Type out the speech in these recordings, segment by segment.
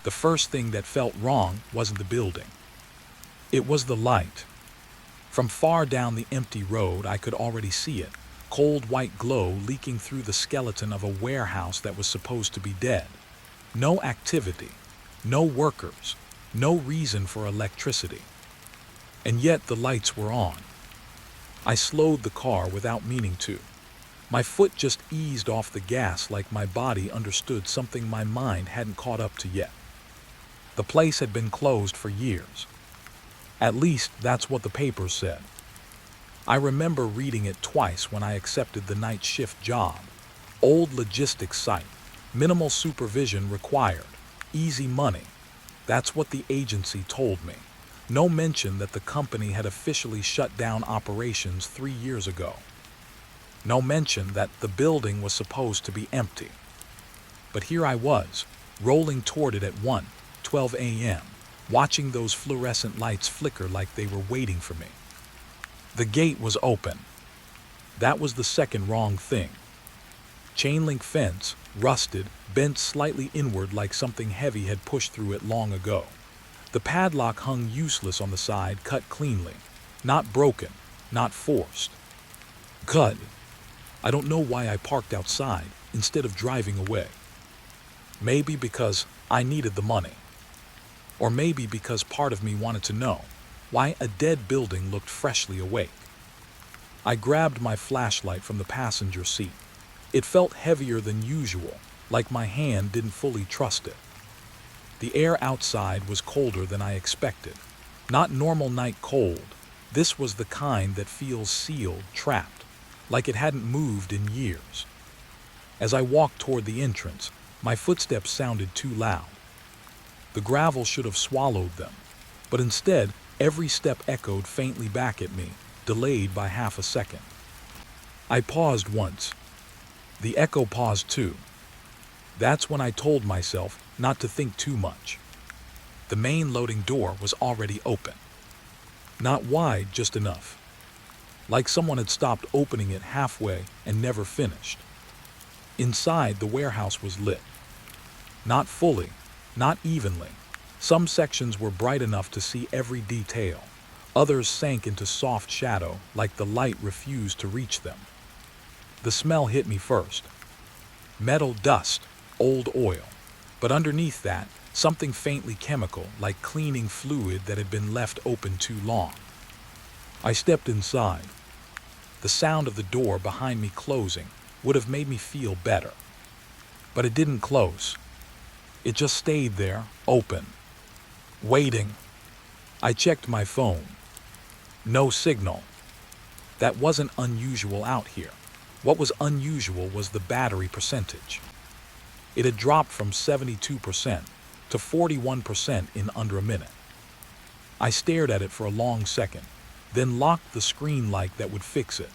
The first thing that felt wrong wasn't the building. It was the light. From far down the empty road, I could already see it, cold white glow leaking through the skeleton of a warehouse that was supposed to be dead. No activity, no workers, no reason for electricity. And yet the lights were on. I slowed the car without meaning to. My foot just eased off the gas like my body understood something my mind hadn't caught up to yet. The place had been closed for years. At least that's what the papers said. I remember reading it twice when I accepted the night shift job. Old logistics site, minimal supervision required, easy money. That's what the agency told me. No mention that the company had officially shut down operations 3 years ago. No mention that the building was supposed to be empty. But here I was, rolling toward it at 1:12 a.m., watching those fluorescent lights flicker like they were waiting for me. The gate was open. That was the second wrong thing. Chain link fence, rusted, bent slightly inward like something heavy had pushed through it long ago. The padlock hung useless on the side, cut cleanly. Not broken, not forced. Cut. I don't know why I parked outside instead of driving away. Maybe because I needed the money. Or maybe because part of me wanted to know why a dead building looked freshly awake. I grabbed my flashlight from the passenger seat. It felt heavier than usual, like my hand didn't fully trust it. The air outside was colder than I expected. Not normal night cold. This was the kind that feels sealed, trapped, like it hadn't moved in years. As I walked toward the entrance, my footsteps sounded too loud. The gravel should have swallowed them, but instead, every step echoed faintly back at me, delayed by half a second. I paused once. The echo paused too. That's when I told myself not to think too much. The main loading door was already open. Not wide, just enough. Like someone had stopped opening it halfway and never finished. Inside, the warehouse was lit. Not fully, not evenly. Some sections were bright enough to see every detail. Others sank into soft shadow, like the light refused to reach them. The smell hit me first. Metal dust, old oil. But underneath that, something faintly chemical, like cleaning fluid that had been left open too long. I stepped inside. The sound of the door behind me closing would have made me feel better. But it didn't close. It just stayed there, open, waiting. I checked my phone. No signal. That wasn't unusual out here. What was unusual was the battery percentage. It had dropped from 72% to 41% in under a minute. I stared at it for a long second, then locked the screen like that would fix it.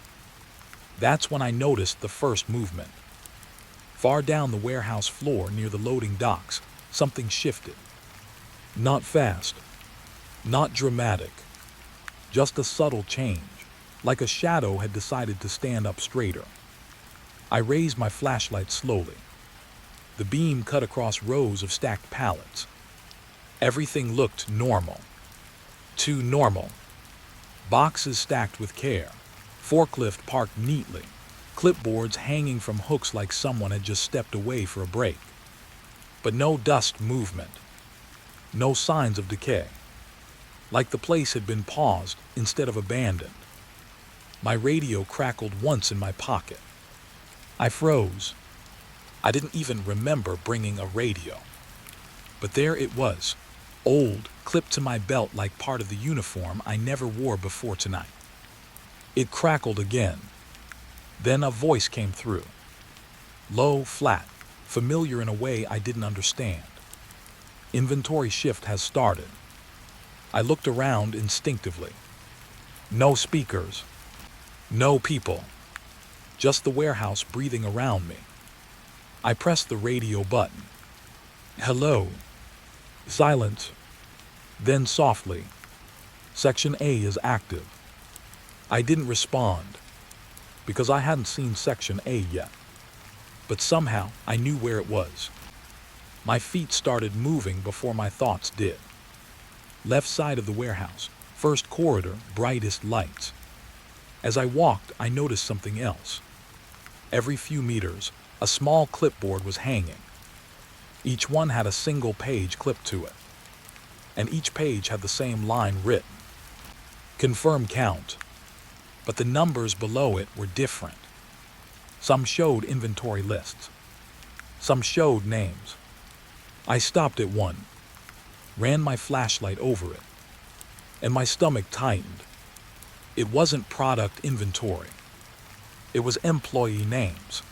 That's when I noticed the first movement. Far down the warehouse floor near the loading docks, something shifted. Not fast, not dramatic, just a subtle change, like a shadow had decided to stand up straighter. I raised my flashlight slowly. The beam cut across rows of stacked pallets. Everything looked normal. Too normal. Boxes stacked with care. Forklift parked neatly. Clipboards hanging from hooks like someone had just stepped away for a break. But no dust movement. No signs of decay. Like the place had been paused instead of abandoned. My radio crackled once in my pocket. I froze. I didn't even remember bringing a radio. But there it was, old, clipped to my belt like part of the uniform I never wore before tonight. It crackled again. Then a voice came through. Low, flat, familiar in a way I didn't understand. Inventory shift has started. I looked around instinctively. No speakers. No people. Just the warehouse breathing around me. I pressed the radio button. Hello. Silence. Then softly. Section A is active. I didn't respond, because I hadn't seen Section A yet. But somehow I knew where it was. My feet started moving before my thoughts did. Left side of the warehouse, first corridor, brightest lights. As I walked, I noticed something else. Every few meters, a small clipboard was hanging. Each one had a single page clipped to it, and each page had the same line written. Confirm count. But the numbers below it were different. Some showed inventory lists. Some showed names. I stopped at one, ran my flashlight over it, and my stomach tightened. It wasn't product inventory. It was employee names,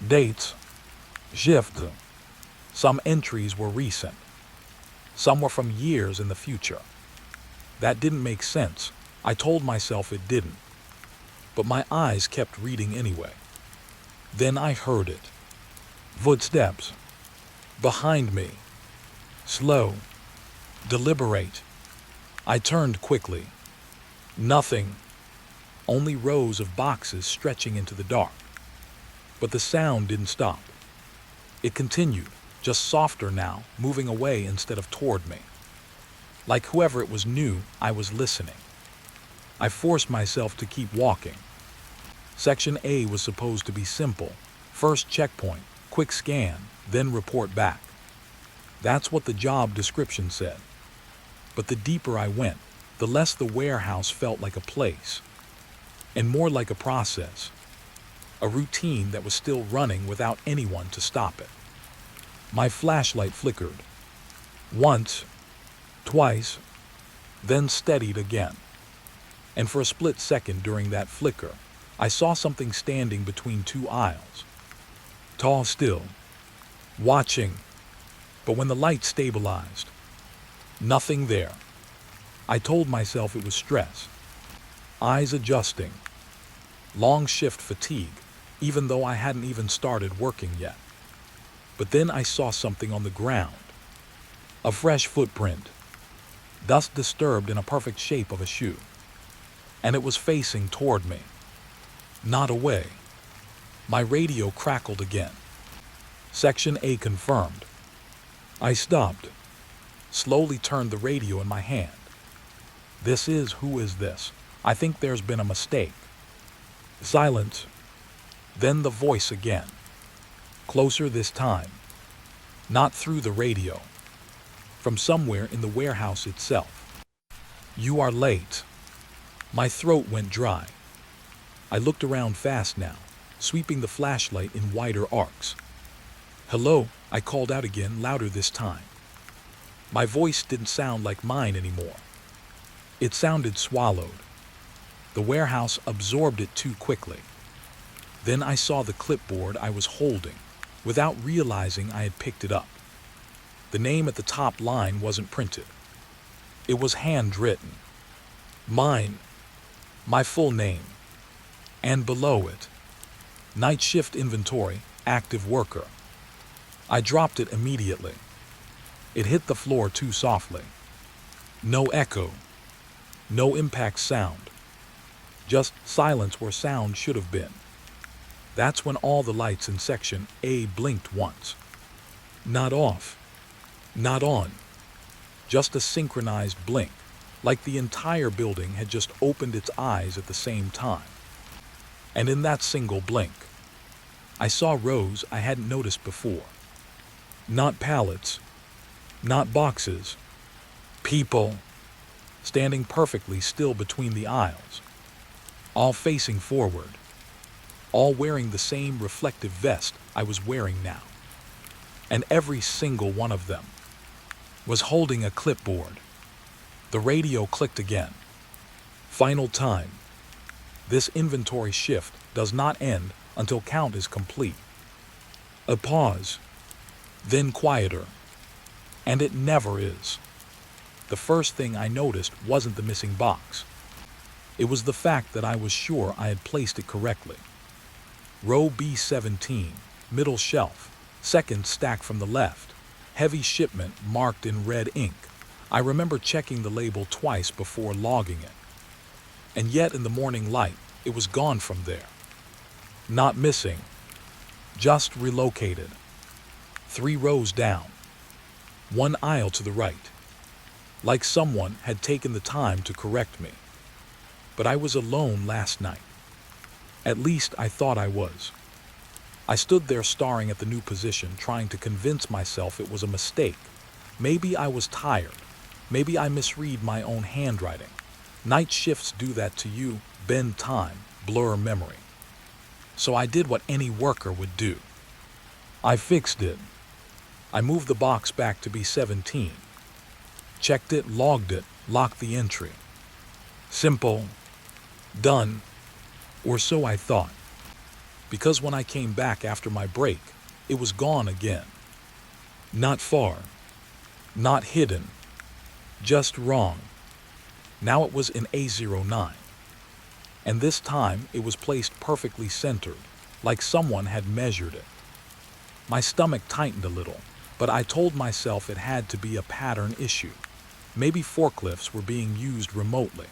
dates, shift. Some entries were recent. Some were from years in the future. That didn't make sense. I told myself it didn't. But my eyes kept reading anyway. Then I heard it. Footsteps. Behind me. Slow. Deliberate. I turned quickly. Nothing. Only rows of boxes stretching into the dark. But the sound didn't stop. It continued, just softer now, moving away instead of toward me. Like whoever it was knew I was listening. I forced myself to keep walking. Section A was supposed to be simple. First checkpoint, quick scan, then report back. That's what the job description said. But the deeper I went, the less the warehouse felt like a place, and more like a process, a routine that was still running without anyone to stop it. My flashlight flickered. Once, twice, then steadied again. And for a split second during that flicker, I saw something standing between two aisles. Tall still, watching, but when the light stabilized, nothing there. I told myself it was stress. Eyes adjusting. Long shift fatigue, even though I hadn't even started working yet. But then I saw something on the ground. A fresh footprint. Dust disturbed in a perfect shape of a shoe. And it was facing toward me. Not away. My radio crackled again. Section A confirmed. I stopped. Slowly turned the radio in my hand. This is Who Is This? I think there's been a mistake. Silence. Then the voice again. Closer this time. Not through the radio. From somewhere in the warehouse itself. You are late. My throat went dry. I looked around fast now, sweeping the flashlight in wider arcs. Hello, I called out again, louder this time. My voice didn't sound like mine anymore. It sounded swallowed. The warehouse absorbed it too quickly. Then I saw the clipboard I was holding, without realizing I had picked it up. The name at the top line wasn't printed. It was handwritten. Mine. My full name. And below it, night shift inventory, active worker. I dropped it immediately. It hit the floor too softly. No echo. No impact sound. Just silence where sound should have been. That's when all the lights in Section A blinked once. Not off. Not on. Just a synchronized blink, like the entire building had just opened its eyes at the same time. And in that single blink, I saw rows I hadn't noticed before. Not pallets, not boxes, people, standing perfectly still between the aisles, all facing forward, all wearing the same reflective vest I was wearing now. And every single one of them was holding a clipboard. The radio clicked again. Final time. This inventory shift does not end until count is complete. A pause, then quieter, and it never is. The first thing I noticed wasn't the missing box. It was the fact that I was sure I had placed it correctly. Row B17, middle shelf, second stack from the left, heavy shipment marked in red ink. I remember checking the label twice before logging it. And yet in the morning light, it was gone from there. Not missing, just relocated. 3 rows down, 1 aisle to the right, like someone had taken the time to correct me. But I was alone last night. At least I thought I was. I stood there staring at the new position, trying to convince myself it was a mistake. Maybe I was tired. Maybe I misread my own handwriting. Night shifts do that to you, bend time, blur memory. So I did what any worker would do. I fixed it. I moved the box back to be 17. Checked it, logged it, locked the entry. Simple. Done. Or so I thought. Because when I came back after my break, it was gone again. Not far. Not hidden. Just wrong. Now it was in A09. And this time it was placed perfectly centered, like someone had measured it. My stomach tightened a little, but I told myself it had to be a pattern issue. Maybe forklifts were being used remotely.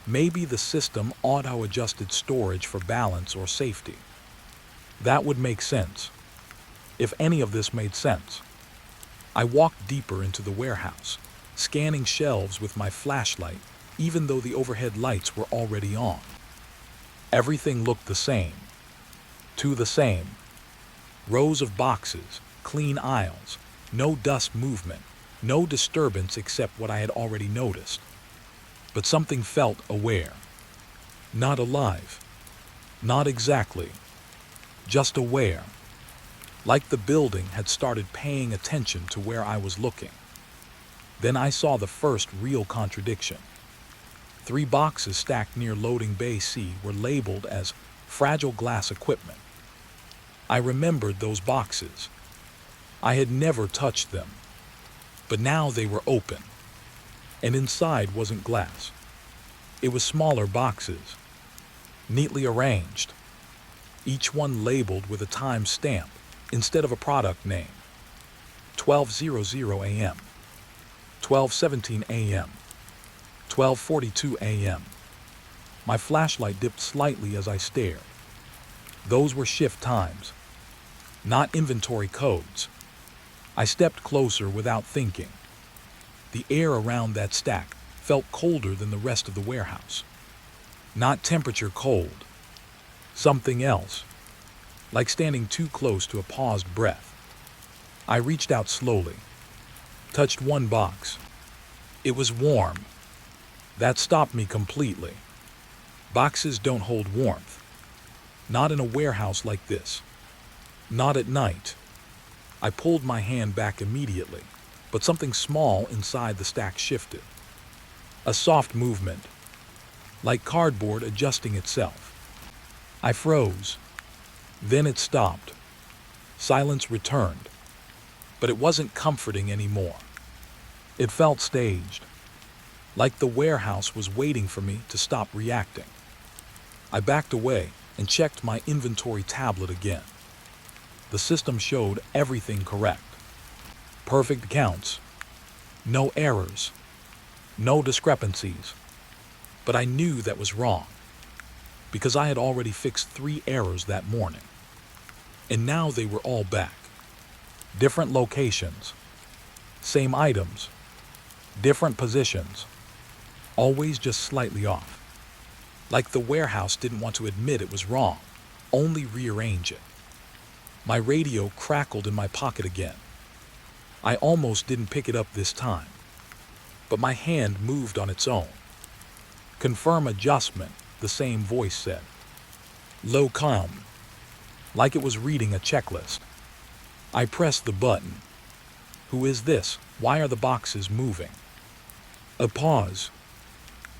Maybe the system auto-adjusted storage for balance or safety. That would make sense. If any of this made sense. I walked deeper into the warehouse, scanning shelves with my flashlight, even though the overhead lights were already on. Everything looked the same. To the same. Rows of boxes, clean aisles, no dust movement, no disturbance except what I had already noticed. But something felt aware. Not alive. Not exactly. Just aware. Like the building had started paying attention to where I was looking. Then I saw the first real contradiction. 3 boxes stacked near loading bay C were labeled as fragile glass equipment. I remembered those boxes. I had never touched them. But now they were open. And inside wasn't glass. It was smaller boxes, neatly arranged, each one labeled with a time stamp instead of a product name. 12:00 a.m., 12:17 a.m., 12:42 a.m. My flashlight dipped slightly as I stared. Those were shift times, not inventory codes. I stepped closer without thinking. The air around that stack felt colder than the rest of the warehouse. Not temperature cold. Something else. Like standing too close to a paused breath. I reached out slowly. Touched one box. It was warm. That stopped me completely. Boxes don't hold warmth. Not in a warehouse like this. Not at night. I pulled my hand back immediately, but something small inside the stack shifted. A soft movement, like cardboard adjusting itself. I froze. Then it stopped. Silence returned, but it wasn't comforting anymore. It felt staged, like the warehouse was waiting for me to stop reacting. I backed away and checked my inventory tablet again. The system showed everything correct. Perfect counts. No errors. No discrepancies. But I knew that was wrong, because I had already fixed 3 errors that morning. And now they were all back. Different locations. Same items. Different positions. Always just slightly off. Like the warehouse didn't want to admit it was wrong, only rearrange it. My radio crackled in my pocket again. I almost didn't pick it up this time, but my hand moved on its own. Confirm adjustment, the same voice said. Low calm, like it was reading a checklist. I pressed the button. Who is this? Why are the boxes moving? A pause,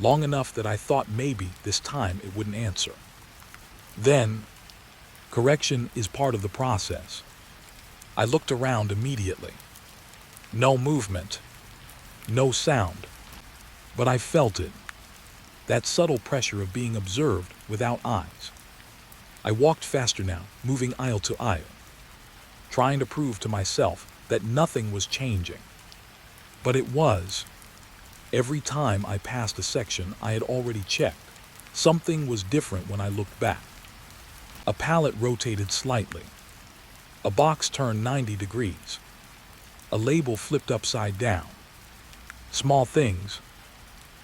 long enough that I thought maybe this time it wouldn't answer. Then, correction is part of the process. I looked around immediately. No movement. No sound. But I felt it. That subtle pressure of being observed without eyes. I walked faster now, moving aisle to aisle, trying to prove to myself that nothing was changing. But it was. Every time I passed a section I had already checked, something was different when I looked back. A pallet rotated slightly. A box turned 90 degrees. A label flipped upside down. Small things,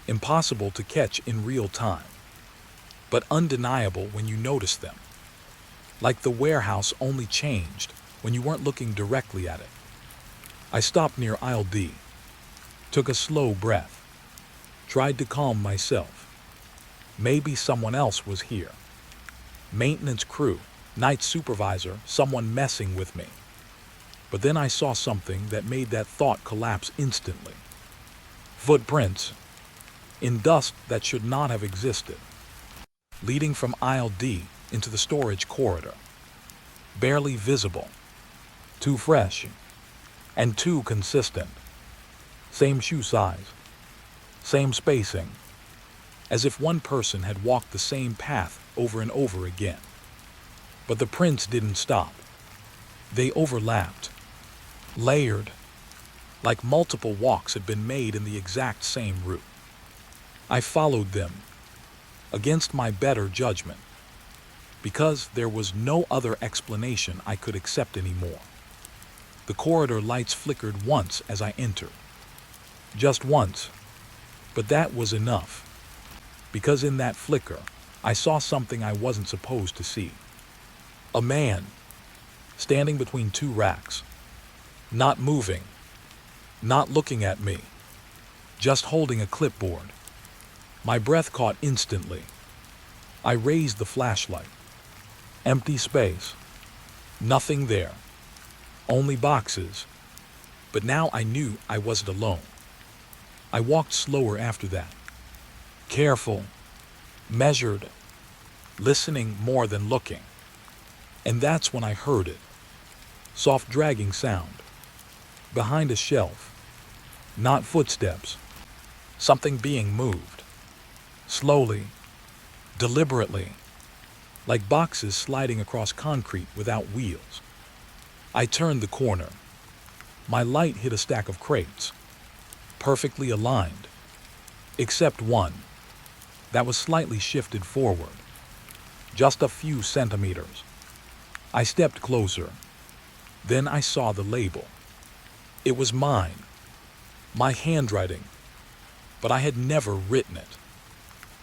impossible to catch in real time, but undeniable when you notice them. Like the warehouse only changed when you weren't looking directly at it. I stopped near aisle D, took a slow breath, tried to calm myself. Maybe someone else was here. Maintenance crew, night supervisor, someone messing with me. But then I saw something that made that thought collapse instantly. Footprints, in dust that should not have existed, leading from aisle D into the storage corridor. Barely visible, too fresh, and too consistent. Same shoe size, same spacing, as if one person had walked the same path over and over again. But the prints didn't stop. They overlapped, layered, like multiple walks had been made in the exact same route. I followed them, against my better judgment, because there was no other explanation I could accept anymore. The corridor lights flickered once as I entered. Just once, but that was enough, because in that flicker, I saw something I wasn't supposed to see. A man, standing between two racks, not moving, not looking at me, just holding a clipboard. My breath caught instantly. I raised the flashlight. Empty space. Nothing there. Only boxes. But now I knew I wasn't alone. I walked slower after that. Careful, measured, listening more than looking. And that's when I heard it. Soft dragging sound. Behind a shelf. Not footsteps. Something being moved. Slowly. Deliberately. Like boxes sliding across concrete without wheels. I turned the corner. My light hit a stack of crates. Perfectly aligned. Except one. That was slightly shifted forward. Just a few centimeters. I stepped closer. Then I saw the label. It was mine. My handwriting. But I had never written it.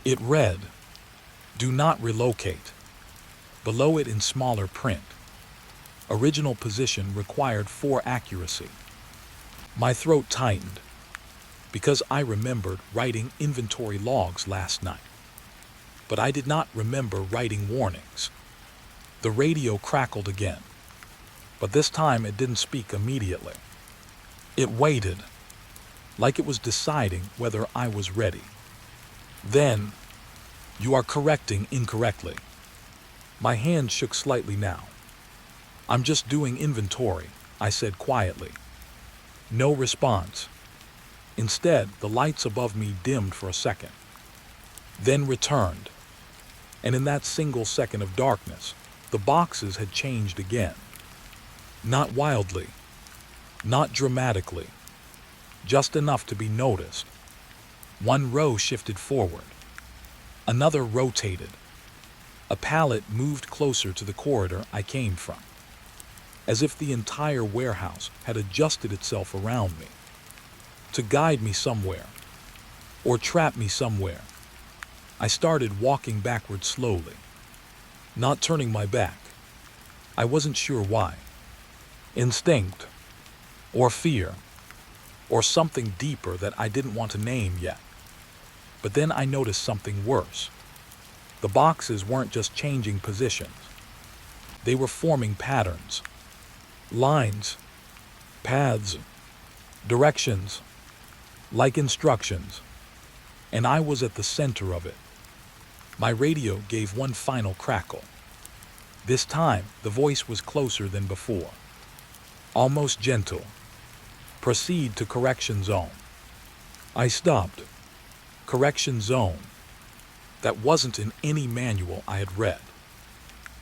It read, "Do not relocate." Below it in smaller print. Original position required for accuracy. My throat tightened, because I remembered writing inventory logs last night. But I did not remember writing warnings. The radio crackled again, but this time it didn't speak immediately. It waited, like it was deciding whether I was ready. Then, "You are correcting incorrectly." My hand shook slightly now. "I'm just doing inventory," I said quietly. No response. Instead, the lights above me dimmed for a second, then returned. And in that single second of darkness, the boxes had changed again. Not wildly, not dramatically, just enough to be noticed. One row shifted forward. Another rotated. A pallet moved closer to the corridor I came from, as if the entire warehouse had adjusted itself around me, to guide me somewhere, or trap me somewhere. I started walking backward slowly, not turning my back. I wasn't sure why. Instinct, or fear, or something deeper that I didn't want to name yet. But then I noticed something worse. The boxes weren't just changing positions. They were forming patterns. Lines, paths, directions, like instructions. And I was at the center of it. My radio gave one final crackle. This time, the voice was closer than before. Almost gentle. "Proceed to correction zone." I stopped. Correction zone. That wasn't in any manual I had read.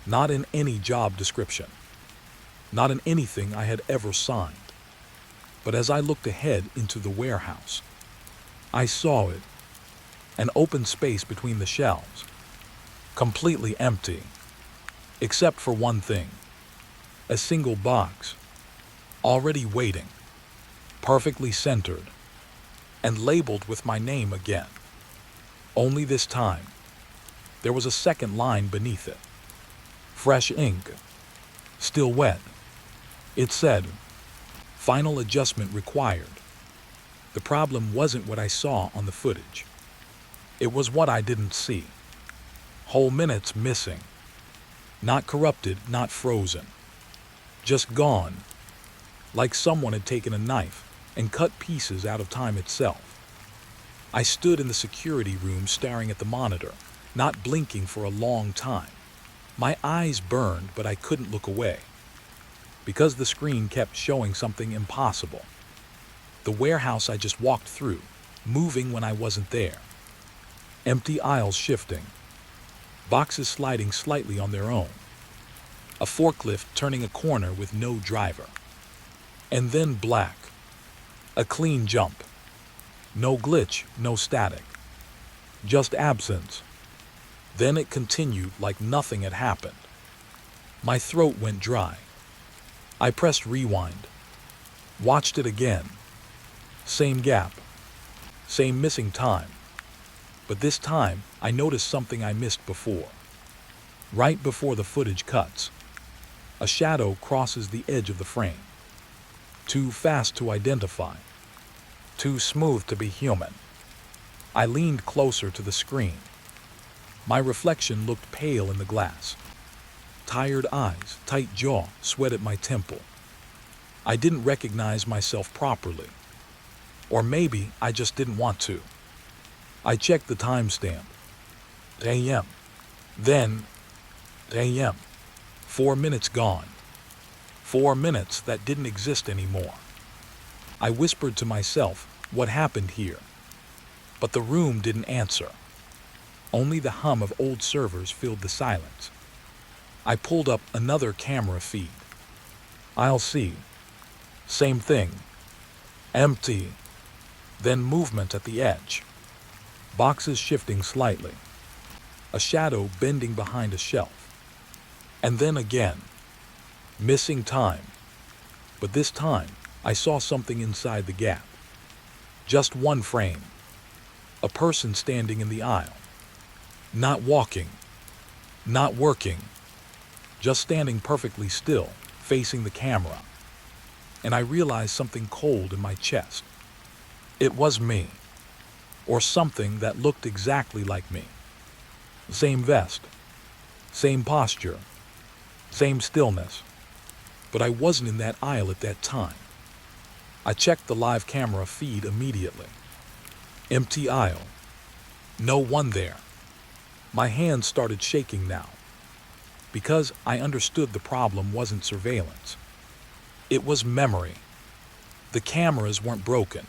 Not in any job description. Not in anything I had ever signed. But as I looked ahead into the warehouse, I saw it. An open space between the shelves. Completely empty. Except for one thing. A single box. Already waiting. perfectly centered, and labeled with my name again. Only this time, there was a second line beneath it. Fresh ink. Still wet. It said, "Final adjustment required." The problem wasn't what I saw on the footage. It was what I didn't see. Whole minutes missing. Not corrupted, not frozen. Just gone. Like someone had taken a knife and cut pieces out of time itself. I stood in the security room staring at the monitor, not blinking for a long time. My eyes burned, but I couldn't look away, because the screen kept showing something impossible. The warehouse I just walked through, moving when I wasn't there. Empty aisles shifting. Boxes sliding slightly on their own. A forklift turning a corner with no driver. And then black. A clean jump. No glitch, no static. Just absence. Then it continued like nothing had happened. My throat went dry. I pressed rewind. Watched it again. Same gap. Same missing time. But this time, I noticed something I missed before. Right before the footage cuts, a shadow crosses the edge of the frame. Too fast to identify. Too smooth to be human. I leaned closer to the screen. My reflection looked pale in the glass. Tired eyes, tight jaw, sweat at my temple. I didn't recognize myself properly. Or maybe I just didn't want to. I checked the timestamp. AM. Then AM. 4 minutes gone. 4 minutes that didn't exist anymore. I whispered to myself, what happened here? But the room didn't answer. Only the hum of old servers filled the silence. I pulled up another camera feed. I'll see. Same thing. Empty. Then movement at the edge. Boxes shifting slightly. A shadow bending behind a shelf. And then again. Missing time. But this time, I saw something inside the gap. Just one frame. A person standing in the aisle. Not walking. Not working. Just standing perfectly still, facing the camera. And I realized something cold in my chest. It was me. Or something that looked exactly like me. Same vest. Same posture. Same stillness. But I wasn't in that aisle at that time. I checked the live camera feed immediately. Empty aisle. No one there. My hands started shaking now. Because I understood the problem wasn't surveillance. It was memory. The cameras weren't broken.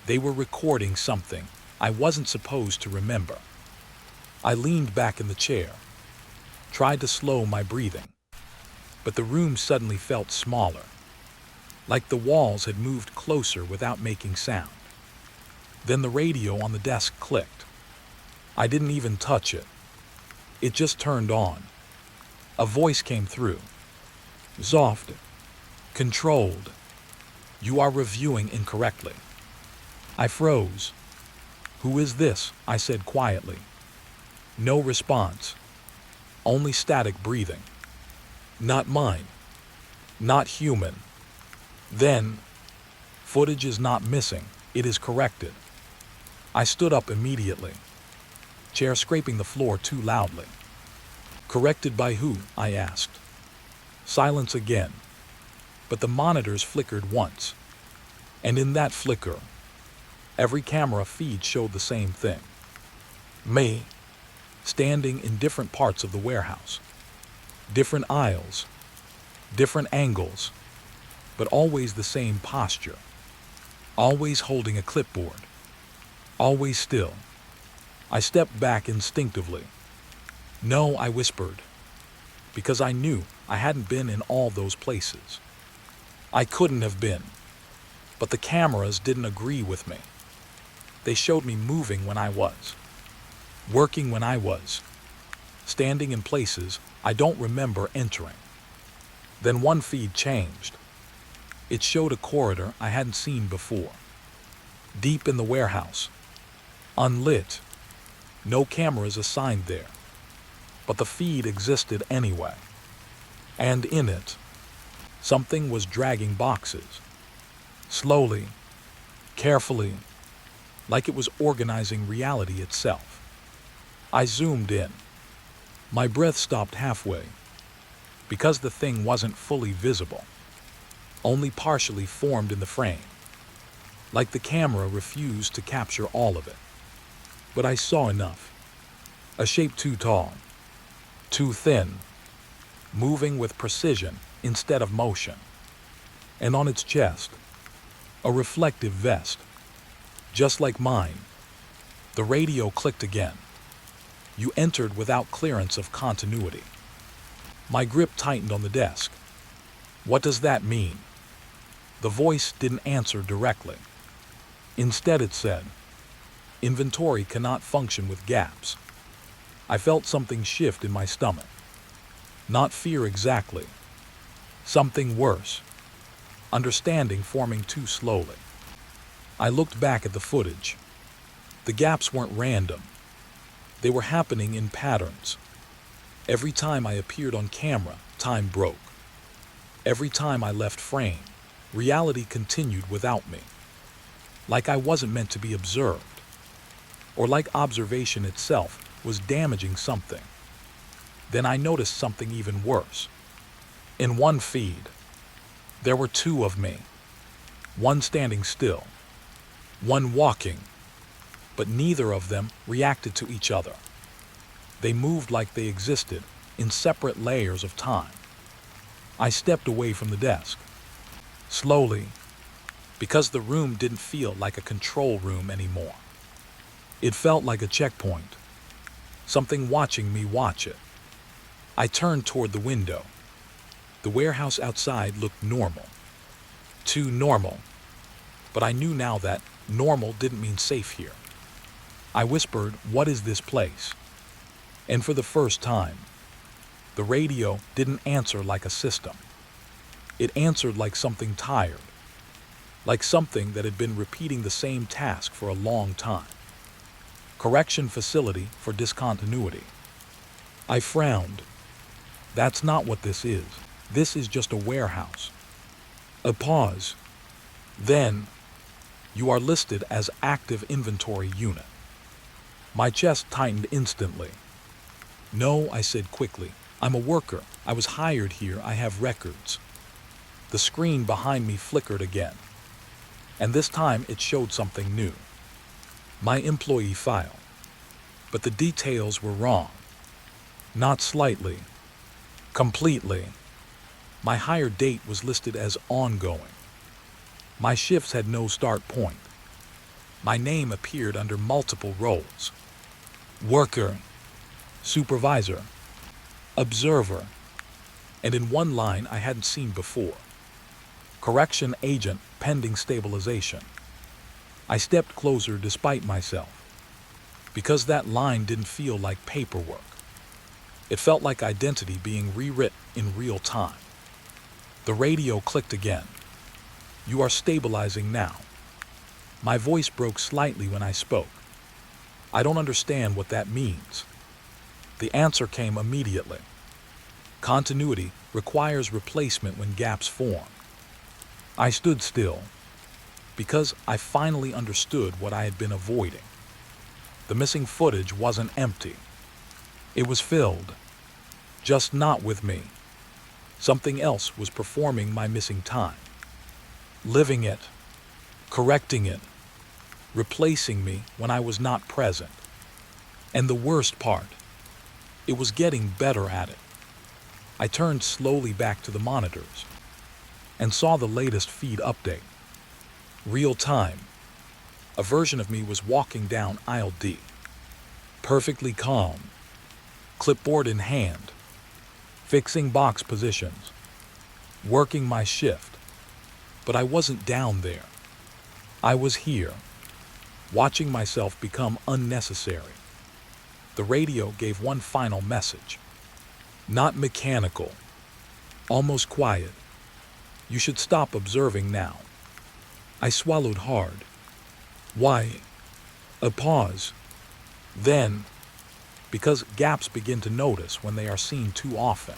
They were recording something I wasn't supposed to remember. I leaned back in the chair. Tried to slow my breathing. But the room suddenly felt smaller. Like the walls had moved closer without making sound. Then the radio on the desk clicked. I didn't even touch it. It just turned on. A voice came through. Soft. Controlled. You are reviewing incorrectly. I froze. Who is this? I said quietly. No response. Only static breathing. Not mine. Not human. Then, footage is not missing, it is corrected. I stood up immediately. Chair scraping the floor too loudly. Corrected by who? I asked. Silence again. But the monitors flickered once. And in that flicker, every camera feed showed the same thing. Me, standing in different parts of the warehouse. Different aisles. Different angles. But always the same posture. Always holding a clipboard. Always still. I stepped back instinctively. No, I whispered. Because I knew I hadn't been in all those places. I couldn't have been. But the cameras didn't agree with me. They showed me moving when I was. Working when I was. Standing in places I don't remember entering. Then one feed changed. It showed a corridor I hadn't seen before. Deep in the warehouse. Unlit. No cameras assigned there. But the feed existed anyway. And in it, something was dragging boxes. Slowly, carefully, like it was organizing reality itself. I zoomed in. My breath stopped halfway, because the thing wasn't fully visible, only partially formed in the frame, like the camera refused to capture all of it. But I saw enough. A shape too tall, too thin, moving with precision instead of motion. And on its chest, a reflective vest, just like mine. The radio clicked again. You entered without clearance of continuity. My grip tightened on the desk. What does that mean? The voice didn't answer directly. Instead it said, inventory cannot function with gaps. I felt something shift in my stomach. Not fear exactly. Something worse. Understanding forming too slowly. I looked back at the footage. The gaps weren't random. They were happening in patterns. Every time I appeared on camera, time broke. Every time I left frame, reality continued without me. Like I wasn't meant to be observed. Or like observation itself was damaging something. Then I noticed something even worse. In one feed, there were two of me. One standing still, one walking, but neither of them reacted to each other. They moved like they existed in separate layers of time. I stepped away from the desk, slowly, because the room didn't feel like a control room anymore. It felt like a checkpoint, something watching me watch it. I turned toward the window. The warehouse outside looked normal. Too normal. But I knew now that normal didn't mean safe here. I whispered, "What is this place?" And for the first time, the radio didn't answer like a system. It answered like something tired, like something that had been repeating the same task for a long time. Correction facility for discontinuity. I frowned. That's not what this is. This is just a warehouse. A pause. Then, you are listed as active inventory unit. My chest tightened instantly. No, I said quickly. I'm a worker. I was hired here. I have records. The screen behind me flickered again. And this time it showed something new. My employee file. But the details were wrong. Not slightly. Completely. My hire date was listed as ongoing. My shifts had no start point. My name appeared under multiple roles. Worker, supervisor, observer, and in one line I hadn't seen before. Correction agent pending stabilization. I stepped closer despite myself, because that line didn't feel like paperwork. It felt like identity being rewritten in real time. The radio clicked again. You are stabilizing now. My voice broke slightly when I spoke. I don't understand what that means. The answer came immediately. Continuity requires replacement when gaps form. I stood still, because I finally understood what I had been avoiding. The missing footage wasn't empty. It was filled, just not with me. Something else was performing my missing time, living it, correcting it, replacing me when I was not present. And the worst part, it was getting better at it. I turned slowly back to the monitors and saw the latest feed update. Real time. A version of me was walking down aisle D, perfectly calm, clipboard in hand, fixing box positions, working my shift. But I wasn't down there. I was here, watching myself become unnecessary. The radio gave one final message. Not mechanical, almost quiet. You should stop observing now. I swallowed hard. Why? A pause. Then, because gaps begin to notice when they are seen too often.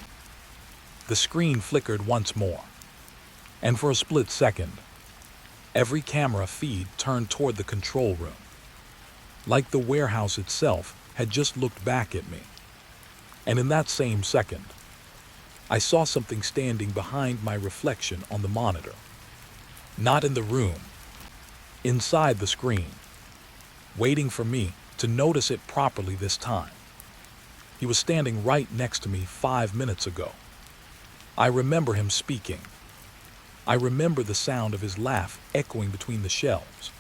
The screen flickered once more, and for a split second, every camera feed turned toward the control room, like the warehouse itself had just looked back at me. And in that same second, I saw something standing behind my reflection on the monitor. Not in the room, inside the screen, waiting for me to notice it properly this time. He was standing right next to me 5 minutes ago. I remember him speaking. I remember the sound of his laugh echoing between the shelves.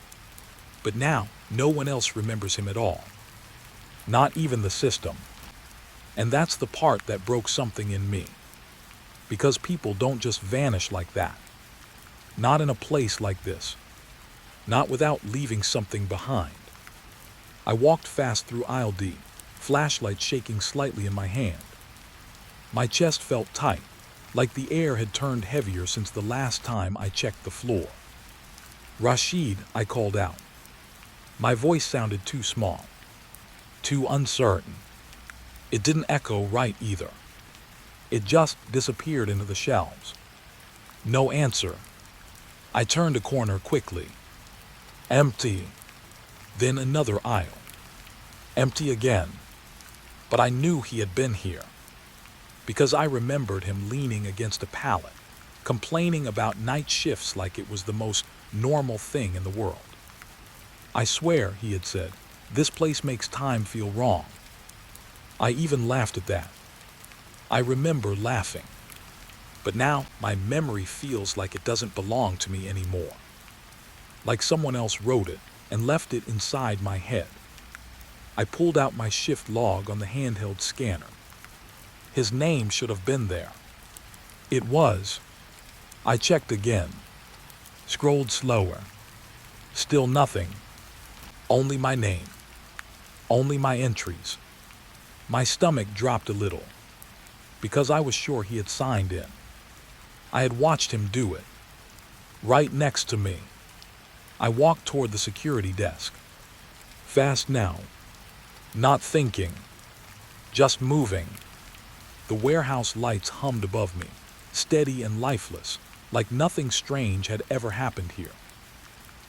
But now, no one else remembers him at all. Not even the system. And that's the part that broke something in me. Because people don't just vanish like that. Not in a place like this. Not without leaving something behind. I walked fast through aisle D, flashlight shaking slightly in my hand. My chest felt tight, like the air had turned heavier since the last time I checked the floor. Rashid, I called out. My voice sounded too small, too uncertain. It didn't echo right either. It just disappeared into the shelves. No answer. I turned a corner quickly. Empty. Then another aisle. Empty again. But I knew he had been here, because I remembered him leaning against a pallet, complaining about night shifts like it was the most normal thing in the world. I swear, he had said, this place makes time feel wrong. I even laughed at that. I remember laughing. But now my memory feels like it doesn't belong to me anymore. Like someone else wrote it and left it inside my head. I pulled out my shift log on the handheld scanner. His name should have been there. It was. I checked again. Scrolled slower. Still nothing. Only my name. Only my entries. My stomach dropped a little, because I was sure he had signed in. I had watched him do it. Right next to me. I walked toward the security desk. Fast now. Not thinking. Just moving. The warehouse lights hummed above me, steady and lifeless, like nothing strange had ever happened here.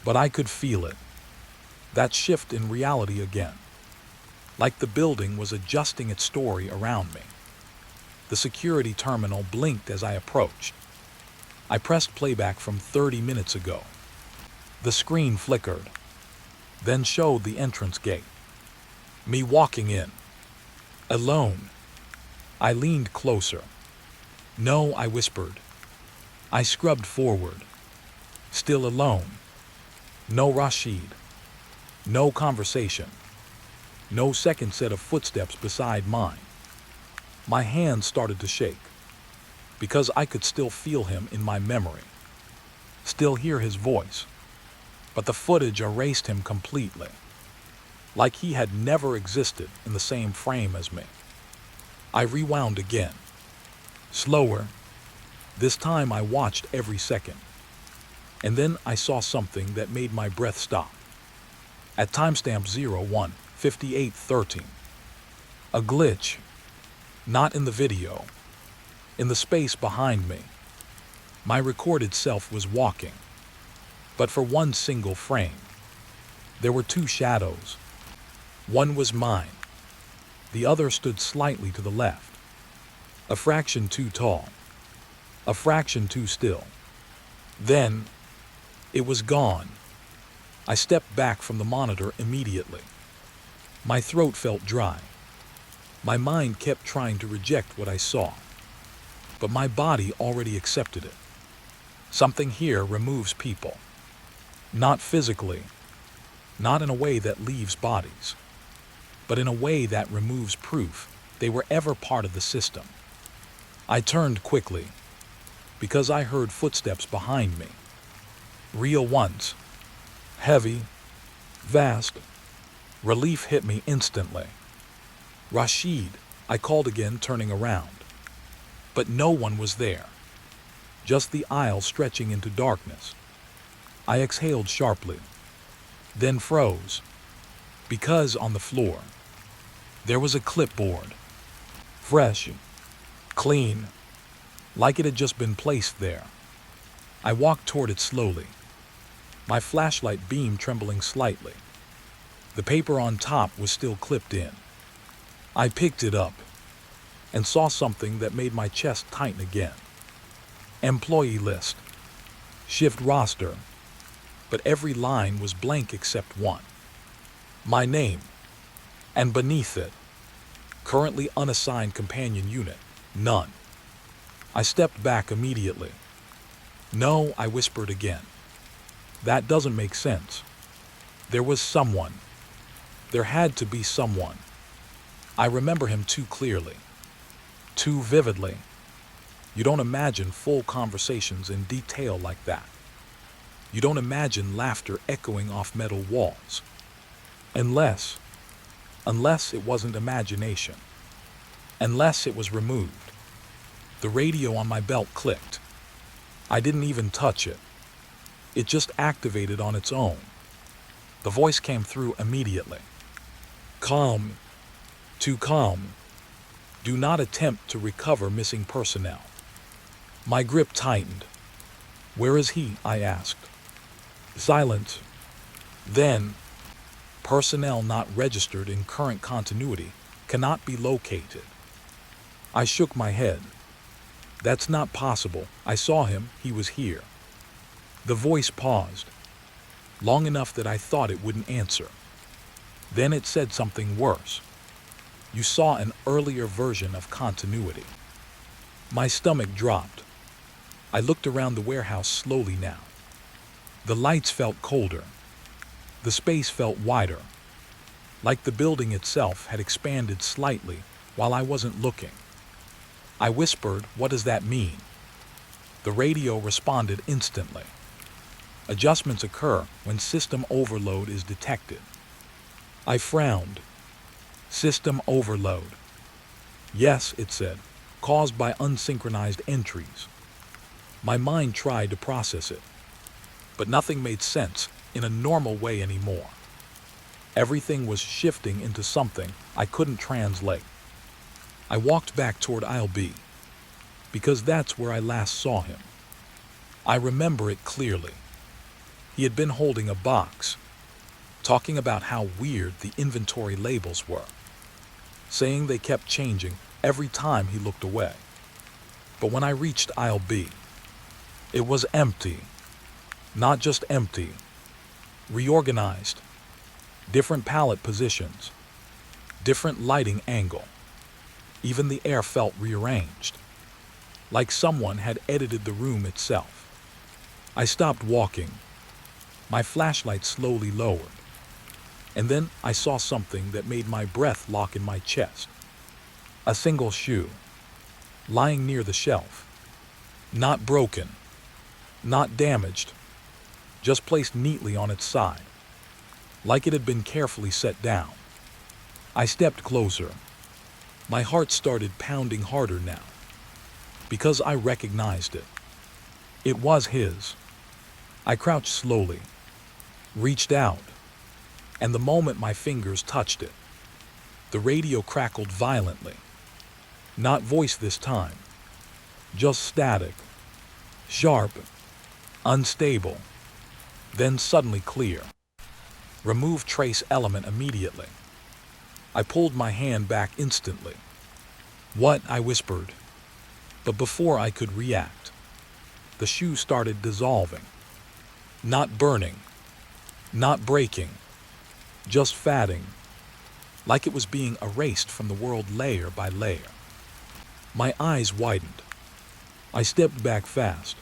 But I could feel it. That shift in reality again. Like the building was adjusting its story around me. The security terminal blinked as I approached. I pressed playback from 30 minutes ago. The screen flickered, then showed the entrance gate. Me walking in. Alone. I leaned closer. No, I whispered. I scrubbed forward. Still alone. No Rashid. No conversation. No second set of footsteps beside mine. My hands started to shake, because I could still feel him in my memory. Still hear his voice. But the footage erased him completely. Like he had never existed in the same frame as me. I rewound again. Slower. This time I watched every second. And then I saw something that made my breath stop. At timestamp 01:58:13. A glitch. Not in the video. In the space behind me. My recorded self was walking. But for one single frame. There were two shadows. One was mine. The other stood slightly to the left. A fraction too tall. A fraction too still. Then, it was gone. I stepped back from the monitor immediately. My throat felt dry. My mind kept trying to reject what I saw. But my body already accepted it. Something here removes people. Not physically. Not in a way that leaves bodies. But in a way that removes proof they were ever part of the system. I turned quickly, because I heard footsteps behind me. Real ones. Heavy. Vast. Relief hit me instantly. Rashid, I called again, turning around. But no one was there. just the aisle stretching into darkness. I exhaled sharply, then froze, because on the floor, there was a clipboard. Fresh, clean, like it had just been placed there. I walked toward it slowly, my flashlight beam trembling slightly. The paper on top was still clipped in. I picked it up and saw something that made my chest tighten again. Employee list, shift roster, but every line was blank except one. My name, and beneath it, currently unassigned companion unit, none. I stepped back immediately. No, I whispered again. That doesn't make sense. There was someone. There had to be someone. I remember him too clearly, too vividly. You don't imagine full conversations in detail like that. You don't imagine laughter echoing off metal walls. Unless it wasn't imagination. Unless it was removed. The radio on my belt clicked. I didn't even touch it. It just activated on its own. The voice came through immediately. Calm. Too calm. Do not attempt to recover missing personnel. My grip tightened. Where is he? I asked. Silence. Then, personnel not registered in current continuity cannot be located. I shook my head. That's not possible. I saw him. He was here. The voice paused, long enough that I thought it wouldn't answer. Then it said something worse. You saw an earlier version of continuity. My stomach dropped. I looked around the warehouse slowly now. The lights felt colder. The space felt wider, like the building itself had expanded slightly while I wasn't looking. I whispered, "What does that mean?" The radio responded instantly. Adjustments occur when system overload is detected. I frowned. System overload. Yes, it said, caused by unsynchronized entries. My mind tried to process it, but nothing made sense in a normal way anymore. Everything was shifting into something I couldn't translate. I walked back toward aisle B, because that's where I last saw him. I remember it clearly. He had been holding a box, talking about how weird the inventory labels were, saying they kept changing every time he looked away. But when I reached aisle B, it was empty. Not just empty, reorganized, different pallet positions, different lighting angle. Even the air felt rearranged, like someone had edited the room itself. I stopped walking. My flashlight slowly lowered, and then I saw something that made my breath lock in my chest. A single shoe, lying near the shelf. Not broken, not damaged, just placed neatly on its side, like it had been carefully set down. I stepped closer. My heart started pounding harder now, because I recognized it. It was his. I crouched slowly, reached out, and the moment my fingers touched it, the radio crackled violently. Not voice this time, just static, sharp, unstable, then suddenly clear. Remove trace element immediately. I pulled my hand back instantly. What? I whispered. But before I could react, the shoe started dissolving. Not burning, not breaking, just fading, like it was being erased from the world layer by layer. My eyes widened. I stepped back fast,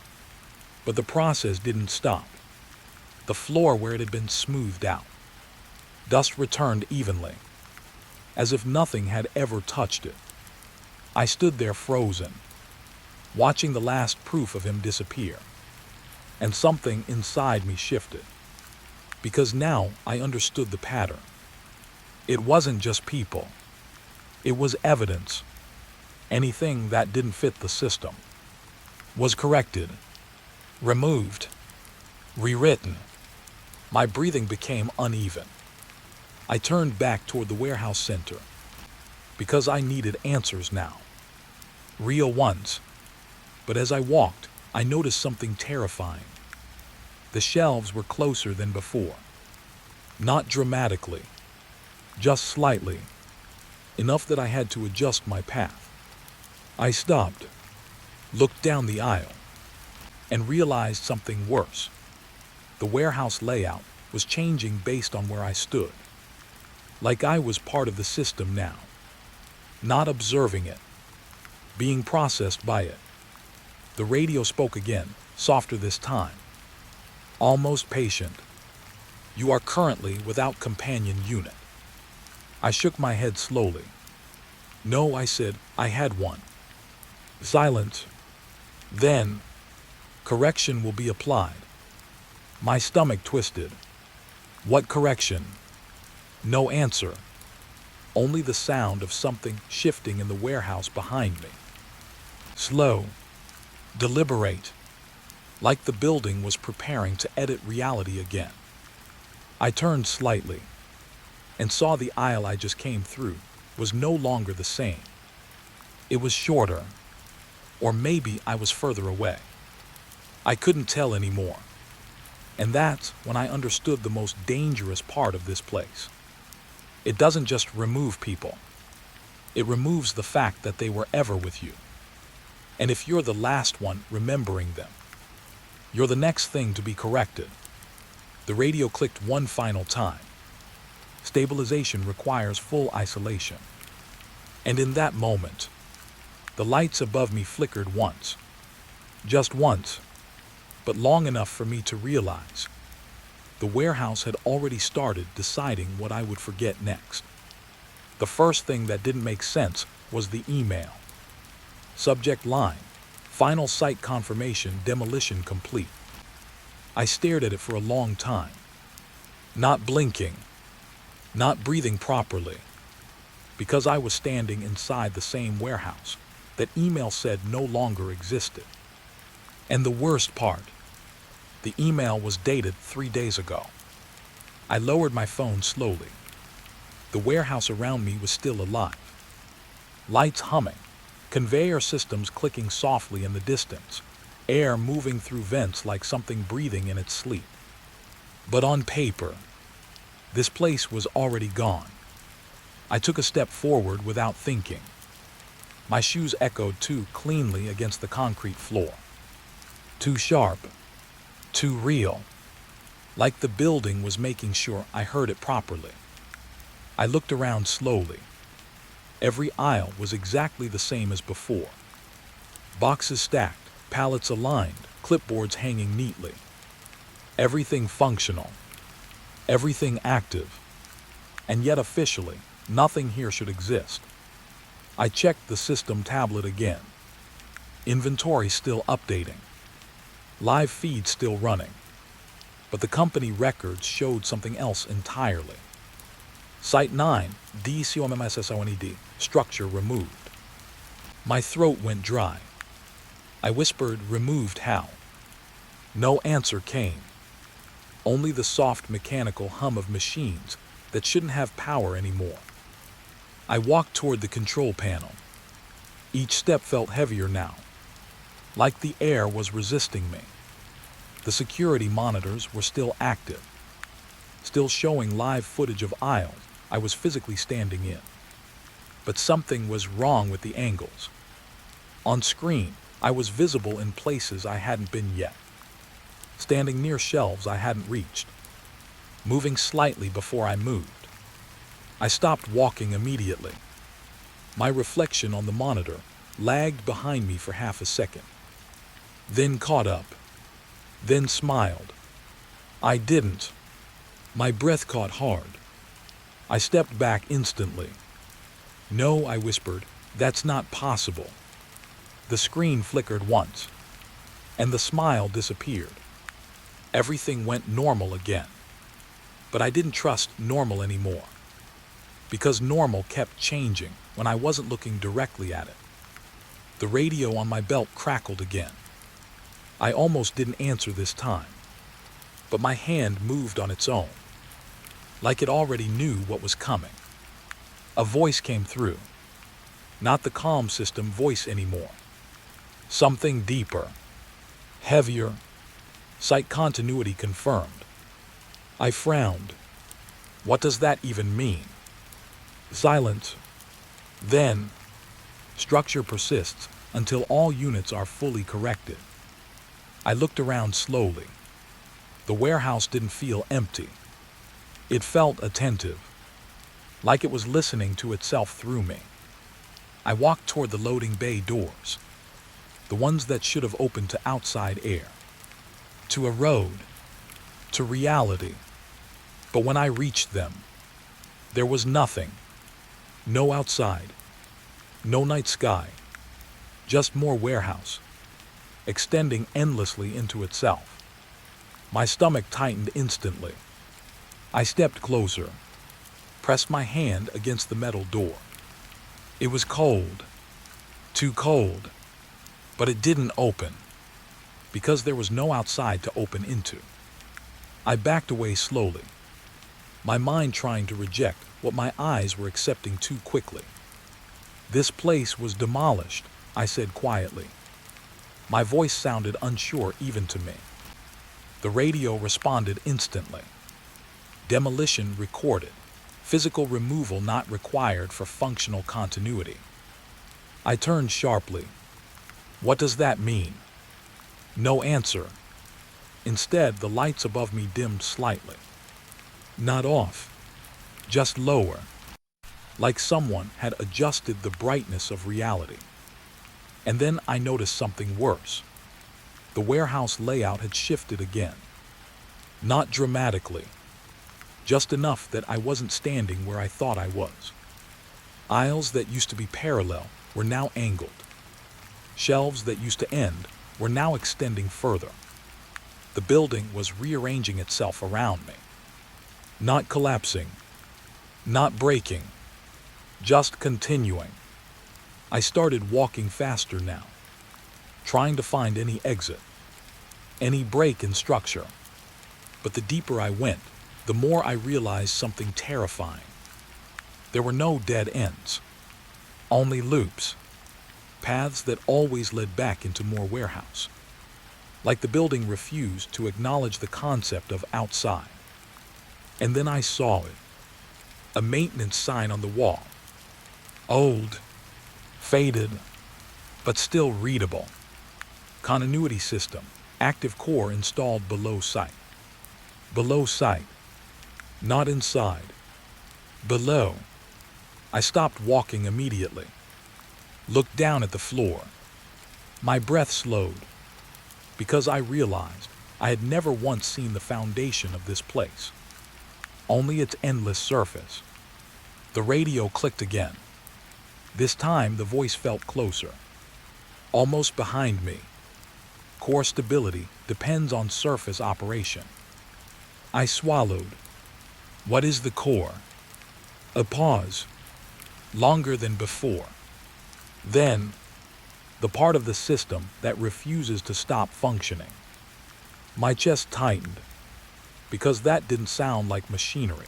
but the process didn't stop. The floor where it had been smoothed out, dust returned evenly, as if nothing had ever touched it. I stood there frozen, watching the last proof of him disappear, and something inside me shifted, because now I understood the pattern. It wasn't just people. It was evidence. Anything that didn't fit the system. was corrected, removed, rewritten. My breathing became uneven. I turned back toward the warehouse center because I needed answers now, real ones. But as I walked, I noticed something terrifying. The shelves were closer than before. Not dramatically, just slightly, enough that I had to adjust my path. I stopped, looked down the aisle, and realized something worse. The warehouse layout was changing based on where I stood. Like I was part of the system now, not observing it, being processed by it. The radio spoke again, softer this time, almost patient. You are currently without companion unit. I shook my head slowly. No, I said, I had one. Silence. Then, correction will be applied. My stomach twisted. What correction? No answer. Only the sound of something shifting in the warehouse behind me. Slow. Deliberate. Like the building was preparing to edit reality again. I turned slightly and saw the aisle I just came through was no longer the same. It was shorter, or maybe I was further away. I couldn't tell anymore. And that's when I understood the most dangerous part of this place. It doesn't just remove people. It removes the fact that they were ever with you. And if you're the last one remembering them, you're the next thing to be corrected. The radio clicked one final time. Stabilization requires full isolation. And in that moment, the lights above me flickered once. Just once, but long enough for me to realize the warehouse had already started deciding what I would forget next. The first thing that didn't make sense was the email. Subject line, final site confirmation, demolition complete. I stared at it for a long time, not blinking, not breathing properly, because I was standing inside the same warehouse that email said no longer existed. And the worst part, the email was dated 3 days ago. I lowered my phone slowly. The warehouse around me was still alive. Lights humming, conveyor systems clicking softly in the distance, air moving through vents like something breathing in its sleep. But on paper, this place was already gone. I took a step forward without thinking. My shoes echoed too cleanly against the concrete floor. Too sharp, too real, like the building was making sure I heard it properly. I looked around slowly. Every aisle was exactly the same as before. Boxes stacked, pallets aligned, clipboards hanging neatly. Everything functional, everything active, and yet officially, nothing here should exist. I checked the system tablet again. Inventory still updating. Live feed still running. But the company records showed something else entirely. Site 9, DCOMMSSONED, structure removed. My throat went dry. I whispered, removed how? No answer came. Only the soft mechanical hum of machines that shouldn't have power anymore. I walked toward the control panel. Each step felt heavier now, like the air was resisting me. The security monitors were still active, still showing live footage of aisles I was physically standing in. But something was wrong with the angles. On screen, I was visible in places I hadn't been yet, standing near shelves I hadn't reached, moving slightly before I moved. I stopped walking immediately. My reflection on the monitor lagged behind me for half a second, then caught up, then smiled. I didn't. My breath caught hard. I stepped back instantly. No, I whispered, that's not possible. The screen flickered once, and the smile disappeared. Everything went normal again. But I didn't trust normal anymore, because normal kept changing when I wasn't looking directly at it. The radio on my belt crackled again. I almost didn't answer this time, but my hand moved on its own, like it already knew what was coming. A voice came through, not the calm system voice anymore. Something deeper, heavier, site continuity confirmed. I frowned. What does that even mean? Silence. Then, structure persists until all units are fully corrected. I looked around slowly. The warehouse didn't feel empty. It felt attentive, like it was listening to itself through me. I walked toward the loading bay doors, the ones that should have opened to outside air, to a road, to reality. But when I reached them, there was nothing. No outside, no night sky, just more warehouse, extending endlessly into itself. My stomach tightened instantly. I stepped closer, pressed my hand against the metal door. It was cold, too cold, but it didn't open, because there was no outside to open into. I backed away slowly, my mind trying to reject what my eyes were accepting too quickly. This place was demolished, I said quietly. My voice sounded unsure even to me. The radio responded instantly. Demolition recorded. Physical removal not required for functional continuity. I turned sharply. What does that mean? No answer. Instead, the lights above me dimmed slightly. Not off, just lower, like someone had adjusted the brightness of reality. And then I noticed something worse. The warehouse layout had shifted again. Not dramatically, just enough that I wasn't standing where I thought I was. Aisles that used to be parallel were now angled. Shelves that used to end were now extending further. The building was rearranging itself around me. Not collapsing, not breaking, just continuing. I started walking faster now, trying to find any exit, any break in structure. But the deeper I went, the more I realized something terrifying. There were no dead ends, only loops, paths that always led back into more warehouse. Like the building refused to acknowledge the concept of outside. And then I saw it, a maintenance sign on the wall. Old, faded, but still readable. Continuity system, active core installed below sight. Below sight, not inside. Below. I stopped walking immediately. Looked down at the floor. My breath slowed, because I realized I had never once seen the foundation of this place. Only its endless surface. The radio clicked again. This time the voice felt closer, almost behind me. Core stability depends on surface operation. I swallowed. What is the core? A pause, longer than before. Then, the part of the system that refuses to stop functioning. My chest tightened, because that didn't sound like machinery.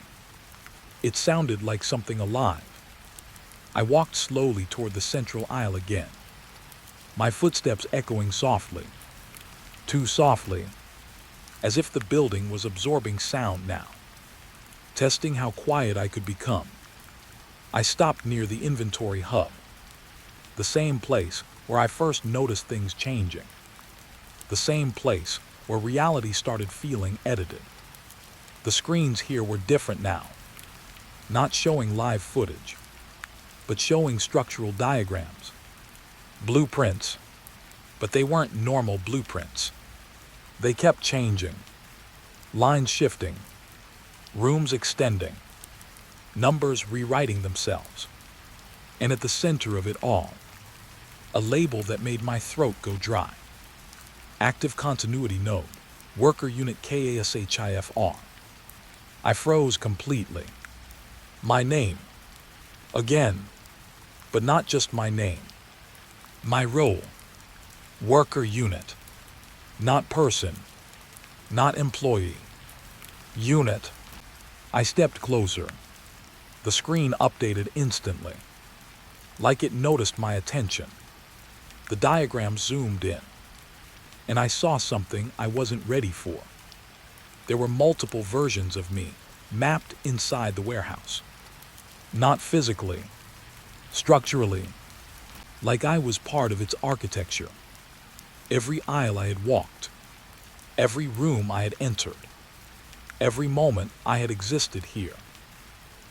It sounded like something alive. I walked slowly toward the central aisle again, my footsteps echoing softly, too softly, as if the building was absorbing sound now, testing how quiet I could become. I stopped near the inventory hub, the same place where I first noticed things changing, the same place where reality started feeling edited. The screens here were different now, not showing live footage, but showing structural diagrams, blueprints, but they weren't normal blueprints. They kept changing, lines shifting, rooms extending, numbers rewriting themselves. And at the center of it all, a label that made my throat go dry. Active continuity node, worker unit KASHIFR. I froze completely. My name. Again. But not just my name. My role. Worker unit. Not person, not employee. Unit. I stepped closer. The screen updated instantly, like it noticed my attention. The diagram zoomed in, and I saw something I wasn't ready for. There were multiple versions of me mapped inside the warehouse. Not physically, structurally, like I was part of its architecture. Every aisle I had walked, every room I had entered, every moment I had existed here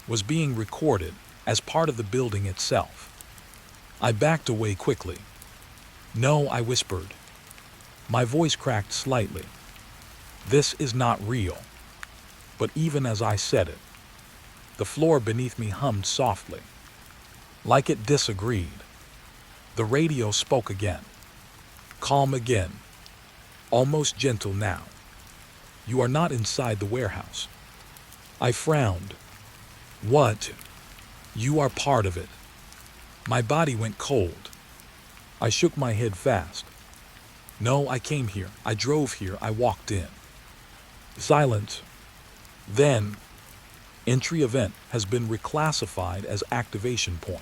was being recorded as part of the building itself. I backed away quickly. No, I whispered. My voice cracked slightly. This is not real. But even as I said it, the floor beneath me hummed softly, like it disagreed. The radio spoke again, calm again, almost gentle now. You are not inside the warehouse. I frowned. What? You are part of it. My body went cold. I shook my head fast. No, I came here. I drove here. I walked in. Silence. Then, entry event has been reclassified as activation point.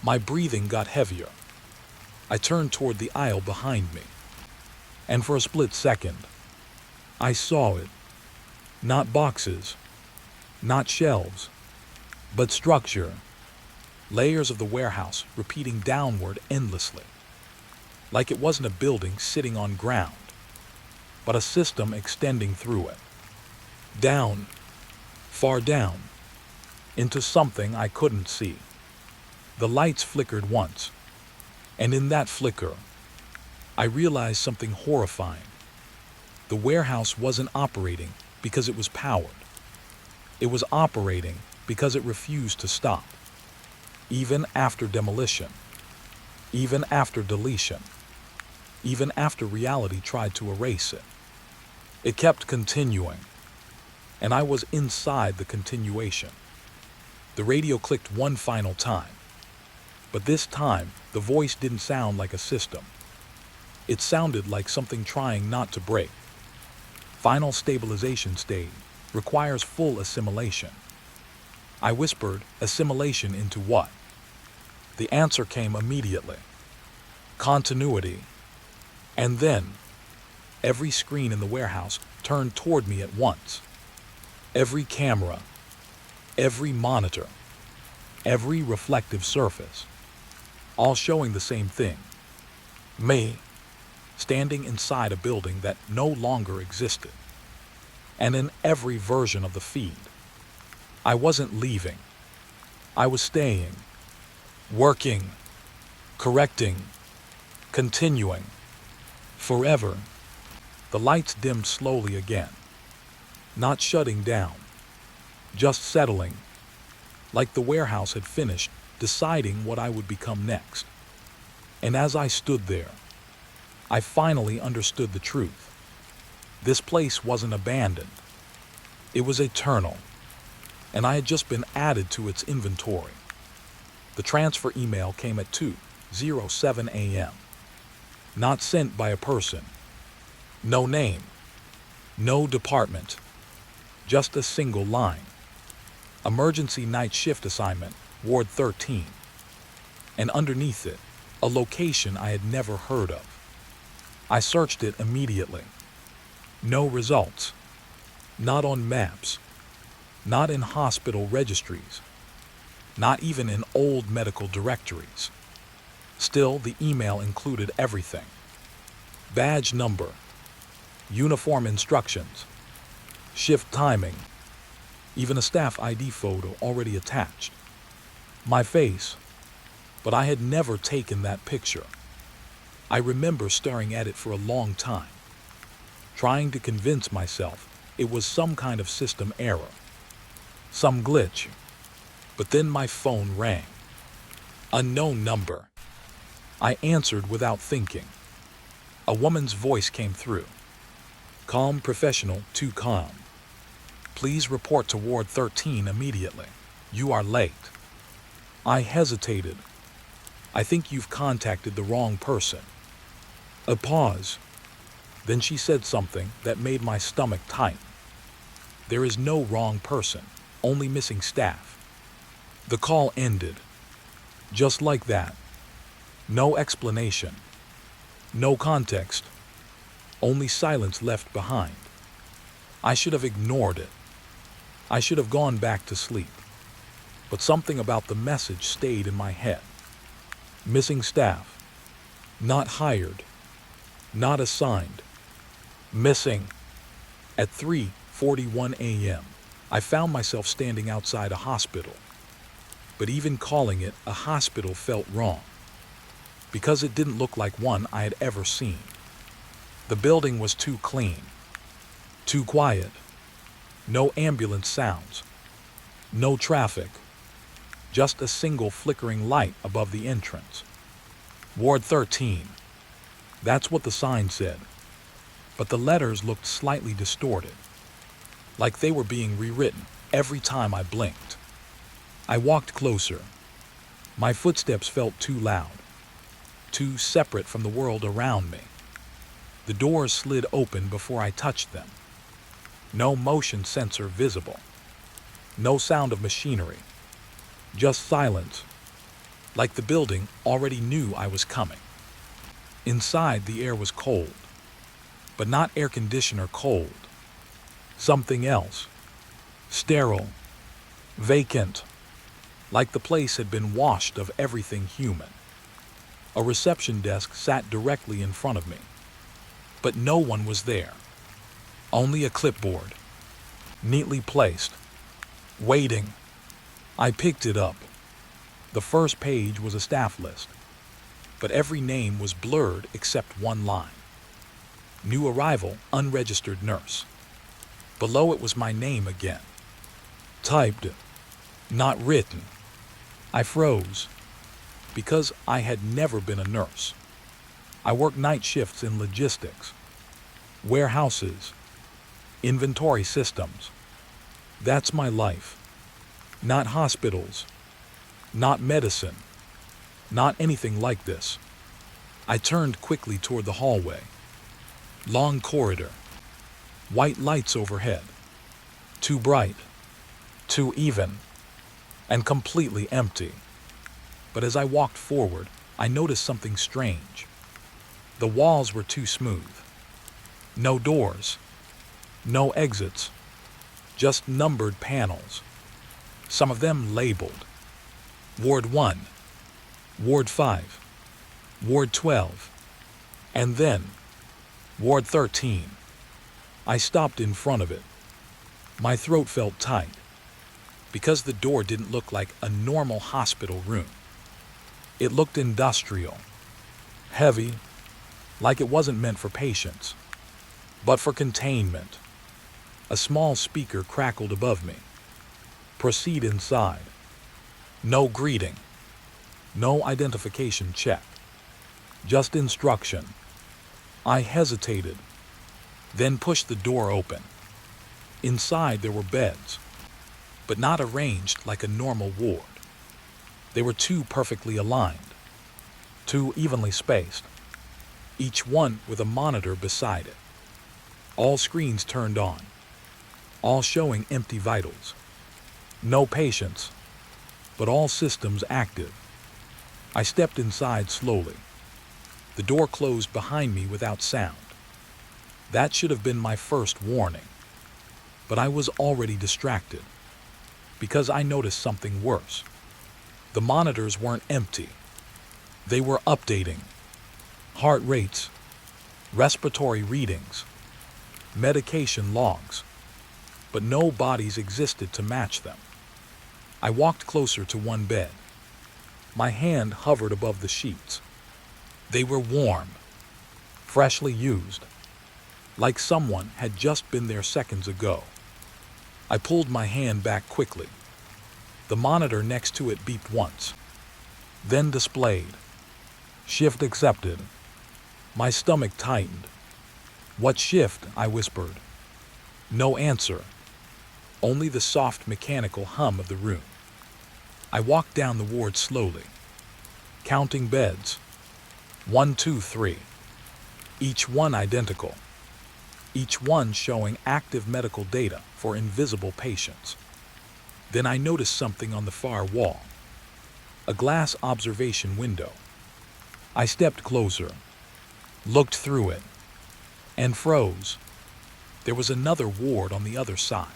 My breathing got heavier. I turned toward the aisle behind me. And for a split second, I saw it. Not boxes, not shelves, but structure. Layers of the warehouse repeating downward endlessly. Like it wasn't a building sitting on ground, but a system extending through it. Down, far down, into something I couldn't see. The lights flickered once, and in that flicker, I realized something horrifying. The warehouse wasn't operating because it was powered. It was operating because it refused to stop. Even after demolition, even after deletion, even after reality tried to erase it. It kept continuing, and I was inside the continuation. The radio clicked one final time, but this time the voice didn't sound like a system. It sounded like something trying not to break. Final stabilization stage requires full assimilation. I whispered, assimilation into what? The answer came immediately. Continuity. And then, every screen in the warehouse turned toward me at once. Every camera, every monitor, every reflective surface, all showing the same thing. Me, standing inside a building that no longer existed. And in every version of the feed, I wasn't leaving. I was staying, working, correcting, continuing, forever. The lights dimmed slowly again, not shutting down, just settling, like the warehouse had finished deciding what I would become next. And as I stood there, I finally understood the truth. This place wasn't abandoned. It was eternal, and I had just been added to its inventory. The transfer email came at 2:07 a.m. Not sent by a person. No name. No department. Just a single line. Emergency night shift assignment, Ward 13. And underneath it, a location I had never heard of. I searched it immediately. No results. Not on maps. Not in hospital registries. Not even in old medical directories. Still, the email included everything. Badge number. Uniform instructions. Shift timing. Even a staff ID photo already attached. My face. But I had never taken that picture. I remember staring at it for a long time, trying to convince myself it was some kind of system error, some glitch. But then my phone rang. Unknown number. I answered without thinking. A woman's voice came through. Calm, professional, too calm. Please report to Ward 13 immediately. You are late. I hesitated. I think you've contacted the wrong person. A pause. Then she said something that made my stomach tighten. There is no wrong person, only missing staff. The call ended. Just like that. No explanation. No context. Only silence left behind. I should have ignored it. I should have gone back to sleep. But something about the message stayed in my head. Missing staff. Not hired. Not assigned. Missing. At 3:41 a.m., I found myself standing outside a hospital. But even calling it a hospital felt wrong, because it didn't look like one I had ever seen. The building was too clean, too quiet. No ambulance sounds, no traffic, just a single flickering light above the entrance. Ward 13. That's what the sign said. But the letters looked slightly distorted, like they were being rewritten every time I blinked. I walked closer. My footsteps felt too loud, too separate from the world around me. The doors slid open before I touched them. No motion sensor visible. No sound of machinery. Just silence, like the building already knew I was coming. Inside, the air was cold, but not air conditioner cold. Something else. Sterile. Vacant. Like the place had been washed of everything human. A reception desk sat directly in front of me, but no one was there. Only a clipboard, neatly placed, waiting. I picked it up. The first page was a staff list, but every name was blurred except one line. New arrival, unregistered nurse. Below it was my name again. Typed, not written. I froze, because I had never been a nurse. I worked night shifts in logistics, warehouses, inventory systems. That's my life. Not hospitals, not medicine, not anything like this. I turned quickly toward the hallway. Long corridor, white lights overhead, too bright, too even, and completely empty. But as I walked forward, I noticed something strange. The walls were too smooth. No doors, no exits, just numbered panels. Some of them labeled. Ward 1, Ward 5, Ward 12, and then Ward 13. I stopped in front of it. My throat felt tight, because the door didn't look like a normal hospital room. It looked industrial, heavy, like it wasn't meant for patients, but for containment. A small speaker crackled above me. Proceed inside. No greeting. No identification check. Just instruction. I hesitated, then pushed the door open. Inside there were beds, but not arranged like a normal ward. They were too perfectly aligned, too evenly spaced, each one with a monitor beside it. All screens turned on, all showing empty vitals. No patients, but all systems active. I stepped inside slowly. The door closed behind me without sound. That should have been my first warning. But I was already distracted, because I noticed something worse. The monitors weren't empty. They were updating. Heart rates, respiratory readings, medication logs, but no bodies existed to match them. I walked closer to one bed. My hand hovered above the sheets. They were warm, freshly used, like someone had just been there seconds ago. I pulled my hand back quickly. The monitor next to it beeped once, then displayed. Shift accepted. My stomach tightened. What shift? I whispered. No answer. Only the soft mechanical hum of the room. I walked down the ward slowly, counting beds. 1, 2, 3. Each one identical. each one showing active medical data for invisible patients. Then I noticed something on the far wall, a glass observation window. I stepped closer, looked through it, and froze. There was another ward on the other side,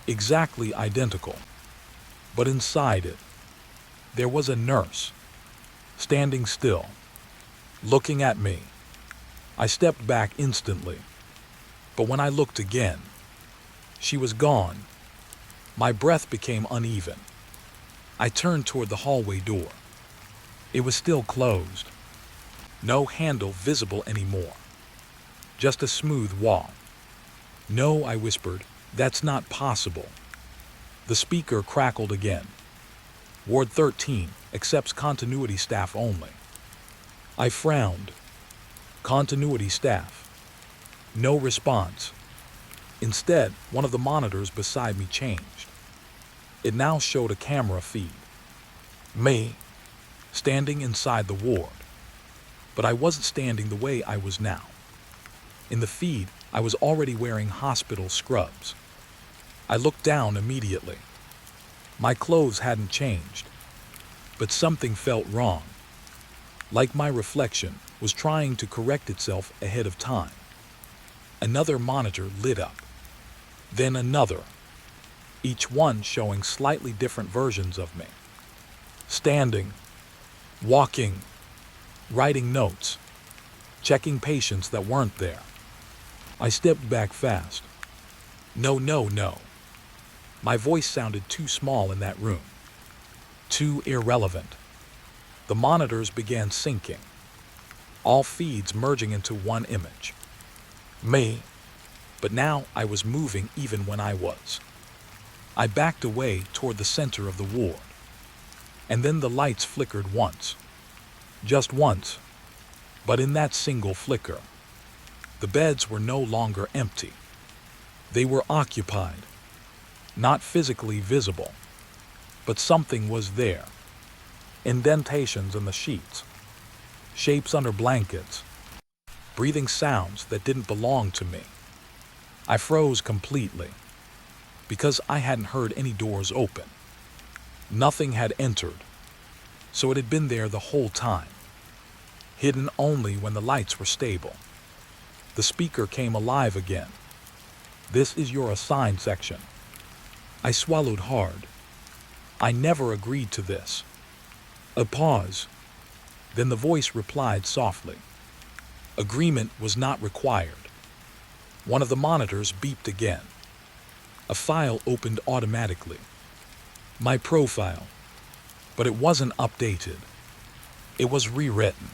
exactly identical, but inside it, there was a nurse, standing still, looking at me. I stepped back instantly, but when I looked again, she was gone. My breath became uneven. I turned toward the hallway door. It was still closed. No handle visible anymore. Just a smooth wall. "No," I whispered, "that's not possible." The speaker crackled again. "Ward 13 accepts continuity staff only." I frowned. Continuity staff. No response. Instead, one of the monitors beside me changed. It now showed a camera feed. Me, standing inside the ward. But I wasn't standing the way I was now. In the feed, I was already wearing hospital scrubs. I looked down immediately. My clothes hadn't changed, but something felt wrong. Like my reflection was trying to correct itself ahead of time. Another monitor lit up, then another, each one showing slightly different versions of me. Standing, walking, writing notes, checking patients that weren't there. I stepped back fast. No, no, no. My voice sounded too small in that room. Too irrelevant. The monitors began syncing, all feeds merging into one image. Me, but now I was moving even when I was. I backed away toward the center of the ward, and then the lights flickered once. Just once. But in that single flicker, the beds were no longer empty. They were occupied, not physically visible, but something was there. Indentations in the sheets, shapes under blankets, breathing sounds that didn't belong to me. I froze completely, because I hadn't heard any doors open. Nothing had entered, so it had been there the whole time, hidden only when the lights were stable. The speaker came alive again. "This is your assigned section." I swallowed hard. I never agreed to this. A pause. Then the voice replied softly. Agreement was not required. One of the monitors beeped again. A file opened automatically. My profile. But it wasn't updated. It was rewritten.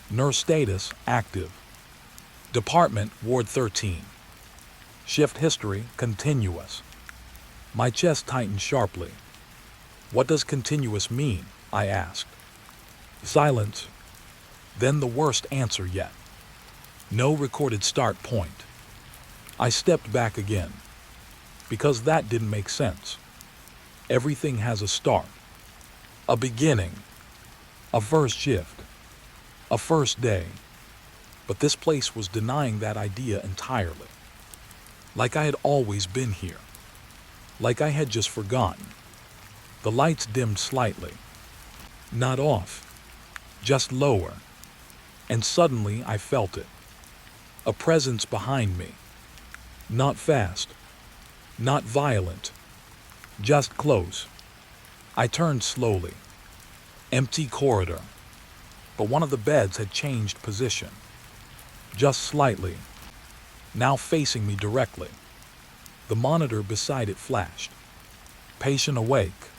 Nurse status active. Department Ward 13. Shift history continuous. My chest tightened sharply. "What does continuous mean?" I asked. Silence. Then the worst answer yet. No recorded start point. I stepped back again, because that didn't make sense. Everything has a start, a beginning, a first shift, a first day. But this place was denying that idea entirely. Like I had always been here. Like I had just forgotten. The lights dimmed slightly. Not off, just lower. And suddenly I felt it. A presence behind me. Not fast, not violent, just close. I turned slowly. Empty corridor. But one of the beds had changed position. Just slightly. Now facing me directly. The monitor beside it flashed. "Patient awake."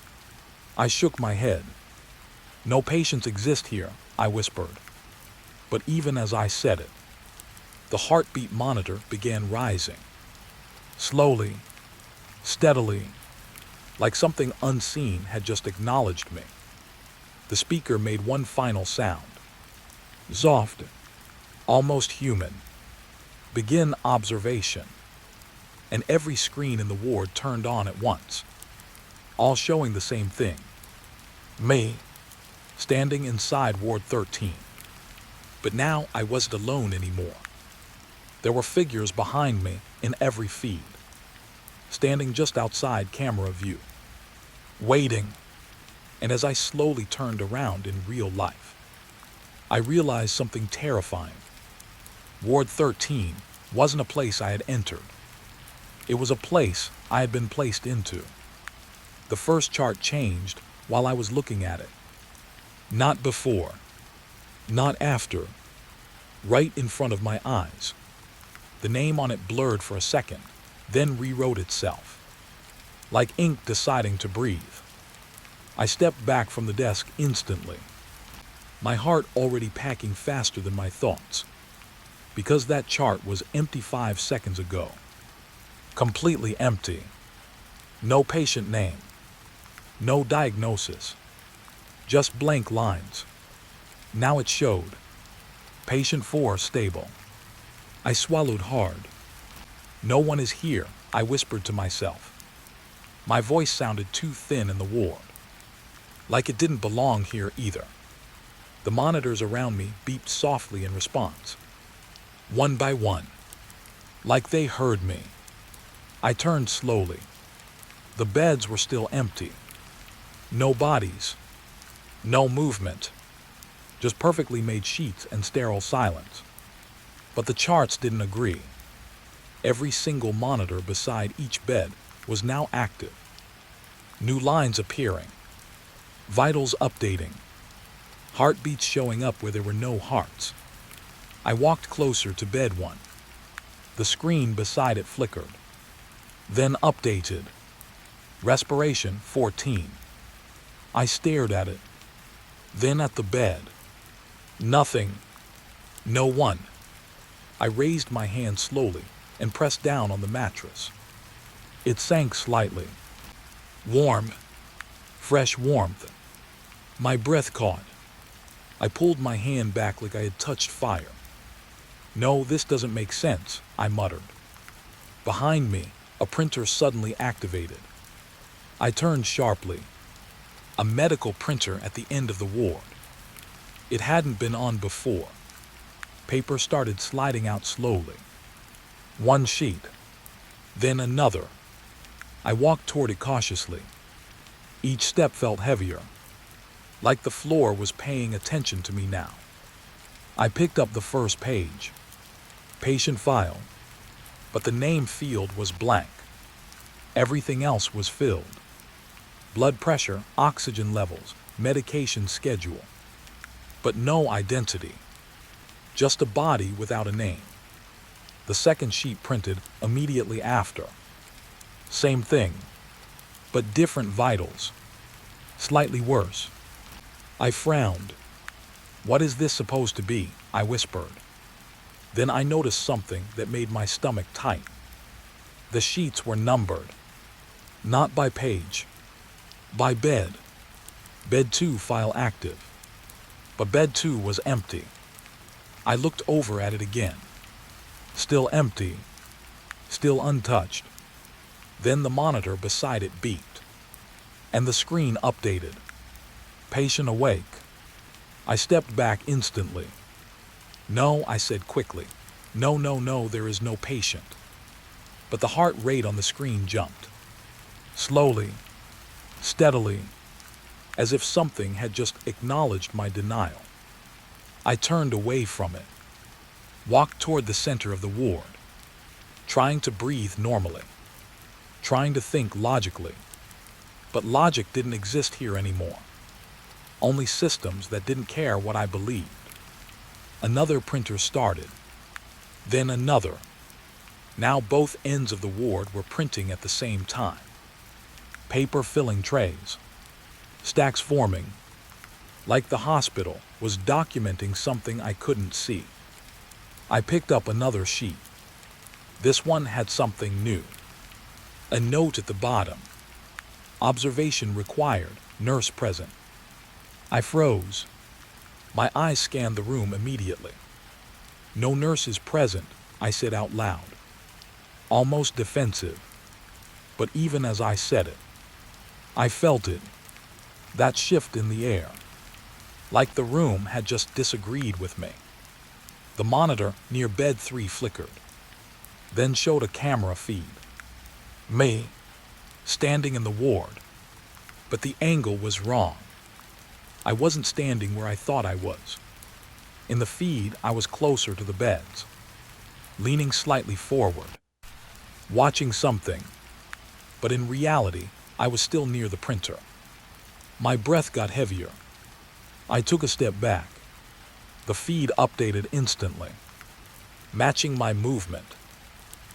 I shook my head. "No patients exist here," I whispered. But even as I said it, the heartbeat monitor began rising. Slowly, steadily, like something unseen had just acknowledged me. The speaker made one final sound. Soft, almost human. Begin observation. And every screen in the ward turned on at once, all showing the same thing. Me, standing inside Ward 13. But now I wasn't alone anymore. There were figures behind me in every feed, standing just outside camera view, waiting. And as I slowly turned around in real life, I realized something terrifying. Ward 13 wasn't a place I had entered. It was a place I had been placed into. The first chart changed while I was looking at it. Not before, not after, right in front of my eyes. The name on it blurred for a second, then rewrote itself, like ink deciding to breathe. I stepped back from the desk instantly, my heart already packing faster than my thoughts, because that chart was empty 5 seconds ago. Completely empty. No patient name. No diagnosis. Just blank lines. Now it showed. Patient 4 stable. I swallowed hard. No one is here, I whispered to myself. My voice sounded too thin in the ward. Like it didn't belong here either. The monitors around me beeped softly in response. One by one. Like they heard me. I turned slowly. The beds were still empty. No bodies. No movement. Just perfectly made sheets and sterile silence. But the charts didn't agree. Every single monitor beside each bed was now active. New lines appearing. Vitals updating. Heartbeats showing up where there were no hearts. I walked closer to bed 1. The screen beside it flickered. Then updated. Respiration 14. I stared at it. Then at the bed. Nothing. No one. I raised my hand slowly and pressed down on the mattress. It sank slightly. Warm. Fresh warmth. My breath caught. I pulled my hand back like I had touched fire. No, this doesn't make sense, I muttered. Behind me, a printer suddenly activated. I turned sharply. A medical printer at the end of the ward. It hadn't been on before. Paper started sliding out slowly. One sheet. Then another. I walked toward it cautiously. Each step felt heavier. Like the floor was paying attention to me now. I picked up the first page. Patient file. But the name field was blank. Everything else was filled. Blood pressure, oxygen levels, medication schedule. But no identity. Just a body without a name. The second sheet printed immediately after. Same thing, but different vitals. Slightly worse. I frowned. What is this supposed to be? I whispered. Then I noticed something that made my stomach tight. The sheets were numbered. Not by page. By bed. Bed 2 file active. But bed 2 was empty. I looked over at it again. Still empty. Still untouched. Then the monitor beside it beeped. And the screen updated. Patient awake. I stepped back instantly. No, I said quickly. No, there is no patient. But the heart rate on the screen jumped. Slowly. Steadily. As if something had just acknowledged my denial. I turned away from it. Walked toward the center of the ward. Trying to breathe normally. Trying to think logically. But logic didn't exist here anymore. Only systems that didn't care what I believed. Another printer started. Then another. Now both ends of the ward were printing at the same time. Paper filling trays. Stacks forming. Like the hospital was documenting something I couldn't see. I picked up another sheet. This one had something new. A note at the bottom. Observation required, nurse present. I froze. My eyes scanned the room immediately. No nurses present, I said out loud. Almost defensive. But even as I said it, I felt it. That shift in the air. Like the room had just disagreed with me. The monitor near bed 3 flickered. then showed a camera feed. Me, standing in the ward. But the angle was wrong. I wasn't standing where I thought I was. In the feed, I was closer to the beds, leaning slightly forward, watching something. But in reality, I was still near the printer. My breath got heavier. I took a step back. The feed updated instantly, matching my movement.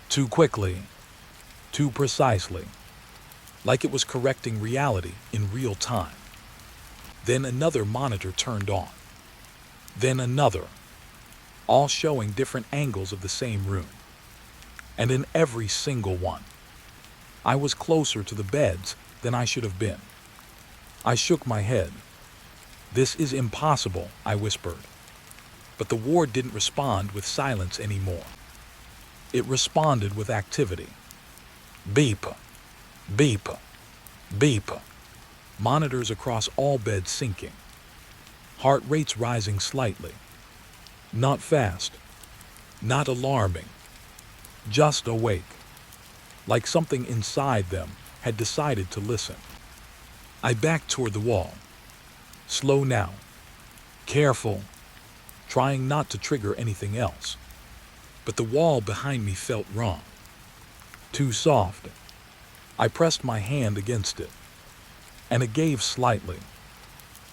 Too quickly, too precisely, like it was correcting reality in real time. Then another monitor turned on. Then another, all showing different angles of the same room. And in every single one, I was closer to the beds than I should have been. I shook my head. "This is impossible," I whispered. But the ward didn't respond with silence anymore. It responded with activity. Beep, beep, beep. Monitors across all beds syncing. Heart rates rising slightly. Not fast, not alarming, just awake, like something inside them had decided to listen. I backed toward the wall. Slow now, careful, trying not to trigger anything else. But the wall behind me felt wrong. Too soft. I pressed my hand against it, and it gave slightly,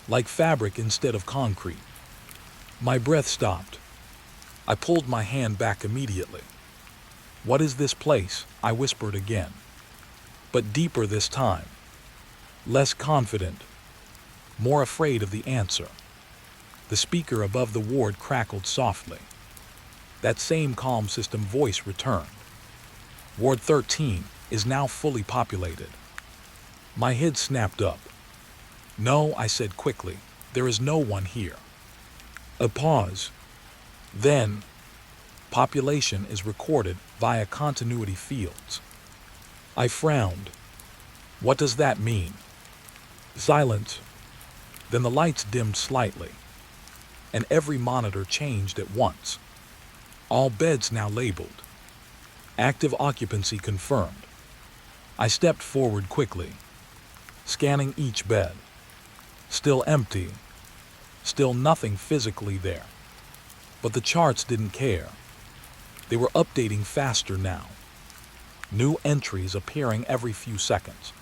like fabric instead of concrete. My breath stopped. I pulled my hand back immediately. "What is this place?" I whispered again, but deeper this time, less confident, more afraid of the answer. The speaker above the ward crackled softly. That same calm system voice returned. "Ward 13 is now fully populated." My head snapped up. "No," I said quickly, "there is no one here." A pause. Then, "Population is recorded via continuity fields." I frowned. "What does that mean?" Silence. Then the lights dimmed slightly, and every monitor changed at once. All beds now labeled. Active occupancy confirmed. I stepped forward quickly, scanning each bed. Still empty. Still nothing physically there. But the charts didn't care. They were updating faster now. New entries appearing every few seconds.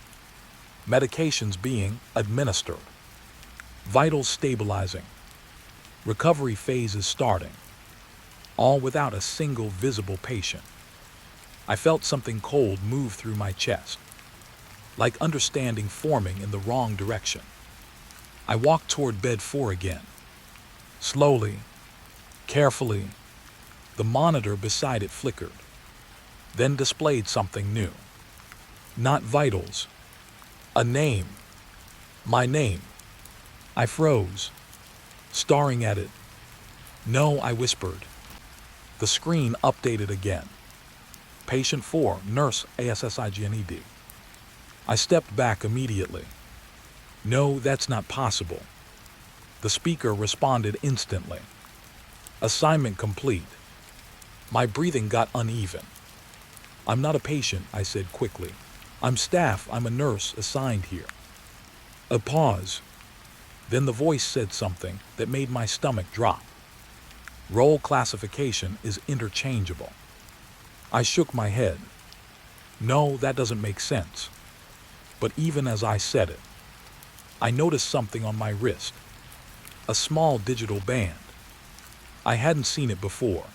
Medications being administered. Vitals stabilizing. Recovery phases starting. All without a single visible patient. I felt something cold move through my chest, like understanding forming in the wrong direction. I walked toward bed 4 again. Slowly, carefully, the monitor beside it flickered, then displayed something new. Not vitals. A name. My name. I froze, staring at it. "No," I whispered. The screen updated again. "Patient 4, nurse ASSIGNED." I stepped back immediately. "No, that's not possible." The speaker responded instantly. "Assignment complete." My breathing got uneven. "I'm not a patient," I said quickly. "I'm staff. I'm a nurse assigned here." A pause. Then the voice said something that made my stomach drop. "Role classification is interchangeable." I shook my head. "No, that doesn't make sense." But even as I said it, I noticed something on my wrist. A small digital band. I hadn't seen it before.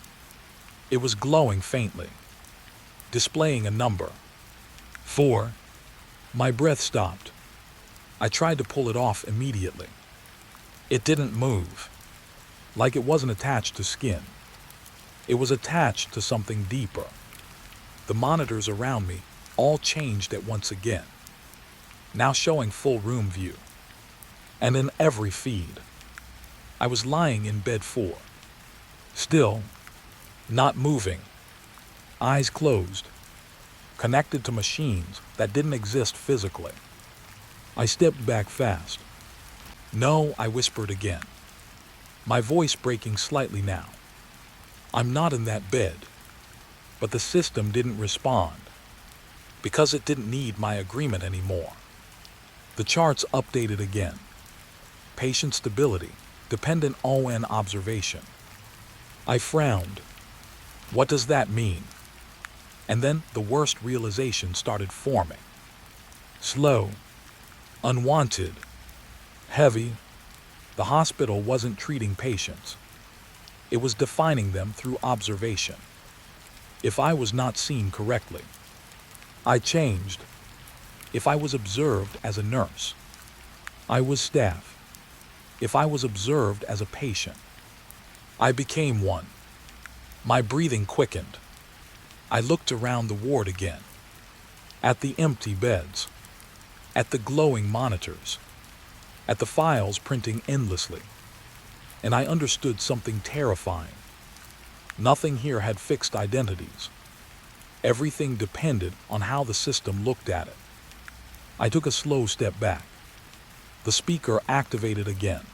It was glowing faintly, displaying a number. 4. My breath stopped. I tried to pull it off immediately. It didn't move, like it wasn't attached to skin. It was attached to something deeper. The monitors around me all changed at once again, now showing full room view. And in every feed, I was lying in bed 4, still, not moving, eyes closed, connected to machines that didn't exist physically. I stepped back fast. "No," I whispered again, my voice breaking slightly now. "I'm not in that bed." But the system didn't respond because it didn't need my agreement anymore. The charts updated again. Patient stability, dependent on observation. I frowned. What does that mean? And then the worst realization started forming. Slow, unwanted, heavy. The hospital wasn't treating patients. It was defining them through observation. If I was not seen correctly, I changed. If I was observed as a nurse, I was staff. If I was observed as a patient, I became one. My breathing quickened. I looked around the ward again. At the empty beds. At the glowing monitors. At the files printing endlessly. And I understood something terrifying. Nothing here had fixed identities. Everything depended on how the system looked at it. I took a slow step back. The speaker activated again.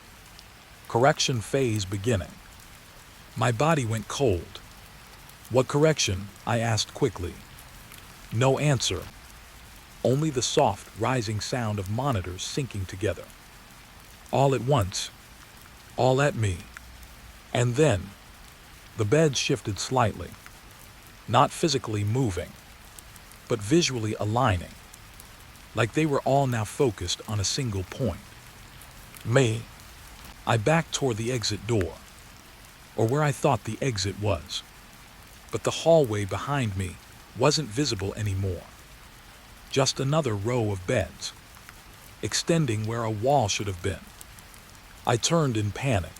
Correction phase beginning. My body went cold. What correction? I asked quickly. No answer. Only the soft, rising sound of monitors syncing together. All at once. All at me. And then, the beds shifted slightly. Not physically moving, but visually aligning. Like they were all now focused on a single point. Me. I backed toward the exit door, or where I thought the exit was. But the hallway behind me wasn't visible anymore. Just another row of beds, extending where a wall should have been. I turned in panic.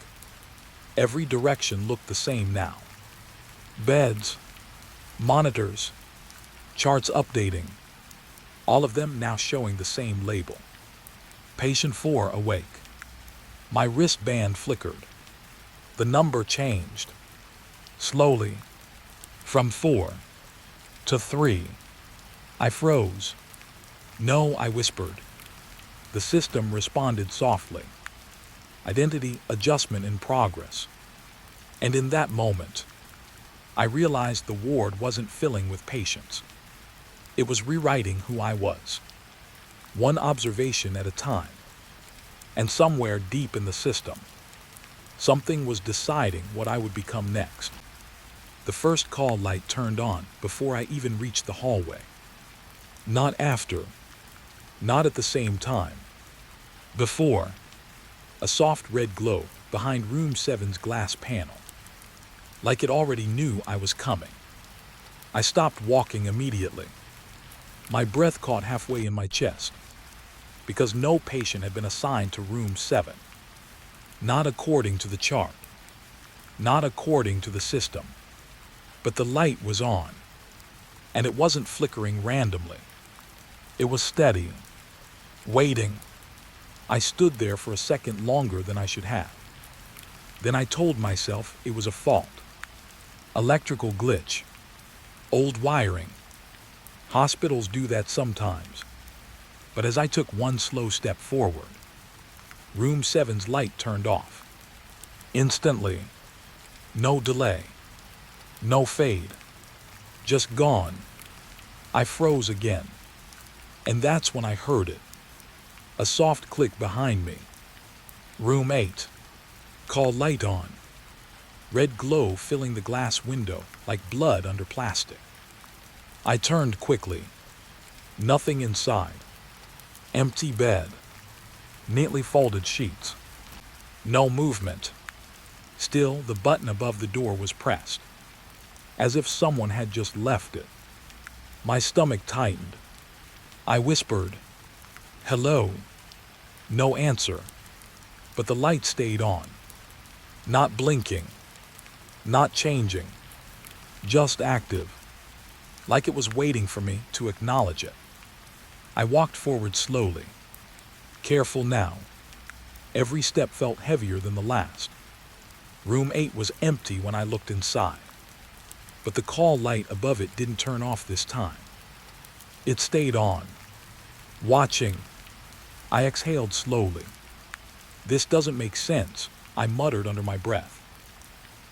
Every direction looked the same now. Beds, monitors, charts updating, all of them now showing the same label. Patient 4 awake. My wristband flickered. The number changed. Slowly. From 4 to 3. I froze. No, I whispered. The system responded softly. Identity adjustment in progress. And in that moment, I realized the ward wasn't filling with patients. It was rewriting who I was. One observation at a time. And somewhere deep in the system, something was deciding what I would become next. The first call light turned on before I even reached the hallway. Not after. Not at the same time. Before. A soft red glow behind room 7's glass panel. Like it already knew I was coming. I stopped walking immediately. My breath caught halfway in my chest. Because no patient had been assigned to room 7. Not according to the chart. Not according to the system. But the light was on. And it wasn't flickering randomly. It was steady. Waiting. I stood there for a second longer than I should have. Then I told myself it was a fault. Electrical glitch. Old wiring. Hospitals do that sometimes. But as I took one slow step forward, room 7's light turned off. Instantly. No delay. No fade. Just gone. I froze again. And that's when I heard it. A soft click behind me. Room 8. Call light on. Red glow filling the glass window like blood under plastic. I turned quickly. Nothing inside. Empty bed. Neatly folded sheets. No movement. Still, the button above the door was pressed. As if someone had just left it. My stomach tightened. I whispered, "Hello." No answer. But the light stayed on. Not blinking. Not changing. Just active. Like it was waiting for me to acknowledge it. I walked forward slowly. Careful now. Every step felt heavier than the last. Room 8 was empty when I looked inside. But the call light above it didn't turn off this time. It stayed on. Watching. I exhaled slowly. This doesn't make sense, I muttered under my breath.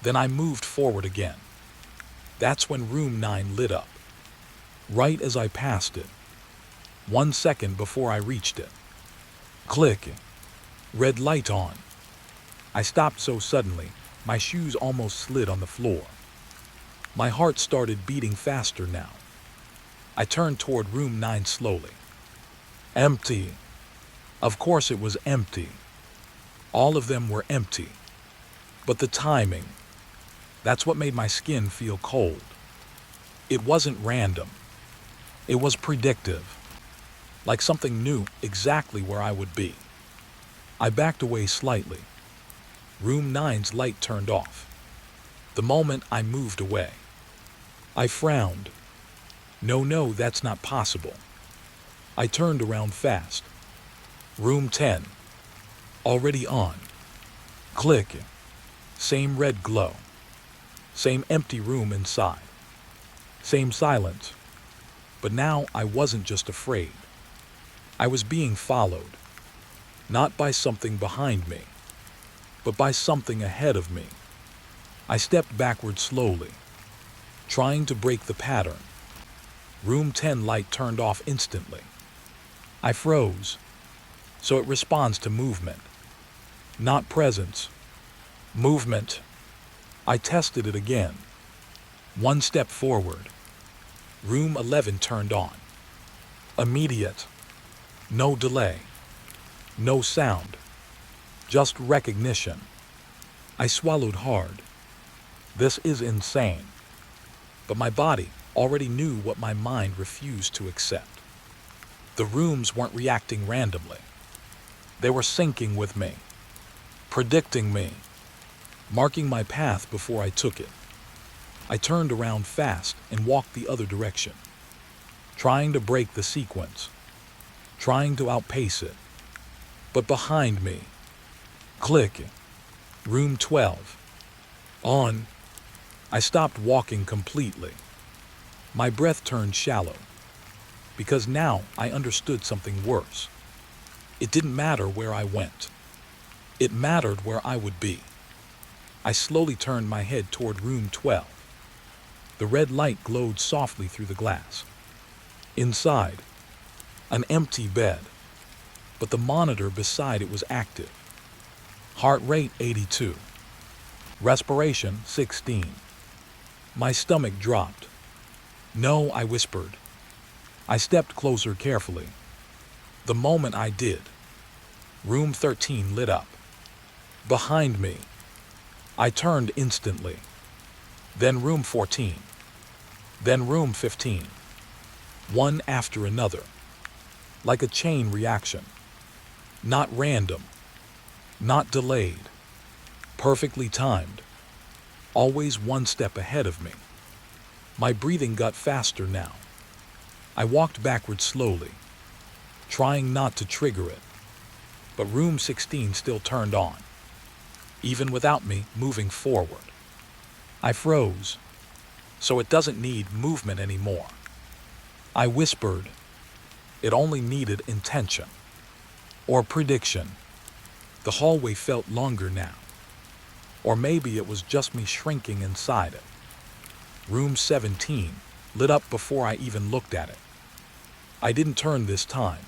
Then I moved forward again. That's when room 9 lit up. Right as I passed it. 1 second before I reached it. Click. Red light on. I stopped so suddenly, my shoes almost slid on the floor. My heart started beating faster now. I turned toward room 9 slowly. Empty. Of course it was empty. All of them were empty. But the timing, that's what made my skin feel cold. It wasn't random. It was predictive. Like something knew exactly where I would be. I backed away slightly. Room 9's light turned off. The moment I moved away, I frowned. No, that's not possible. I turned around fast. Room 10. Already on. Click. Same red glow. Same empty room inside. Same silence. But now I wasn't just afraid. I was being followed. Not by something behind me, but by something ahead of me. I stepped backward slowly, trying to break the pattern. Room 10 light turned off instantly. I froze, so it responds to movement, not presence. Movement. I tested it again. 1 step forward. Room 11 turned on. Immediate. No delay. No sound. Just recognition. I swallowed hard. This is insane. But my body already knew what my mind refused to accept. The rooms weren't reacting randomly. They were syncing with me, predicting me, marking my path before I took it. I turned around fast and walked the other direction, trying to break the sequence, trying to outpace it. But behind me, click, room 12. On. I stopped walking completely. My breath turned shallow, because now I understood something worse. It didn't matter where I went. It mattered where I would be. I slowly turned my head toward room 12. The red light glowed softly through the glass. Inside, an empty bed, but the monitor beside it was active. Heart rate 82. Respiration 16. My stomach dropped. No, I whispered. I stepped closer carefully. The moment I did, room 13 lit up. Behind me. I turned instantly. Then room 14. Then room 15. One after another. Like a chain reaction. Not random. Not delayed. Perfectly timed. Always 1 step ahead of me. My breathing got faster now. I walked backward slowly, trying not to trigger it. But room 16 still turned on, even without me moving forward. I froze, so it doesn't need movement anymore. I whispered. It only needed intention. Or prediction. The hallway felt longer now. Or maybe it was just me shrinking inside it. Room 17 lit up before I even looked at it. I didn't turn this time.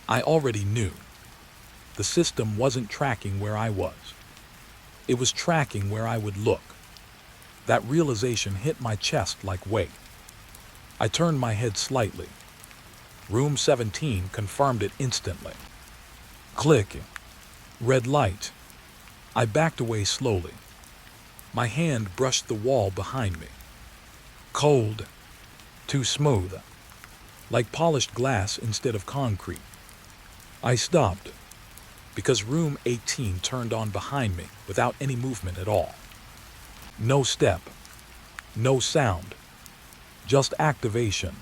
I already knew. The system wasn't tracking where I was. It was tracking where I would look. That realization hit my chest like weight. I turned my head slightly. Room 17 confirmed it instantly. Click. Red light. I backed away slowly. My hand brushed the wall behind me. Cold. Too smooth. Like polished glass instead of concrete. I stopped, because room 18 turned on behind me without any movement at all. No step. No sound. Just activation.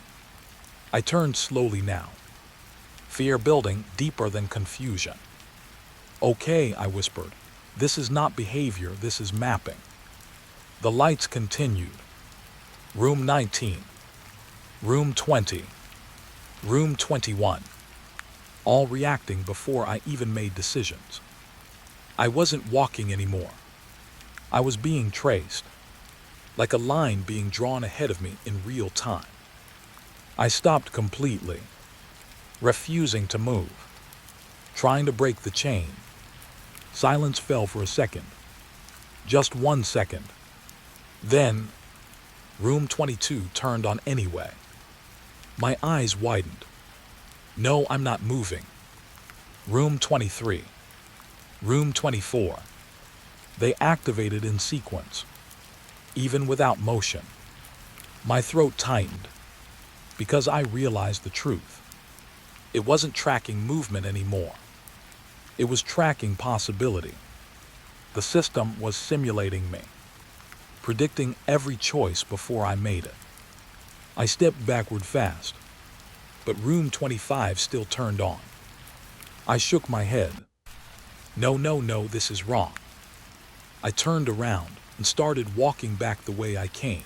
I turned slowly now. Fear building deeper than confusion. Okay, I whispered. This is not behavior, this is mapping. The lights continued. Room 19. Room 20. Room 21. All reacting before I even made decisions. I wasn't walking anymore. I was being traced. like a line being drawn ahead of me in real time. I stopped completely, refusing to move, trying to break the chain. Silence fell for a second. Just 1 second. Then, room 22 turned on anyway. My eyes widened. No, I'm not moving. Room 23. Room 24. They activated in sequence, even without motion. My throat tightened, because I realized the truth. It wasn't tracking movement anymore. It was tracking possibility. The system was simulating me, predicting every choice before I made it. I stepped backward fast, but room 25 still turned on. I shook my head. No, no, no, this is wrong. I turned around and started walking back the way I came.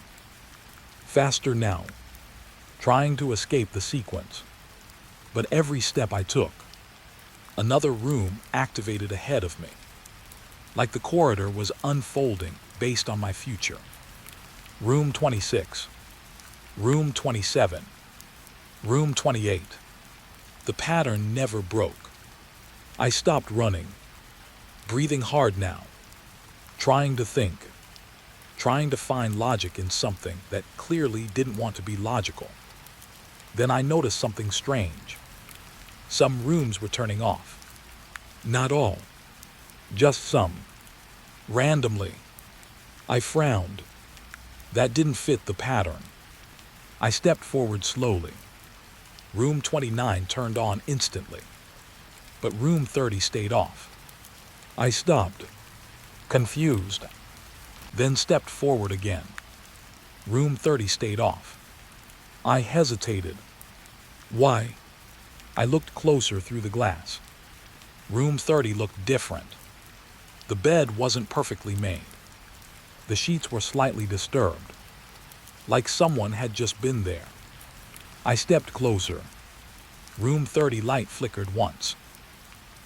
Faster now, trying to escape the sequence. But every step I took, another room activated ahead of me, like the corridor was unfolding based on my future. Room 26, room 27, room 28. The pattern never broke. I stopped running, breathing hard now, trying to think, trying to find logic in something that clearly didn't want to be logical. Then I noticed something strange. Some rooms were turning off. Not all, just some. Randomly. I frowned. That didn't fit the pattern. I stepped forward slowly. Room 29 turned on instantly, but room 30 stayed off. I stopped, confused, then stepped forward again. Room 30 stayed off. I hesitated. Why? I looked closer through the glass. Room 30 looked different. The bed wasn't perfectly made. The sheets were slightly disturbed, like someone had just been there. I stepped closer. Room 30 light flickered once,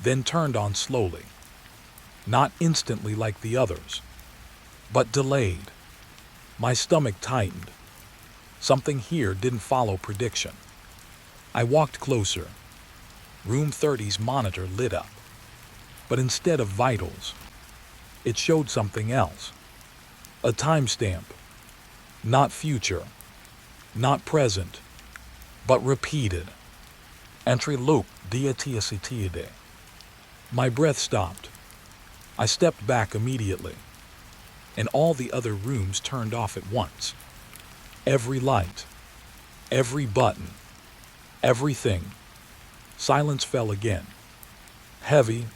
then turned on slowly. Not instantly like the others, but delayed. My stomach tightened. Something here didn't follow prediction. I walked closer. Room 30's monitor lit up, but instead of vitals, it showed something else. A timestamp. Not future, not present, but repeated. Entry loop diatiacitiide. My breath stopped. I stepped back immediately, and all the other rooms turned off at once. Every light, every button, everything. Silence fell again. Heavy,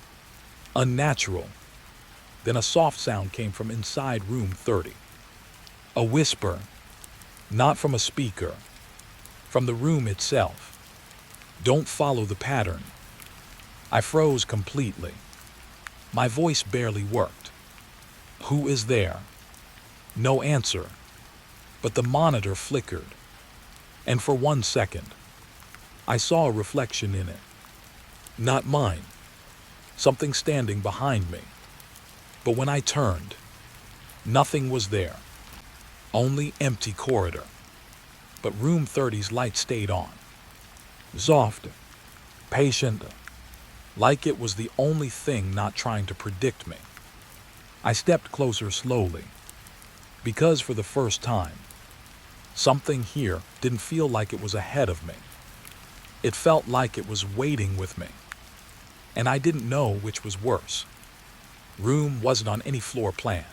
unnatural. Then a soft sound came from inside room 30. A whisper, not from a speaker, from the room itself. Don't follow the pattern. I froze completely. My voice barely worked. Who is there? No answer. But the monitor flickered, and for 1 second, I saw a reflection in it. Not mine. Something standing behind me. But when I turned, nothing was there. Only empty corridor. But room 30's light stayed on. Soft, patient, like it was the only thing not trying to predict me. I stepped closer slowly, because for the first time, something here didn't feel like it was ahead of me. It felt like it was waiting with me, and I didn't know which was worse. Room wasn't on any floor plan.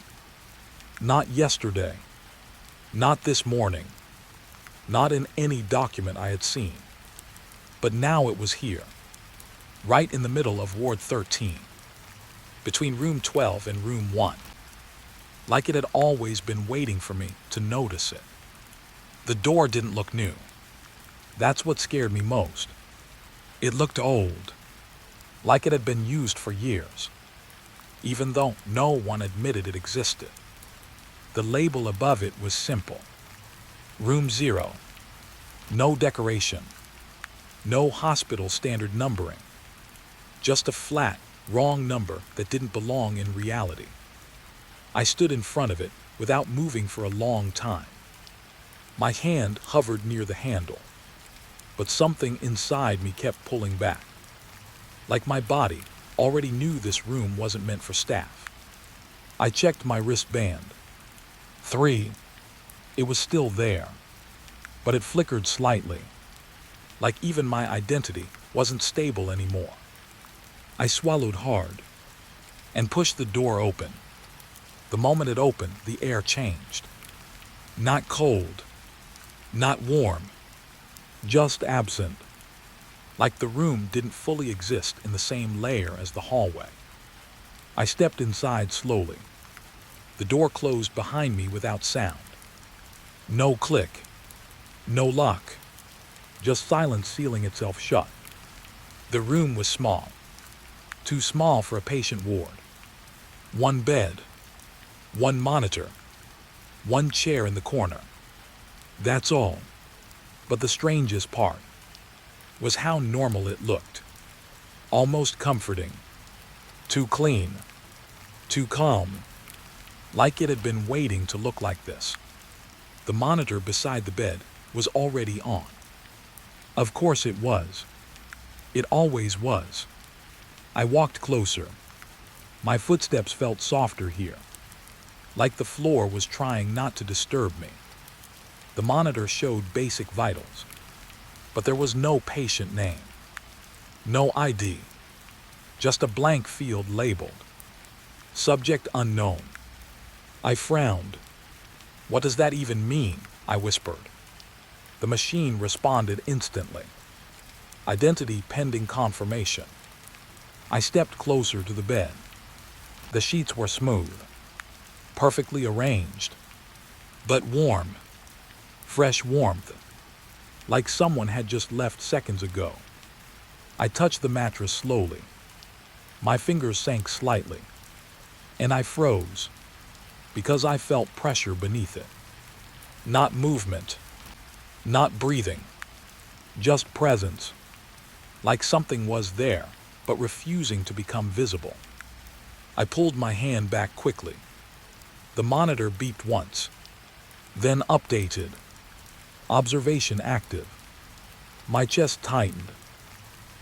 Not yesterday, not this morning, not in any document I had seen. But now it was here, right in the middle of Ward 13, between room 12 and room 1, like it had always been waiting for me to notice it. The door didn't look new. That's what scared me most. It looked old, like it had been used for years, even though no one admitted it existed. The label above it was simple. Room 0. No decoration. No hospital standard numbering. Just a flat, wrong number that didn't belong in reality. I stood in front of it, without moving for a long time. My hand hovered near the handle, but something inside me kept pulling back. Like my body already knew this room wasn't meant for staff. I checked my wristband. 3. It was still there, but it flickered slightly, like even my identity wasn't stable anymore. I swallowed hard and pushed the door open. The moment it opened, the air changed. Not cold, not warm, just absent, like the room didn't fully exist in the same layer as the hallway. I stepped inside slowly. The door closed behind me without sound. No click, no lock, just silence sealing itself shut. The room was small, too small for a patient ward. One bed, one monitor, one chair in the corner. That's all. But the strangest part was how normal it looked. Almost comforting. Too clean. Too calm. Like it had been waiting to look like this. The monitor beside the bed was already on. Of course it was. It always was. I walked closer. My footsteps felt softer here, like the floor was trying not to disturb me. The monitor showed basic vitals, but there was no patient name, no ID, just a blank field labeled subject unknown. I frowned. What does that even mean? I whispered. The machine responded instantly. Identity pending confirmation. I stepped closer to the bed. The sheets were smooth, perfectly arranged, but warm, fresh warmth, like someone had just left seconds ago. I touched the mattress slowly. My fingers sank slightly, and I froze because I felt pressure beneath it. Not movement, not breathing, just presence, like something was there but refusing to become visible. I pulled my hand back quickly. The monitor beeped once, then updated. Observation active. My chest tightened.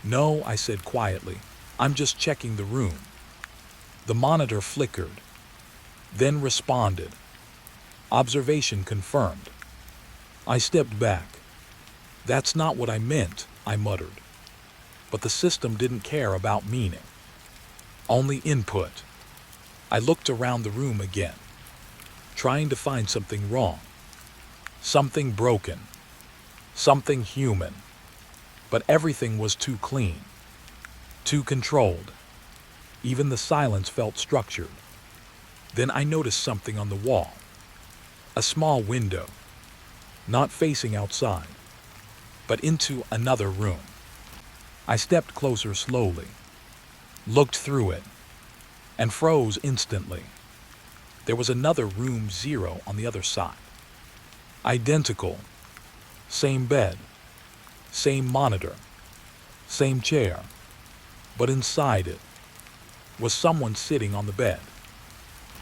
No, I said quietly. I'm just checking the room. The monitor flickered, then responded. Observation confirmed. I stepped back. That's not what I meant, I muttered. But the system didn't care about meaning. Only input. I looked around the room again, trying to find something wrong, something broken, something human. But everything was too clean, too controlled. Even the silence felt structured. Then I noticed something on the wall. A small window, not facing outside, but into another room. I stepped closer slowly, looked through it, and froze instantly. There was another room 0 on the other side. Identical. Same bed, same monitor, same chair. But inside it was someone sitting on the bed.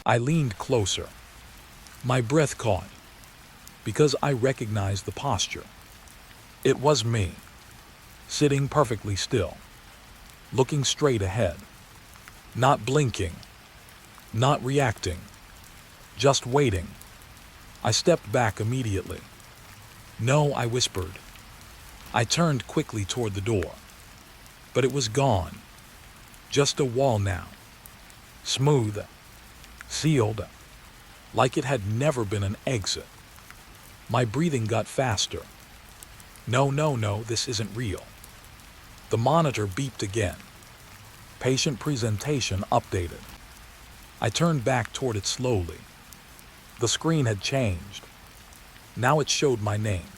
I leaned closer. My breath caught because I recognized the posture. It was me, sitting perfectly still, looking straight ahead, not blinking, not reacting, just waiting. I stepped back immediately. No, I whispered. I turned quickly toward the door, but it was gone. Just a wall now, smooth, sealed, like it had never been an exit. My breathing got faster. No, this isn't real. The monitor beeped again. Patient presentation updated. I turned back toward it slowly. The screen had changed. Now it showed my name.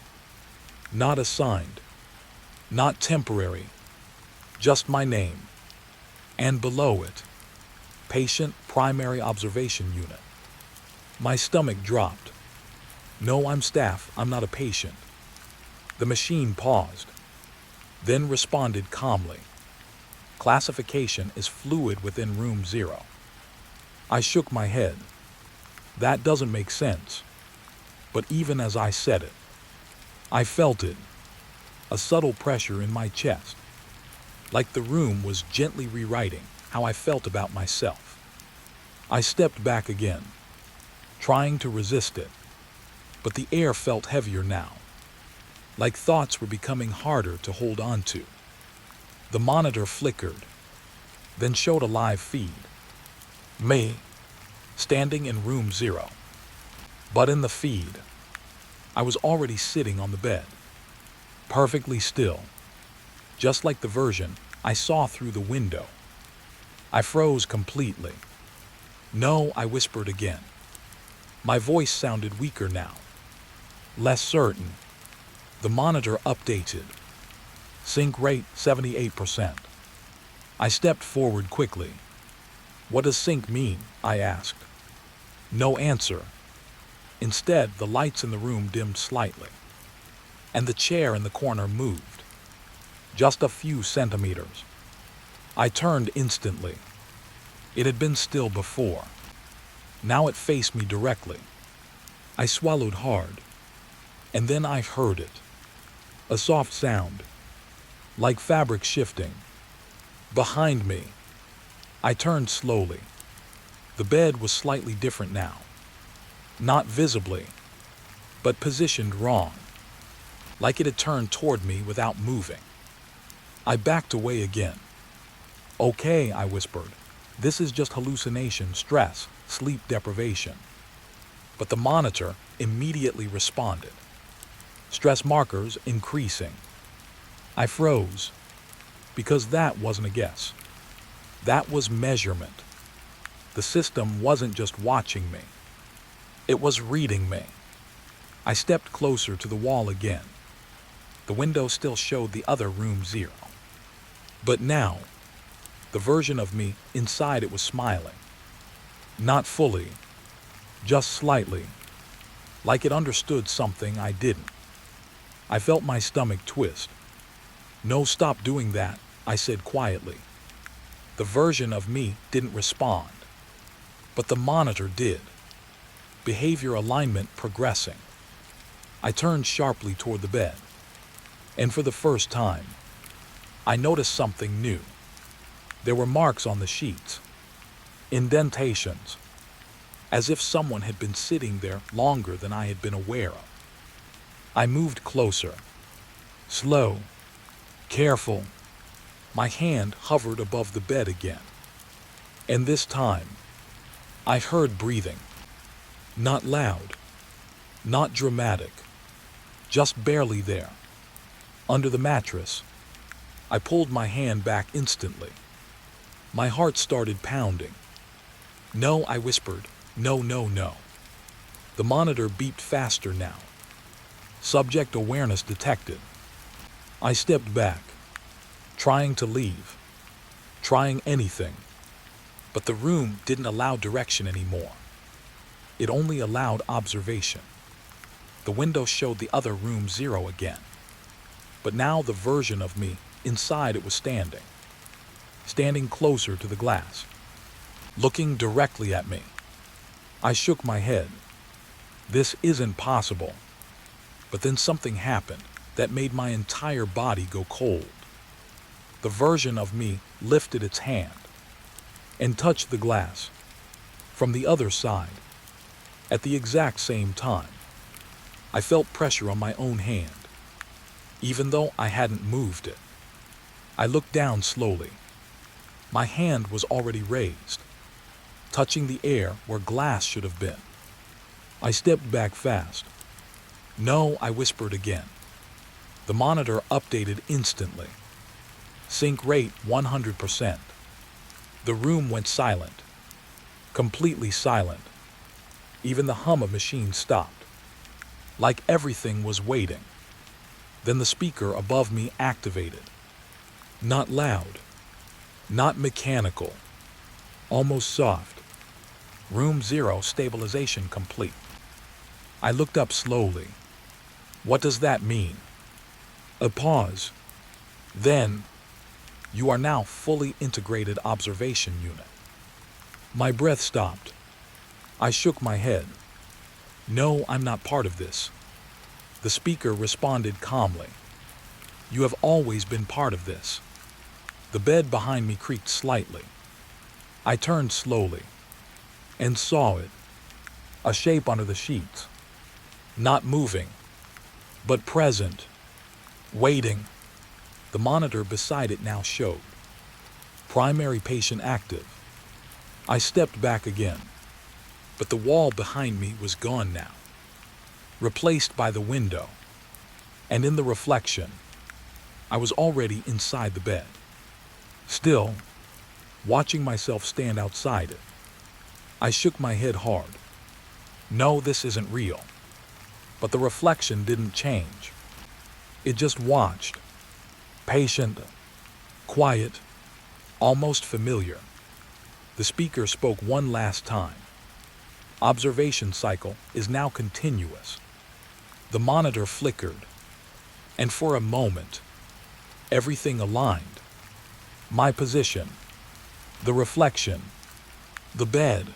Not assigned, not temporary, just my name. And below it, Patient Primary Observation Unit. My stomach dropped. No, I'm staff, I'm not a patient. The machine paused, then responded calmly. Classification is fluid within room 0. I shook my head. That doesn't make sense. But even as I said it, I felt it, a subtle pressure in my chest, like the room was gently rewriting how I felt about myself. I stepped back again, trying to resist it, but the air felt heavier now, like thoughts were becoming harder to hold on to. The monitor flickered, then showed a live feed. Me, standing in room 0. But in the feed, I was already sitting on the bed, perfectly still, just like the version I saw through the window. I froze completely. "No," I whispered again. My voice sounded weaker now, less certain. The monitor updated. Sync rate 78%. I stepped forward quickly. "What does sync mean?" I asked. No answer. Instead, the lights in the room dimmed slightly, and the chair in the corner moved, just a few centimeters. I turned instantly. It had been still before. Now it faced me directly. I swallowed hard, and then I heard it. A soft sound, like fabric shifting. Behind me. I turned slowly. The bed was slightly different now. Not visibly, but positioned wrong, like it had turned toward me without moving. I backed away again. "Okay," I whispered. "This is just hallucination, stress, sleep deprivation." But the monitor immediately responded. Stress markers increasing. I froze, because that wasn't a guess. That was measurement. The system wasn't just watching me. It was reading me. I stepped closer to the wall again. The window still showed the other room 0. But now, the version of me inside it was smiling. Not fully, just slightly, like it understood something I didn't. I felt my stomach twist. "No, stop doing that," I said quietly. The version of me didn't respond, but the monitor did. Behavior alignment progressing. I turned sharply toward the bed, and for the first time, I noticed something new. There were marks on the sheets, indentations, as if someone had been sitting there longer than I had been aware of. I moved closer, slow, careful. My hand hovered above the bed again, and this time, I heard breathing. Not loud, not dramatic, just barely there. Under the mattress, I pulled my hand back instantly. My heart started pounding. "No," I whispered. "No, no, no." The monitor beeped faster now. Subject awareness detected. I stepped back, trying to leave, trying anything. But the room didn't allow direction anymore. It only allowed observation. The window showed the other room 0 again. But now the version of me inside it was standing closer to the glass, looking directly at me. I shook my head. This isn't possible. But then something happened that made my entire body go cold. The version of me lifted its hand and touched the glass from the other side. At the exact same time, I felt pressure on my own hand, even though I hadn't moved it. I looked down slowly. My hand was already raised, touching the air where glass should have been. I stepped back fast. "No," I whispered again. The monitor updated instantly. Sync rate 100%. The room went silent, completely silent. Even the hum of machines stopped, like everything was waiting. Then the speaker above me activated. Not loud, not mechanical, almost soft. Room 0 stabilization complete. I looked up slowly. "What does that mean?" A pause. Then, "You are now fully integrated observation unit." My breath stopped. I shook my head. No, I'm not part of this. The speaker responded calmly. You have always been part of this. The bed behind me creaked slightly. I turned slowly and saw it, a shape under the sheets, not moving, but present, waiting. The monitor beside it now showed primary patient active. I stepped back again, but the wall behind me was gone now, replaced by the window, and in the reflection, I was already inside the bed, still watching myself stand outside it. I shook my head hard. No, this isn't real. But the reflection didn't change. It just watched, patient, quiet, almost familiar. The speaker spoke one last time. Observation cycle is now continuous. The monitor flickered, and for a moment, everything aligned. My position, the reflection, the bed,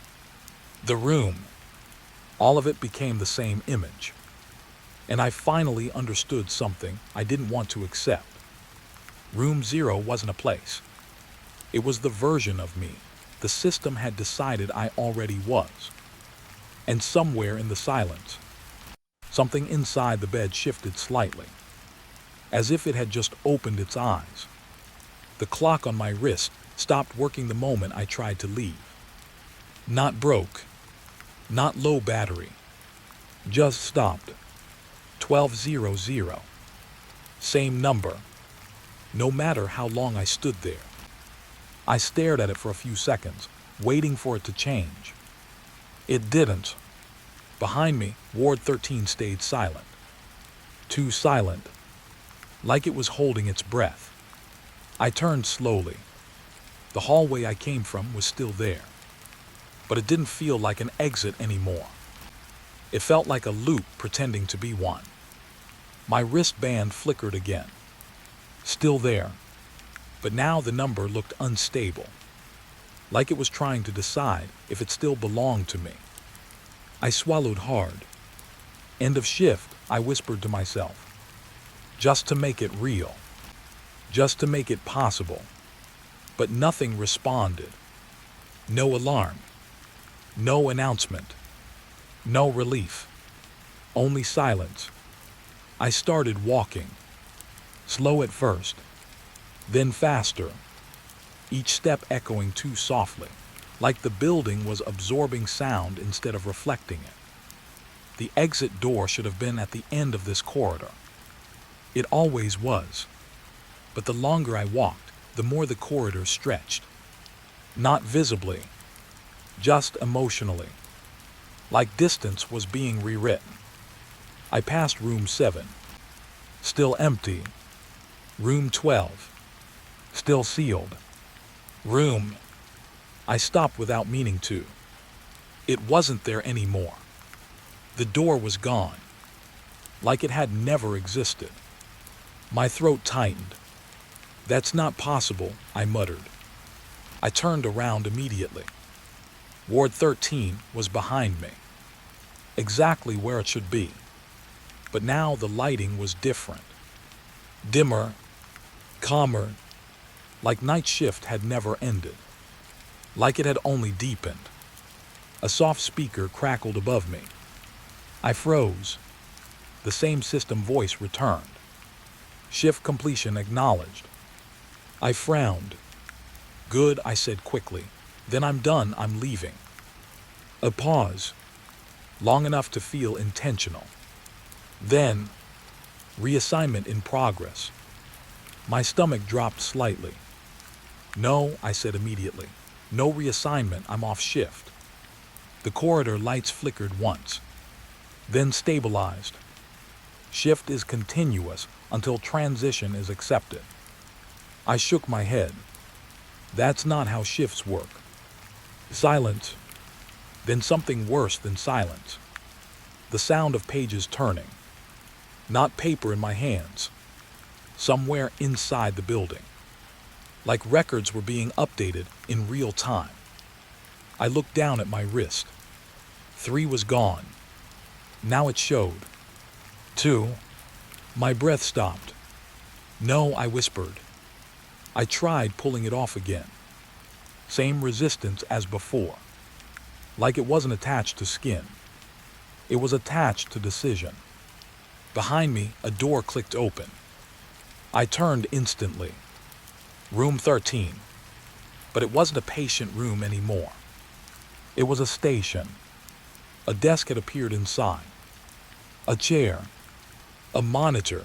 the room, all of it became the same image. And I finally understood something I didn't want to accept. Room 0 wasn't a place. It was the version of me the system had decided I already was. And somewhere in the silence, something inside the bed shifted slightly, as if it had just opened its eyes. The clock on my wrist stopped working the moment I tried to leave. Not broke, not low battery, just stopped. 1200. Same number, no matter how long I stood there. I stared at it for a few seconds, waiting for it to change. It didn't. Behind me, Ward 13 stayed silent. Too silent, like it was holding its breath. I turned slowly. The hallway I came from was still there, but it didn't feel like an exit anymore. It felt like a loop pretending to be one. My wristband flickered again. Still there, but now the number looked unstable, like it was trying to decide if it still belonged to me. I swallowed hard. End of shift, I whispered to myself. Just to make it real. Just to make it possible. But nothing responded. No alarm. No announcement. No relief. Only silence. I started walking. Slow at first, then faster, each step echoing too softly, like the building was absorbing sound instead of reflecting it. The exit door should have been at the end of this corridor. It always was. But the longer I walked, the more the corridor stretched. Not visibly, just emotionally, like distance was being rewritten. I passed room 7, still empty. Room 12, still sealed. I stopped without meaning to. It wasn't there anymore. The door was gone, like it had never existed. My throat tightened. That's not possible, I muttered. I turned around immediately. Ward 13 was behind me, exactly where it should be. But now the lighting was different. Dimmer, calmer, like night shift had never ended, like it had only deepened. A soft speaker crackled above me. I froze. The same system voice returned. Shift completion acknowledged. I frowned. Good, I said quickly. Then I'm done, I'm leaving. A pause, long enough to feel intentional. Then, reassignment in progress. My stomach dropped slightly. No, I said immediately. No reassignment, I'm off shift. The corridor lights flickered once, then stabilized. Shift is continuous until transition is accepted. I shook my head. That's not how shifts work. Silence, then something worse than silence. The sound of pages turning, not paper in my hands, somewhere inside the building, like records were being updated in real time. I looked down at my wrist. 3 was gone. Now it showed. 2. My breath stopped. No, I whispered. I tried pulling it off again. Same resistance as before. Like it wasn't attached to skin. It was attached to decision. Behind me, a door clicked open. I turned instantly. Room 13. But it wasn't a patient room anymore. It was a station. A desk had appeared inside. A chair. A monitor.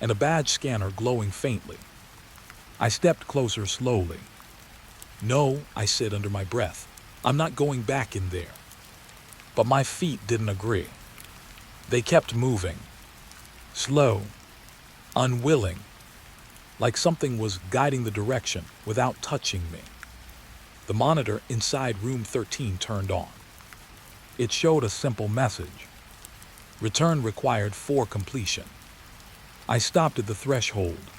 And a badge scanner glowing faintly. I stepped closer slowly. No, I said under my breath. I'm not going back in there. But my feet didn't agree. They kept moving. Slow. Unwilling. Like something was guiding the direction without touching me. The monitor inside room 13 turned on. It showed a simple message. Return required for completion. I stopped at the threshold.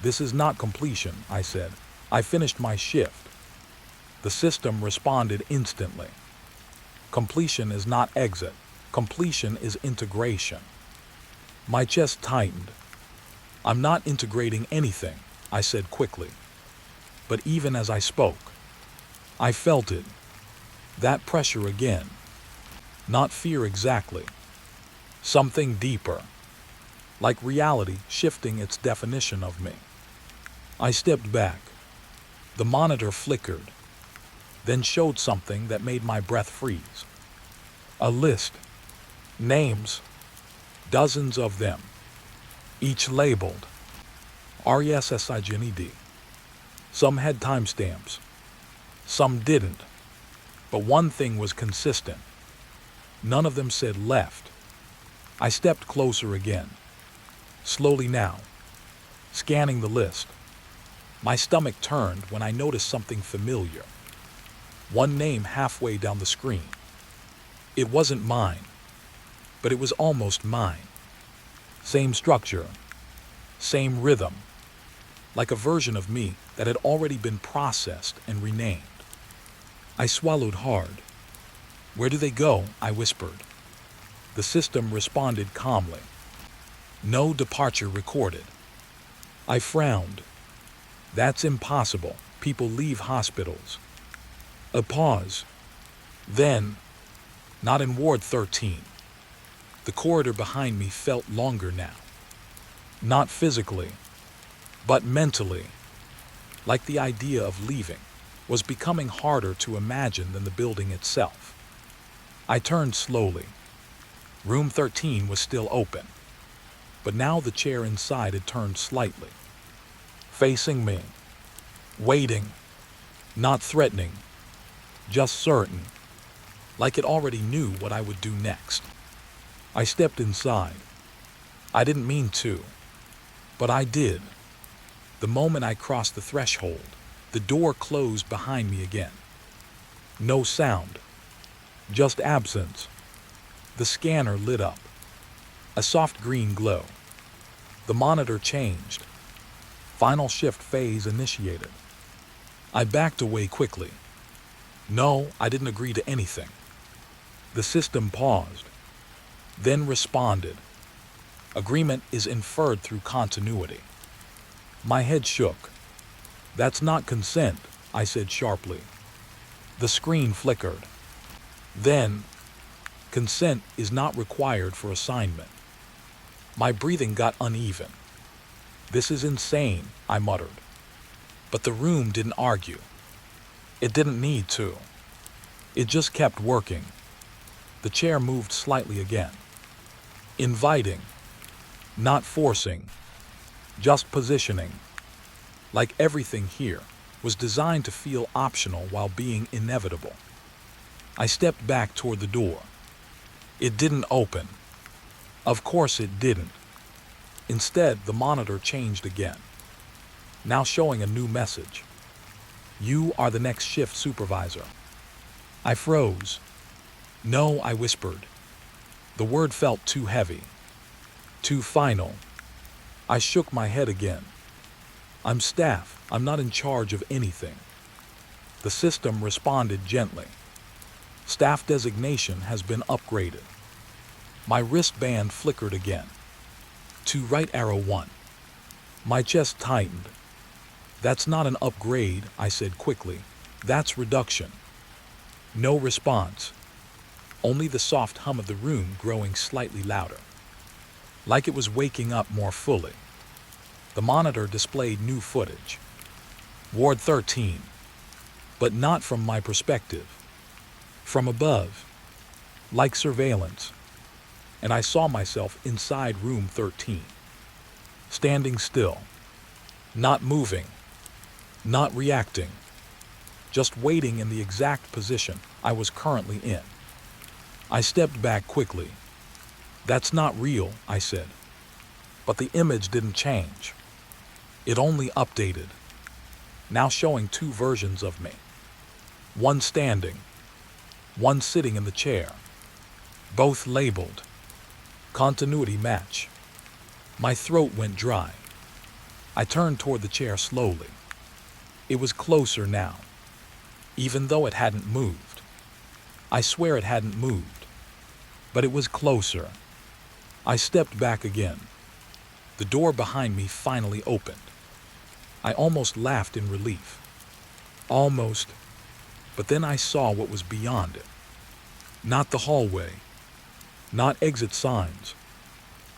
This is not completion, I said. I finished my shift. The system responded instantly. Completion is not exit. Completion is integration. My chest tightened. I'm not integrating anything, I said quickly. But even as I spoke, I felt it. That pressure again. Not fear exactly. Something deeper. Like reality shifting its definition of me. I stepped back. The monitor flickered, then showed something that made my breath freeze. A list. Names. Dozens of them. Each labeled RESSIGNED. Some had timestamps. Some didn't. But one thing was consistent. None of them said left. I stepped closer again. Slowly now. Scanning the list. My stomach turned when I noticed something familiar. One name halfway down the screen. It wasn't mine, but it was almost mine. Same structure, same rhythm, like a version of me that had already been processed and renamed. I swallowed hard. Where do they go? I whispered. The system responded calmly. No departure recorded. I frowned. That's impossible. People leave hospitals. A pause. Then, not in Ward 13. The corridor behind me felt longer now. Not physically, but mentally. Like the idea of leaving was becoming harder to imagine than the building itself. I turned slowly. Room 13 was still open, but now the chair inside had turned slightly. Facing me. Waiting. Not threatening. Just certain. Like it already knew what I would do next. I stepped inside. I didn't mean to, but I did. The moment I crossed the threshold, the door closed behind me again. No sound. Just absence. The scanner lit up. A soft green glow. The monitor changed. Final shift phase initiated. I backed away quickly. No, I didn't agree to anything. The system paused, then responded. Agreement is inferred through continuity. My head shook. That's not consent, I said sharply. The screen flickered. Then, consent is not required for assignment. My breathing got uneven. This is insane, I muttered. But the room didn't argue. It didn't need to. It just kept working. The chair moved slightly again. Inviting. Not forcing. Just positioning. Like everything here was designed to feel optional while being inevitable. I stepped back toward the door. It didn't open. Of course it didn't. Instead, the monitor changed again, now showing a new message. You are the next shift supervisor. I froze. No, I whispered. The word felt too heavy, too final. I shook my head again. I'm staff. I'm not in charge of anything. The system responded gently. Staff designation has been upgraded. My wristband flickered again. To right arrow 1. My chest tightened. That's not an upgrade, I said quickly. That's reduction. No response. Only the soft hum of the room growing slightly louder. Like it was waking up more fully. The monitor displayed new footage. Ward 13. But not from my perspective. From above. Like surveillance. And I saw myself inside room 13. Standing still. Not moving. Not reacting. Just waiting in the exact position I was currently in. I stepped back quickly. That's not real, I said. But the image didn't change. It only updated. Now showing 2 versions of me. One standing. One sitting in the chair. Both labeled. Continuity match. My throat went dry. I turned toward the chair slowly. It was closer now, even though it hadn't moved. I swear it hadn't moved, but it was closer. I stepped back again. The door behind me finally opened. I almost laughed in relief. Almost, but then I saw what was beyond it. Not the hallway, not exit signs,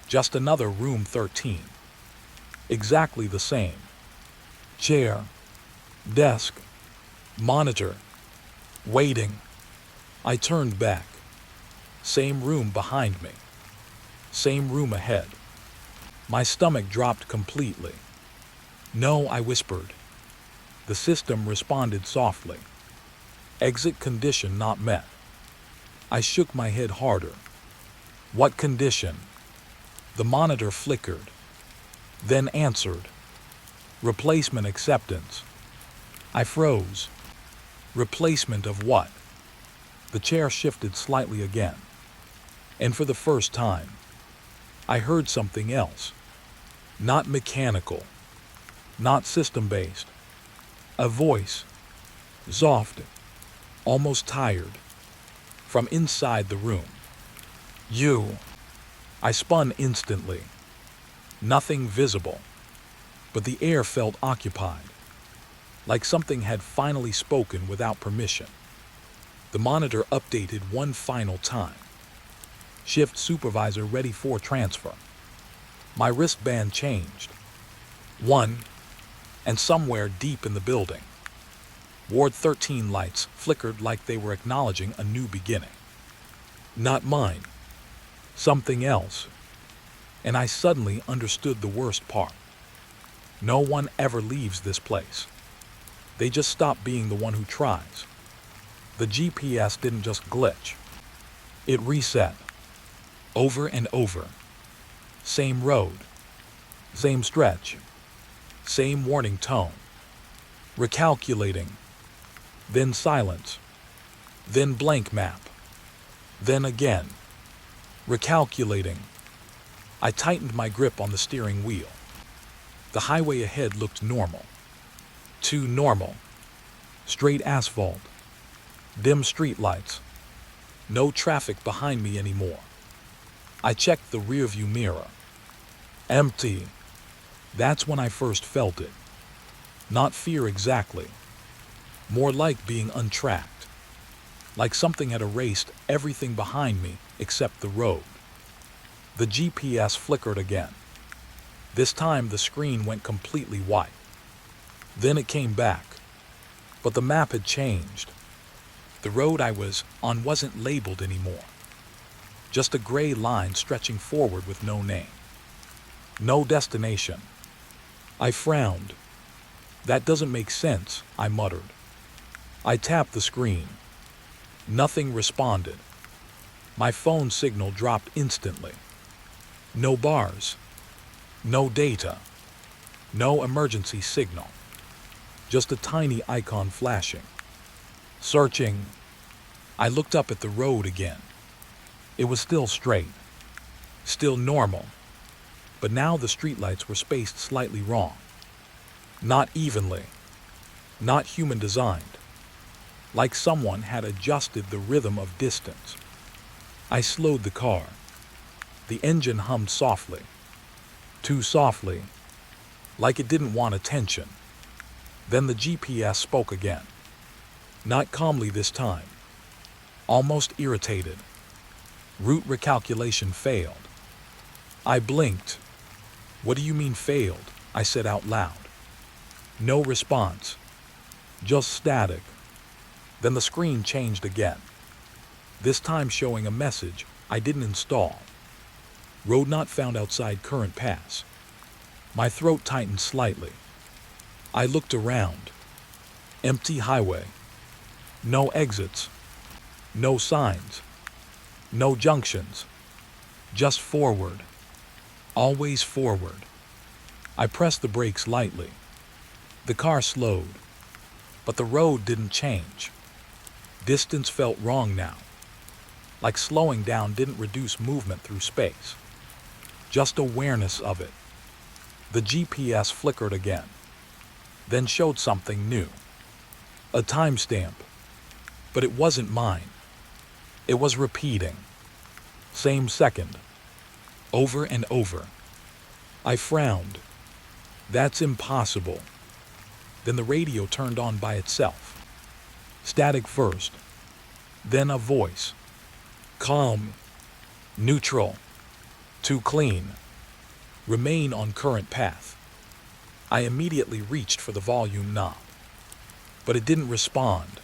just another room 13. Exactly the same. Chair, desk, monitor, waiting. I turned back. Same room behind me. Same room ahead. My stomach dropped completely. No, I whispered. The system responded softly. Exit condition not met. I shook my head harder. What condition? The monitor flickered, then answered. Replacement acceptance. I froze. Replacement of what? The chair shifted slightly again. And for the first time, I heard something else. Not mechanical. Not system-based. A voice. Soft. Almost tired. From inside the room. You. I spun instantly. Nothing visible. But the air felt occupied. Like something had finally spoken without permission. The monitor updated one final time. Shift supervisor ready for transfer. My wristband changed. 1. And somewhere deep in the building, Ward 13 lights flickered like they were acknowledging a new beginning. Not mine. Something else. And I suddenly understood the worst part. No one ever leaves this place. They just stop being the one who tries. The GPS didn't just glitch. It reset. Over and over. Same road. Same stretch. Same warning tone. Recalculating. Then silence. Then blank map. Then again. Recalculating. I tightened my grip on the steering wheel. The highway ahead looked normal. Too normal. Straight asphalt. Dim street lights. No traffic behind me anymore. I checked the rearview mirror. Empty. That's when I first felt it. Not fear exactly. More like being untracked. Like something had erased everything behind me except the road. The GPS flickered again. This time the screen went completely white. Then it came back. But the map had changed. The road I was on wasn't labeled anymore. Just a gray line stretching forward with no name. No destination. I frowned. That doesn't make sense, I muttered. I tapped the screen. Nothing responded. My phone signal dropped instantly. No bars. No data. No emergency signal. Just a tiny icon flashing. Searching. I looked up at the road again. It was still straight. Still normal. But now the streetlights were spaced slightly wrong. Not evenly. Not human designed. like someone had adjusted the rhythm of distance. I slowed the car. The engine hummed softly, too softly, like it didn't want attention. Then the GPS spoke again, not calmly this time, almost irritated. Route recalculation failed. I blinked. What do you mean failed? I said out loud. No response, just static. Then the screen changed again, this time showing a message I didn't install. Road not found outside current pass. My throat tightened slightly. I looked around. Empty highway. No exits. No signs. No junctions. Just forward. Always forward. I pressed the brakes lightly. The car slowed, but the road didn't change. Distance felt wrong now, like slowing down didn't reduce movement through space, just awareness of it. The GPS flickered again, then showed something new, a timestamp, but it wasn't mine. It was repeating, same second, over and over. I frowned. That's impossible. Then the radio turned on by itself. Static first, then a voice. Calm, neutral, too clean. Remain on current path. I immediately reached for the volume knob, but it didn't respond.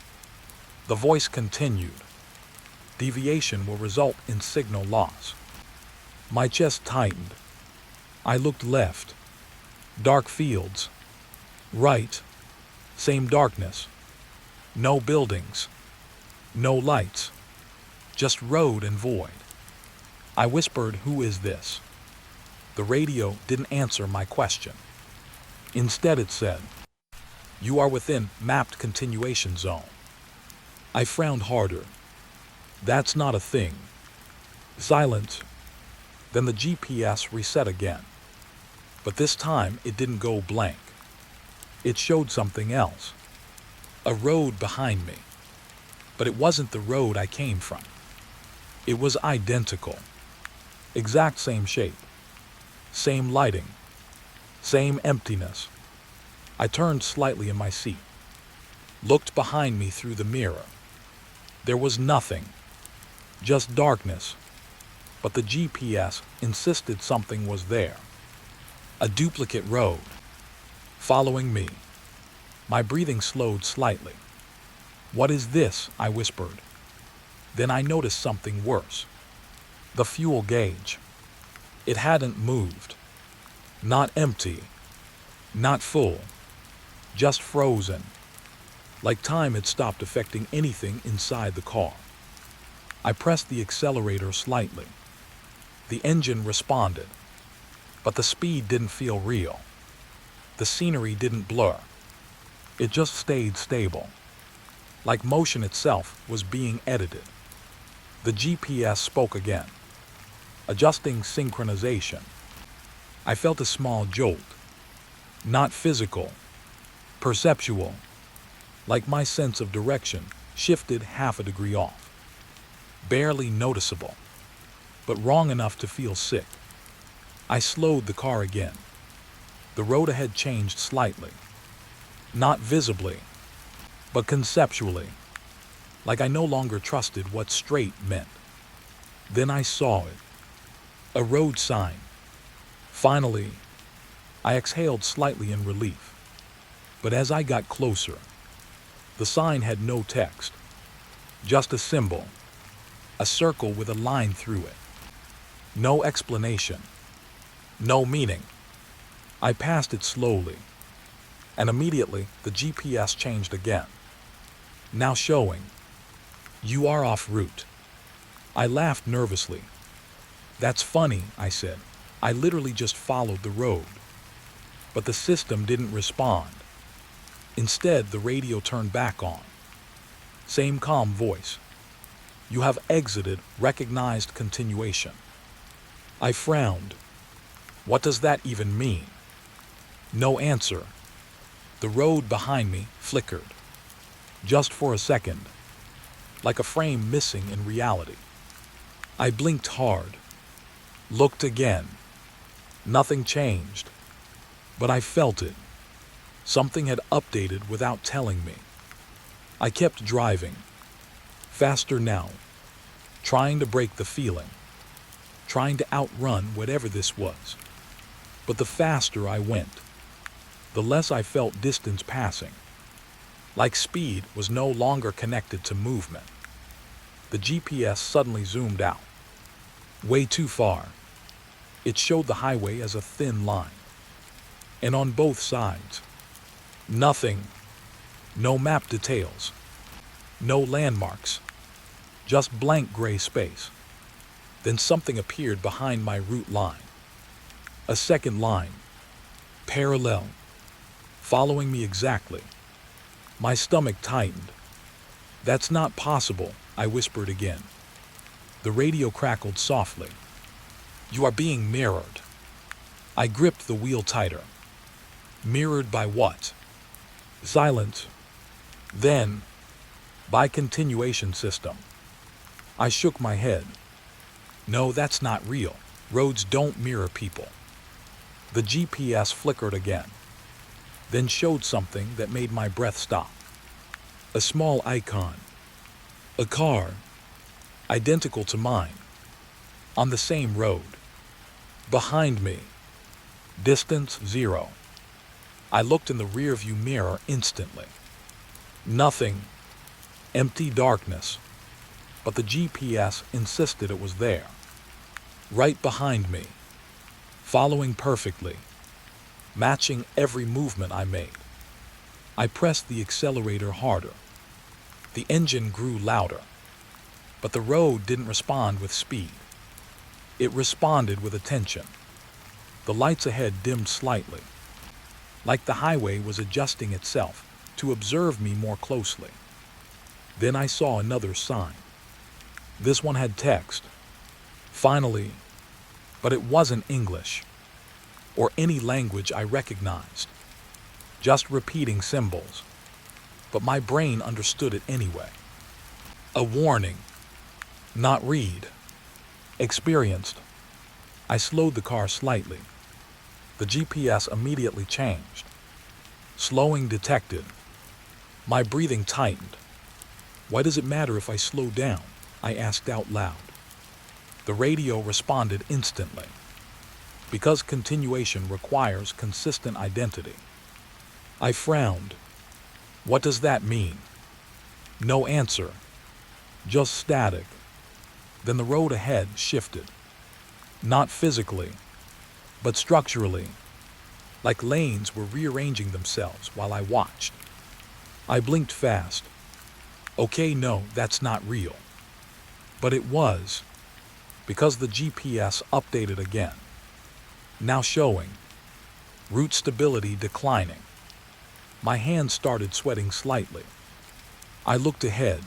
The voice continued. Deviation will result in signal loss. My chest tightened. I looked left. Dark fields. Right. Same darkness. No buildings. No lights. Just road and void. I whispered, "Who is this?" The radio didn't answer my question. Instead it said, "You are within mapped continuation zone." I frowned harder. That's not a thing. Silence. Then the GPS reset again. But this time it didn't go blank. It showed something else. A road behind me. But it wasn't the road I came from. It was identical. Exact same shape. Same lighting. Same emptiness. I turned slightly in my seat. Looked behind me through the mirror. There was nothing. Just darkness. But the GPS insisted something was there. A duplicate road. Following me. My breathing slowed slightly. "What is this?" I whispered. Then I noticed something worse. The fuel gauge. It hadn't moved. Not empty. Not full. Just frozen. Like time had stopped affecting anything inside the car. I pressed the accelerator slightly. The engine responded, but the speed didn't feel real. The scenery didn't blur. It just stayed stable, like motion itself was being edited. The GPS spoke again, adjusting synchronization. I felt a small jolt, not physical, perceptual, like my sense of direction shifted half a degree off. Barely noticeable, but wrong enough to feel sick. I slowed the car again. The road ahead changed slightly. Not visibly, but conceptually, like I no longer trusted what straight meant. Then I saw it. A road sign. Finally, I exhaled slightly in relief. But as I got closer, the sign had no text, just a symbol, a circle with a line through it. No explanation, no meaning. I passed it slowly, and immediately the GPS changed again, now showing, "You are off route." I laughed nervously. "That's funny," I said. "I literally just followed the road." But the system didn't respond. Instead, the radio turned back on. Same calm voice. "You have exited recognized continuation." I frowned. What does that even mean? No answer. The road behind me flickered. just for a second, like a frame missing in reality. I blinked hard, looked again. Nothing changed, but I felt it. Something had updated without telling me. I kept driving, faster now, trying to break the feeling, trying to outrun whatever this was. But the faster I went, the less I felt distance passing. Like speed was no longer connected to movement. The GPS suddenly zoomed out. Way too far. It showed the highway as a thin line. And on both sides, nothing. No map details. No landmarks. Just blank gray space. Then something appeared behind my route line. A second line. Parallel. Following me exactly. My stomach tightened. "That's not possible," I whispered again. The radio crackled softly. "You are being mirrored." I gripped the wheel tighter. Mirrored by what? Silence. Then, by continuation system. I shook my head. No, that's not real. Roads don't mirror people. The GPS flickered again, then showed something that made my breath stop. A small icon. A car, identical to mine, on the same road. Behind me. Distance 0. I looked in the rearview mirror instantly. Nothing. Empty darkness. But the GPS insisted it was there. Right behind me. Following perfectly. Matching every movement I made. I pressed the accelerator harder. The engine grew louder. But the road didn't respond with speed. It responded with attention. The lights ahead dimmed slightly, like the highway was adjusting itself to observe me more closely. Then I saw another sign. This one had text. Finally, but it wasn't English or any language I recognized, just repeating symbols. But my brain understood it anyway. A warning. Not read. Experienced. I slowed the car slightly. The GPS immediately changed. Slowing detected. My breathing tightened. Why does it matter if I slow down? I asked out loud. The radio responded instantly. Because continuation requires consistent identity. I frowned. What does that mean? No answer. Just static. Then the road ahead shifted. Not physically, but structurally. Like lanes were rearranging themselves while I watched. I blinked fast. Okay, no, that's not real. But it was, because the GPS updated again. Now showing route stability declining. My hands started sweating slightly. I looked ahead.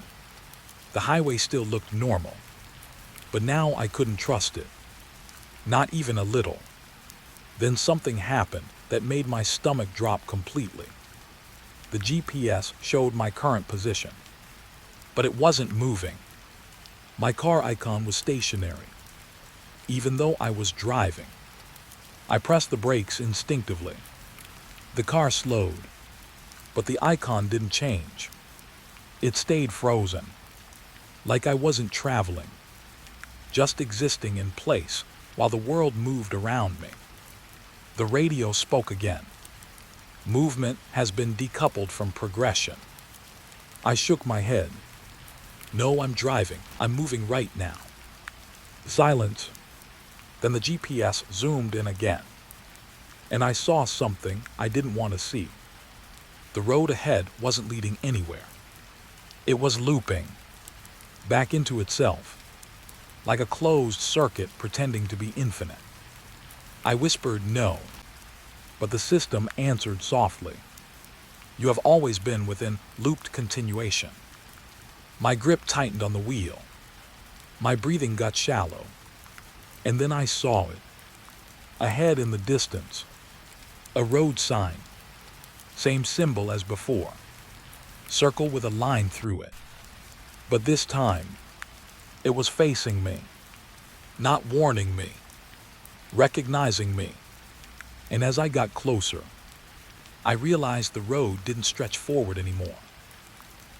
The highway still looked normal, but now I couldn't trust it. Not even a little. Then something happened that made my stomach drop completely. The GPS showed my current position, but it wasn't moving. My car icon was stationary, even though I was driving. I pressed the brakes instinctively. The car slowed, but the icon didn't change. It stayed frozen, like I wasn't traveling, just existing in place while the world moved around me. The radio spoke again. Movement has been decoupled from progression. I shook my head. No, I'm driving. I'm moving right now. Silence. Then the GPS zoomed in again, and I saw something I didn't want to see. The road ahead wasn't leading anywhere. It was looping back into itself, like a closed circuit pretending to be infinite. I whispered no, but the system answered softly. You have always been within looped continuation. My grip tightened on the wheel. My breathing got shallow. And then I saw it. Ahead in the distance. A road sign. Same symbol as before. circle with a line through it. But this time, it was facing me, not warning me, recognizing me. And as I got closer, I realized the road didn't stretch forward anymore.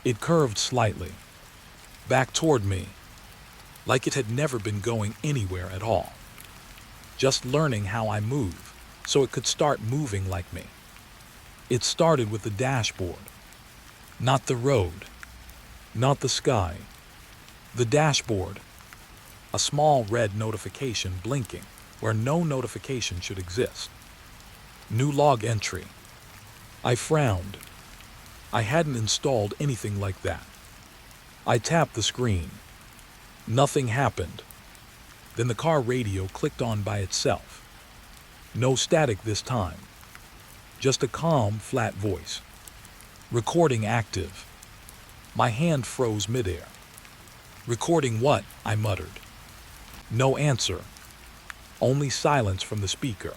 It curved slightly, back toward me, like it had never been going anywhere at all. Just learning how I move, so it could start moving like me. It started with the dashboard, not the road, not the sky. The dashboard, a small red notification blinking where no notification should exist. New log entry. I frowned. I hadn't installed anything like that. I tapped the screen. Nothing happened. Then the car radio clicked on by itself. No static this time. Just a calm, flat voice. Recording active. My hand froze midair. Recording what? I muttered. No answer. Only silence from the speaker.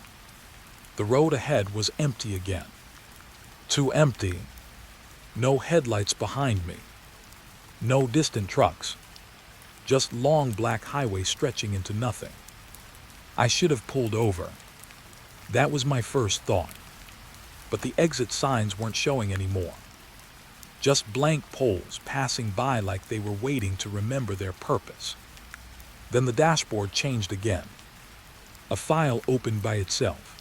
The road ahead was empty again. Too empty. No headlights behind me. No distant trucks. Just long black highway stretching into nothing. I should have pulled over. That was my first thought. But the exit signs weren't showing anymore. Just blank poles passing by like they were waiting to remember their purpose. Then the dashboard changed again. A file opened by itself.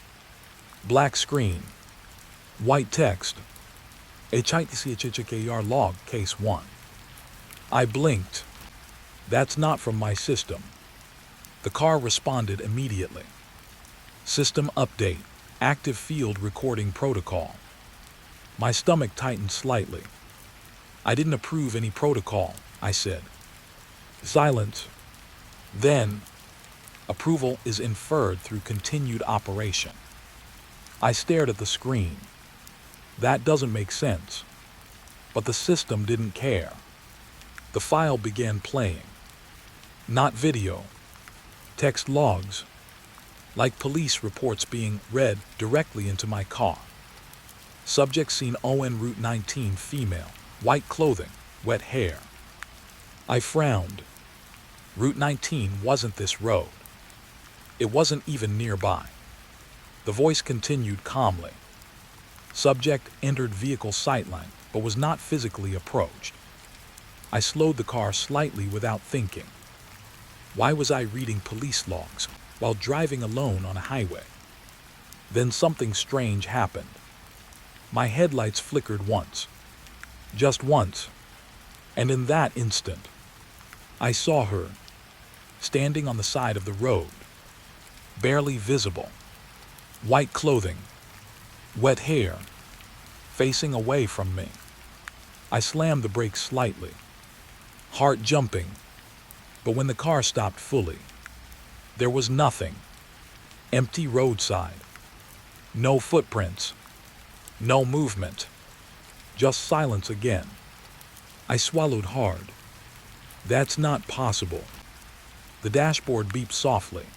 Black screen. White text. HITCHKR log case 1. I blinked. That's not from my system. The car responded immediately. System update. Active field recording protocol. My stomach tightened slightly. I didn't approve any protocol, I said. Silence. Then, approval is inferred through continued operation. I stared at the screen. That doesn't make sense. But the system didn't care. The file began playing. Not video. Text logs. Like police reports being read directly into my car. Subject seen ON Route 19 female, white clothing, wet hair. I frowned. Route 19 wasn't this road. It wasn't even nearby. The voice continued calmly. Subject entered vehicle sightline, but was not physically approached. I slowed the car slightly without thinking. Why was I reading police logs while driving alone on a highway? Then something strange happened. My headlights flickered once. Just once. And in that instant, I saw her, standing on the side of the road, barely visible. White clothing, wet hair, facing away from me. I slammed the brakes slightly, heart jumping, but when the car stopped fully, there was nothing. Empty roadside. No footprints. No movement. Just silence again. I swallowed hard. That's not possible. The dashboard beeped softly.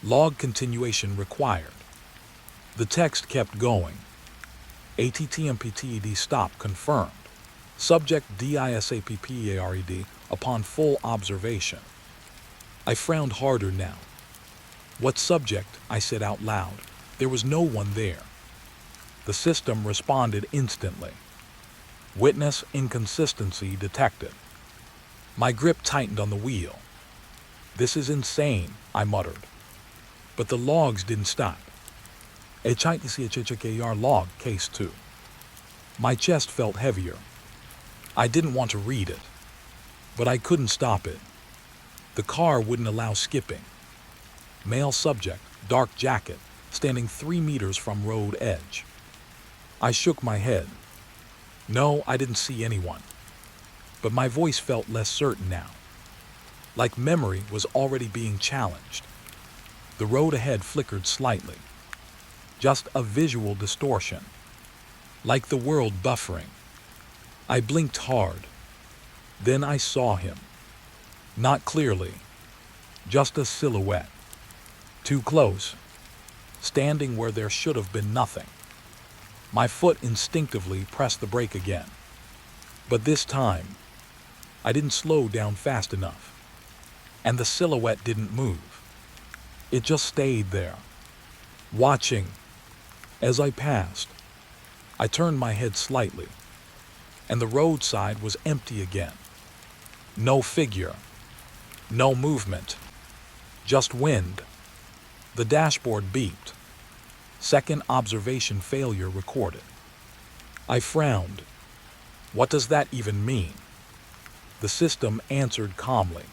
Log continuation required. The text kept going. ATTMPTED stop confirmed. Subject DISAPPEARED upon full observation. I frowned harder now. What subject? I said out loud. There was no one there. The system responded instantly. Witness inconsistency detected. My grip tightened on the wheel. This is insane, I muttered. But the logs didn't stop. HITCHKR log case 2. My chest felt heavier. I didn't want to read it, but I couldn't stop it. The car wouldn't allow skipping. Male subject, dark jacket, standing 3 meters from road edge. I shook my head. No, I didn't see anyone. But my voice felt less certain now. Like memory was already being challenged. The road ahead flickered slightly. Just a visual distortion. Like the world buffering. I blinked hard. Then I saw him. Not clearly. Just a silhouette. Too close. Standing where there should have been nothing. My foot instinctively pressed the brake again. But this time, I didn't slow down fast enough, and the silhouette didn't move. It just stayed there, watching. As I passed, I turned my head slightly, and the roadside was empty again. No figure, no movement, just wind. The dashboard beeped. Second observation failure recorded. I frowned. What does that even mean? The system answered calmly.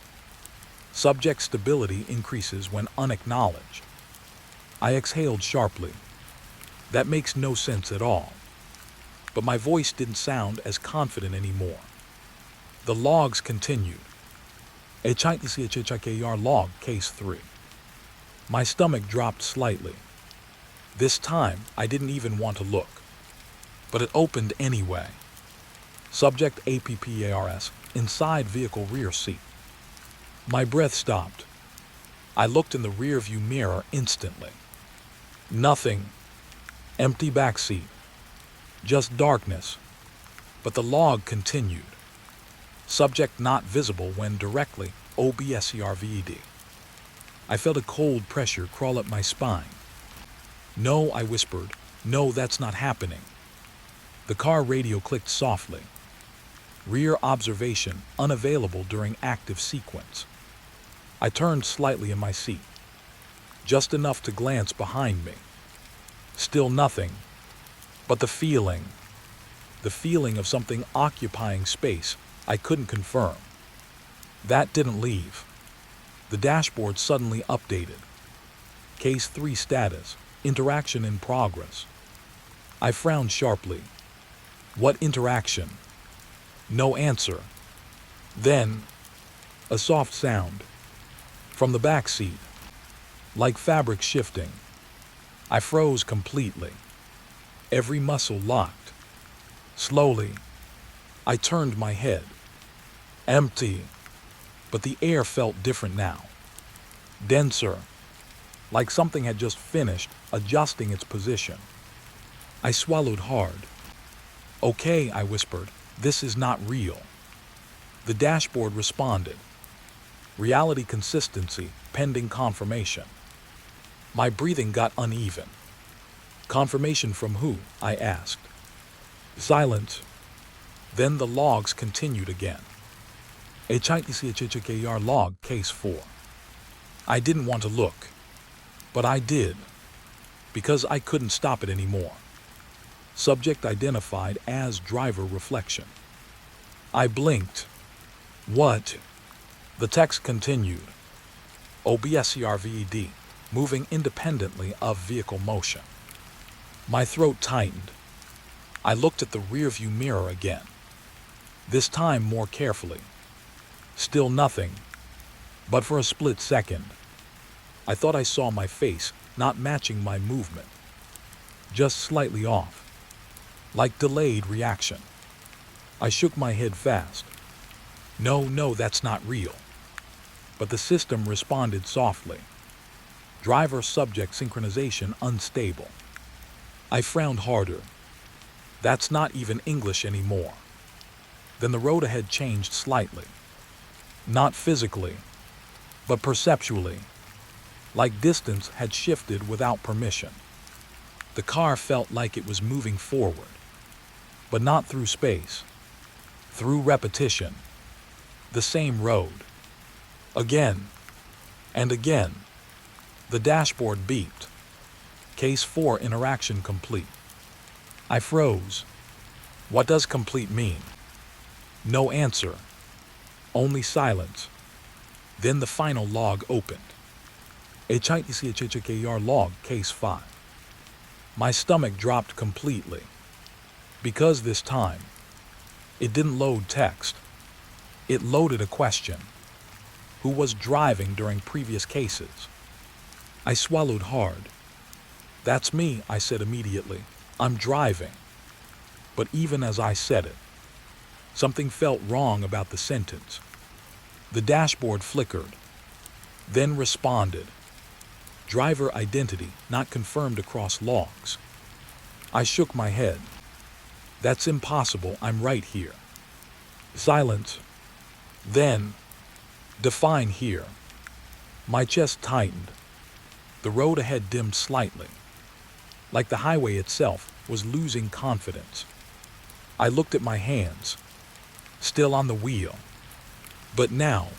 Subject stability increases when unacknowledged. I exhaled sharply. That makes no sense at all. But my voice didn't sound as confident anymore. The logs continued. HITCHKR log case 3. My stomach dropped slightly. This time, I didn't even want to look. But it opened anyway. Subject APPARS, inside vehicle rear seat. My breath stopped. I looked in the rearview mirror instantly. Nothing. Empty back seat. Just darkness. But the log continued. Subject not visible when directly OBSERVED. I felt a cold pressure crawl up my spine. No, I whispered. No, that's not happening. The car radio clicked softly. Rear observation unavailable during active sequence. I turned slightly in my seat. Just enough to glance behind me. Still nothing. But the feeling of something occupying space I couldn't confirm. That didn't leave. The dashboard suddenly updated. Case 3 status, interaction in progress. I frowned sharply. What interaction? No answer. Then, a soft sound. From the back seat. Like fabric shifting. I froze completely. Every muscle locked. Slowly, I turned my head. Empty. But the air felt different now. Denser. Like something had just finished adjusting its position. I swallowed hard. Okay, I whispered, this is not real. The dashboard responded. Reality consistency, pending confirmation. My breathing got uneven. Confirmation from who? I asked. Silence. Then the logs continued again. HITCHKR log case 4. I didn't want to look, but I did, because I couldn't stop it anymore. Subject identified as driver reflection. I blinked. What? The text continued. OBSERVED, moving independently of vehicle motion. My throat tightened. I looked at the rearview mirror again. This time more carefully. Still nothing. But for a split second, I thought I saw my face not matching my movement. Just slightly off. Like delayed reaction. I shook my head fast. No, that's not real. But the system responded softly. Driver-subject synchronization unstable. I frowned harder. That's not even English anymore. Then the road ahead changed slightly. Not physically, but perceptually. Like distance had shifted without permission. The car felt like it was moving forward. But not through space. Through repetition. The same road. Again. And again. The dashboard beeped. Case 4 interaction complete. I froze. What does complete mean? No answer. Only silence. Then the final log opened. HITCHKR log case 5. My stomach dropped completely. Because this time, it didn't load text. It loaded a question. Who was driving during previous cases? I swallowed hard. That's me, I said immediately. I'm driving. But even as I said it, something felt wrong about the sentence. The dashboard flickered, then responded. Driver identity not confirmed across logs. I shook my head. That's impossible, I'm right here. Silence. Then, define here. My chest tightened. The road ahead dimmed slightly, like the highway itself was losing confidence. I looked at my hands, still on the wheel, but now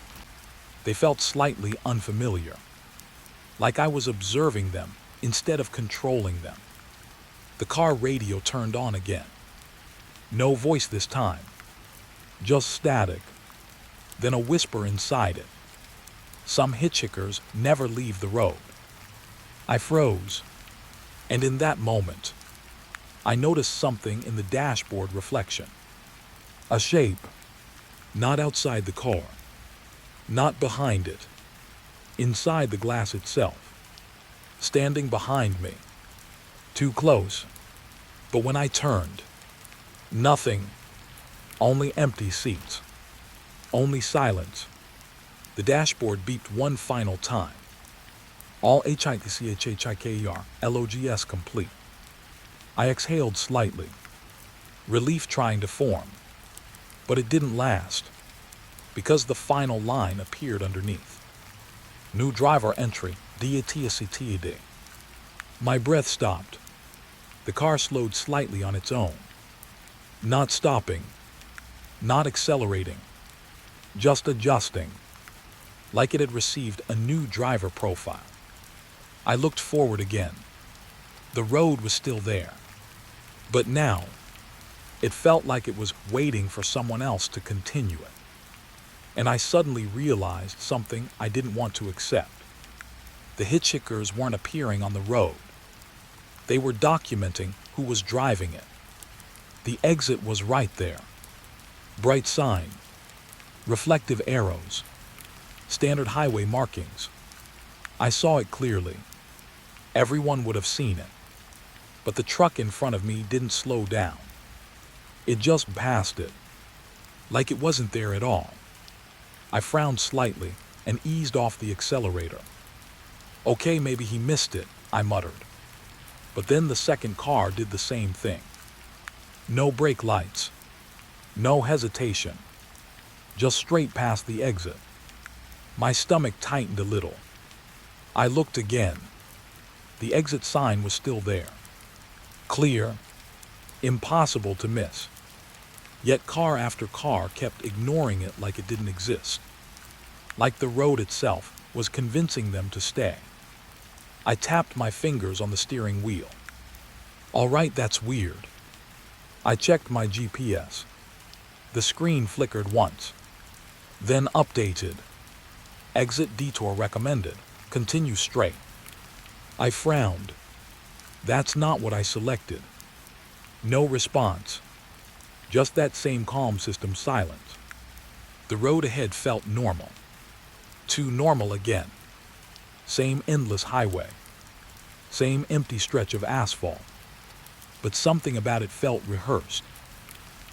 they felt slightly unfamiliar, like I was observing them instead of controlling them. The car radio turned on again. No voice this time, just static, then a whisper inside it. Some hitchhikers never leave the road. I froze, and in that moment, I noticed something in the dashboard reflection. A shape, not outside the car, not behind it, inside the glass itself, standing behind me, too close. But when I turned, nothing, only empty seats, only silence. The dashboard beeped one final time. All HITCHHIKER LOGS complete. I exhaled slightly, relief trying to form, but it didn't last, because the final line appeared underneath. New driver entry, DATSCTED. My breath stopped. The car slowed slightly on its own, not stopping, not accelerating, just adjusting, like it had received a new driver profile. I looked forward again. The road was still there, but now it felt like it was waiting for someone else to continue it. And I suddenly realized something I didn't want to accept. The hitchhikers weren't appearing on the road. They were documenting who was driving it. The exit was right there. Bright sign, reflective arrows, standard highway markings. I saw it clearly. Everyone would have seen it. But the truck in front of me didn't slow down. It just passed it, like it wasn't there at all. I frowned slightly and eased off the accelerator. Okay, maybe he missed it, I muttered. But then the second car did the same thing. No brake lights, no hesitation, just straight past the exit. My stomach tightened a little. I looked again. The exit sign was still there. Clear, impossible to miss. Yet car after car kept ignoring it like it didn't exist. Like the road itself was convincing them to stay. I tapped my fingers on the steering wheel. All right, that's weird. I checked my GPS. The screen flickered once, then updated. Exit detour recommended. Continue straight. I frowned. That's not what I selected. No response. Just that same calm system silence. The road ahead felt normal. Too normal again. Same endless highway. Same empty stretch of asphalt. But something about it felt rehearsed.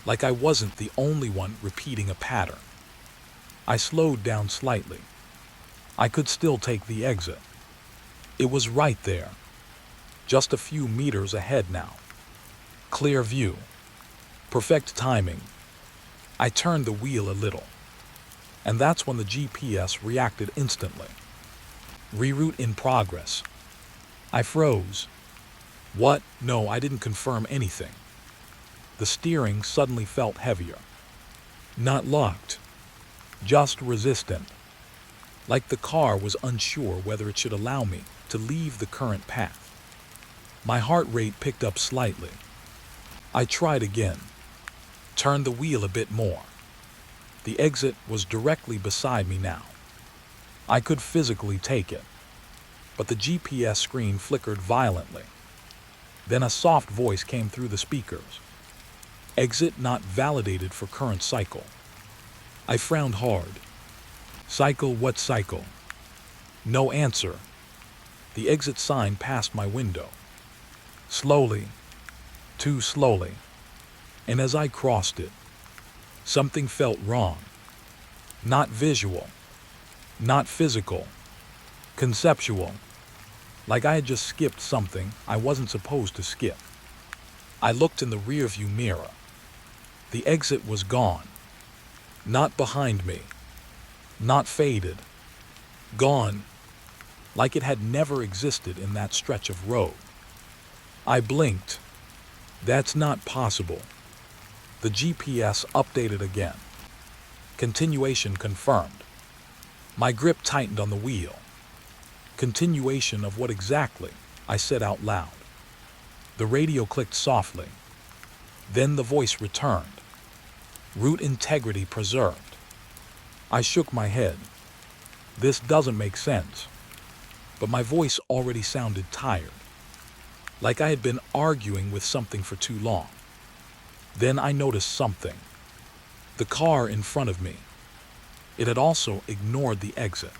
Like I wasn't the only one repeating a pattern. I slowed down slightly. I could still take the exit. It was right there. Just a few meters ahead now. Clear view. Perfect timing. I turned the wheel a little. And that's when the GPS reacted instantly. Reroute in progress. I froze. What? No, I didn't confirm anything. The steering suddenly felt heavier. Not locked. Just resistant. Like the car was unsure whether it should allow me to leave the current path. My heart rate picked up slightly. I tried again. Turned the wheel a bit more. The exit was directly beside me now. I could physically take it. But the GPS screen flickered violently. Then a soft voice came through the speakers. Exit not validated for current cycle. I frowned hard. Cycle? What cycle? No answer. The exit sign passed my window. Slowly, too slowly. And as I crossed it, something felt wrong. Not visual, not physical, conceptual. Like I had just skipped something I wasn't supposed to skip. I looked in the rearview mirror. The exit was gone. Not behind me. Not faded. Gone. Like it had never existed in that stretch of road. I blinked. That's not possible. The GPS updated again. Continuation confirmed. My grip tightened on the wheel. Continuation of what exactly? I said out loud. The radio clicked softly. Then the voice returned. Route integrity preserved. I shook my head. This doesn't make sense. But my voice already sounded tired. Like I had been arguing with something for too long. Then I noticed something. The car in front of me. It had also ignored the exit.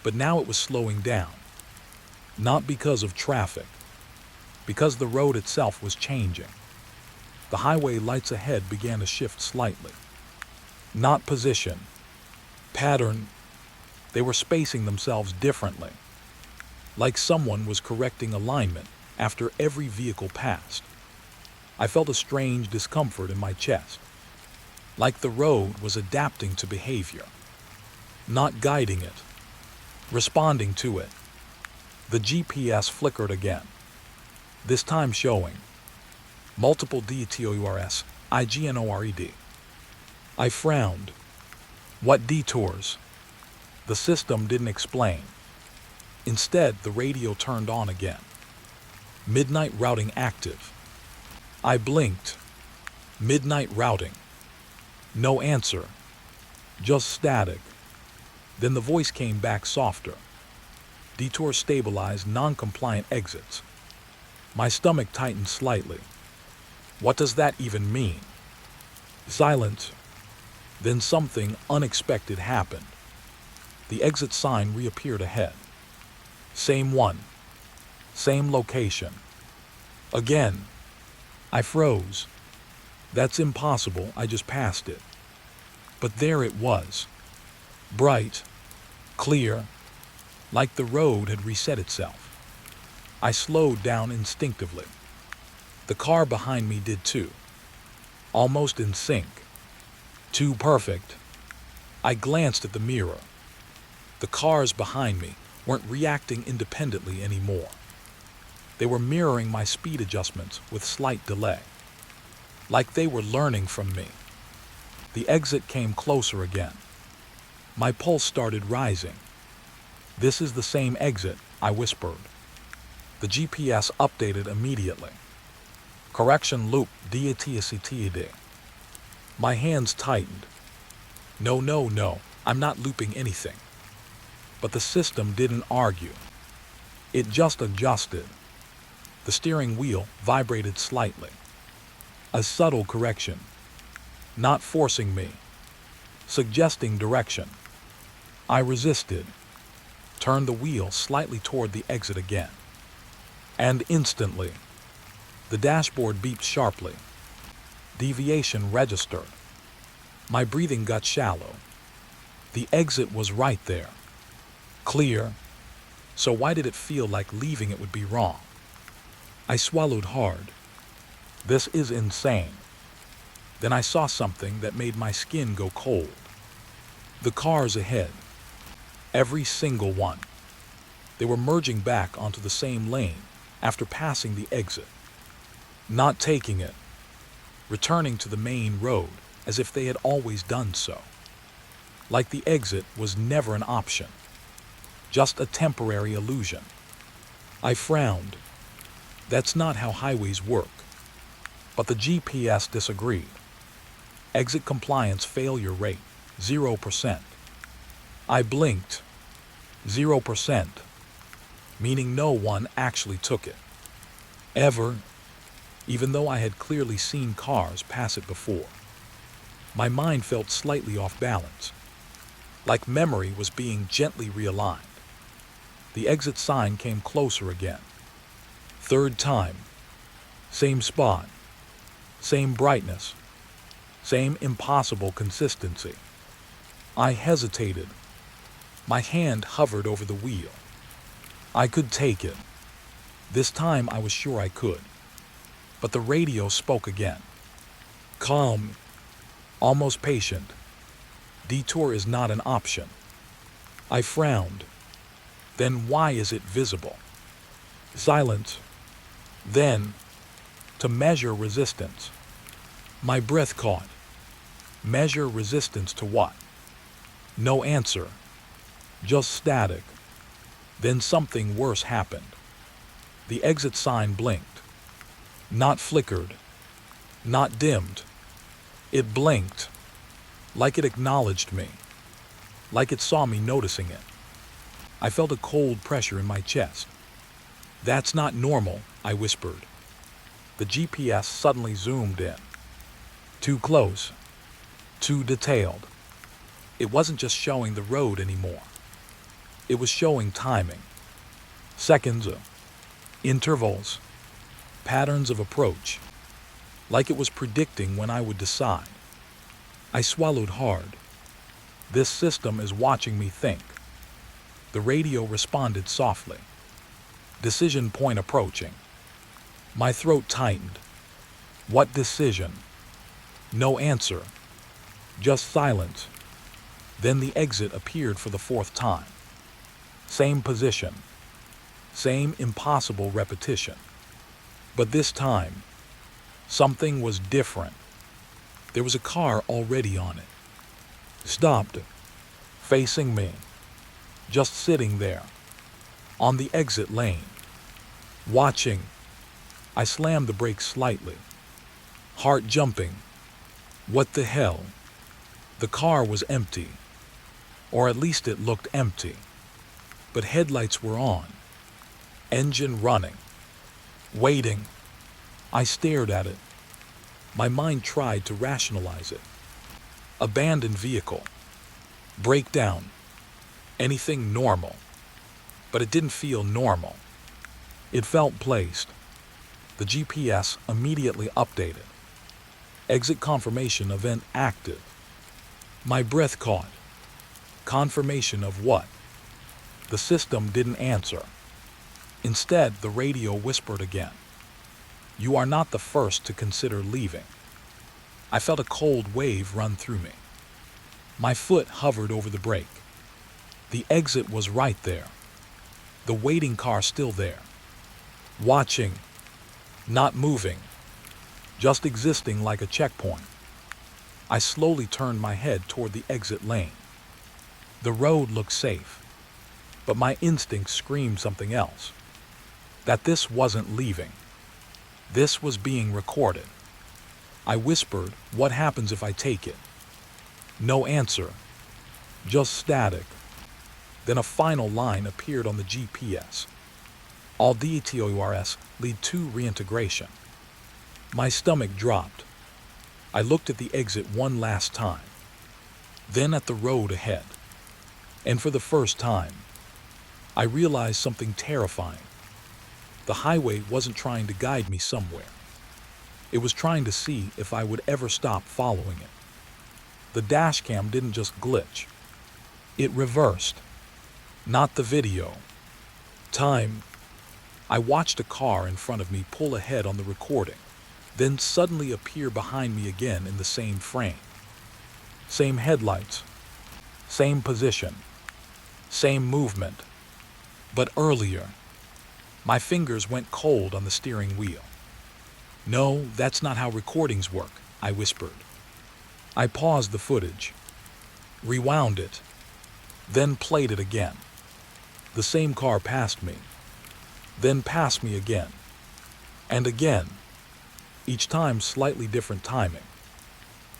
But now it was slowing down. Not because of traffic. Because the road itself was changing. The highway lights ahead began to shift slightly. Not position. Pattern. They were spacing themselves differently. Like someone was correcting alignment after every vehicle passed. I felt a strange discomfort in my chest. Like the road was adapting to behavior. Not guiding it. Responding to it. The GPS flickered again. This time showing multiple detours, ignored. I frowned. What detours? The system didn't explain. Instead, the radio turned on again. Midnight routing active. I blinked. Midnight routing. No answer. Just static. Then the voice came back softer. Detour stabilized non-compliant exits. My stomach tightened slightly. What does that even mean? Silence. Then something unexpected happened. The exit sign reappeared ahead. Same one. Same location. Again. I froze. That's impossible, I just passed it. But there it was. Bright. Clear. Like the road had reset itself. I slowed down instinctively. The car behind me did too. Almost in sync. Too perfect. I glanced at the mirror. The cars behind me weren't reacting independently anymore. They were mirroring my speed adjustments with slight delay. Like they were learning from me. The exit came closer again. My pulse started rising. This is the same exit, I whispered. The GPS updated immediately. Correction loop DATSCTD. My hands tightened. No, I'm not looping anything. But the system didn't argue. It just adjusted. The steering wheel vibrated slightly. A subtle correction. Not forcing me. Suggesting direction. I resisted. Turned the wheel slightly toward the exit again. And instantly, the dashboard beeped sharply. Deviation registered. My breathing got shallow. The exit was right there. Clear. So why did it feel like leaving it would be wrong? I swallowed hard. This is insane. Then I saw something that made my skin go cold. The cars ahead. Every single one. They were merging back onto the same lane after passing the exit. Not taking it. Returning to the main road as if they had always done so. Like the exit was never an option. Just a temporary illusion. I frowned. That's not how highways work. But the GPS disagreed. Exit compliance failure rate, 0%. I blinked. 0%. Meaning no one actually took it. Ever. Even though I had clearly seen cars pass it before. My mind felt slightly off balance. Like memory was being gently realigned. The exit sign came closer again. Third time. Same spot. Same brightness. Same impossible consistency. I hesitated. My hand hovered over the wheel. I could take it. This time I was sure I could. But the radio spoke again. Calm. Almost patient. Detour is not an option. I frowned. Then why is it visible? Silence. Then, to measure resistance. My breath caught. Measure resistance to what? No answer. Just static. Then something worse happened. The exit sign blinked. Not flickered. Not dimmed. It blinked. Like it acknowledged me. Like it saw me noticing it. I felt a cold pressure in my chest. That's not normal, I whispered. The GPS suddenly zoomed in. Too close. Too detailed. It wasn't just showing the road anymore. It was showing timing. Seconds, intervals, patterns of approach. Like it was predicting when I would decide. I swallowed hard. This system is watching me think. The radio responded softly. Decision point approaching. My throat tightened. What decision? No answer. Just silence. Then the exit appeared for the fourth time. Same position. Same impossible repetition. But this time, something was different. There was a car already on it. Stopped. Facing me. Just sitting there. On the exit lane. Watching. I slammed the brakes slightly. Heart jumping. What the hell? The car was empty. Or at least it looked empty. But headlights were on. Engine running. Waiting. I stared at it. My mind tried to rationalize it. Abandoned vehicle. Breakdown. Anything normal. But it didn't feel normal. It felt placed. The GPS immediately updated. Exit confirmation event active. My breath caught. Confirmation of what? The system didn't answer. Instead, the radio whispered again. You are not the first to consider leaving. I felt a cold wave run through me. My foot hovered over the brake. The exit was right there. The waiting car still there. Watching. Not moving. Just existing like a checkpoint. I slowly turned my head toward the exit lane. The road looked safe. But my instinct screamed something else. That this wasn't leaving. This was being recorded. I whispered, what happens if I take it? No answer. Just static. Then a final line appeared on the GPS. All detours lead to reintegration. My stomach dropped. I looked at the exit one last time. Then at the road ahead. And for the first time, I realized something terrifying. The highway wasn't trying to guide me somewhere. It was trying to see if I would ever stop following it. The dashcam didn't just glitch. It reversed. Not the video. Time. I watched a car in front of me pull ahead on the recording, then suddenly appear behind me again in the same frame. Same headlights. Same position. Same movement. But earlier, my fingers went cold on the steering wheel. No, that's not how recordings work, I whispered. I paused the footage, rewound it, then played it again. The same car passed me, then passed me again, and again, each time slightly different timing,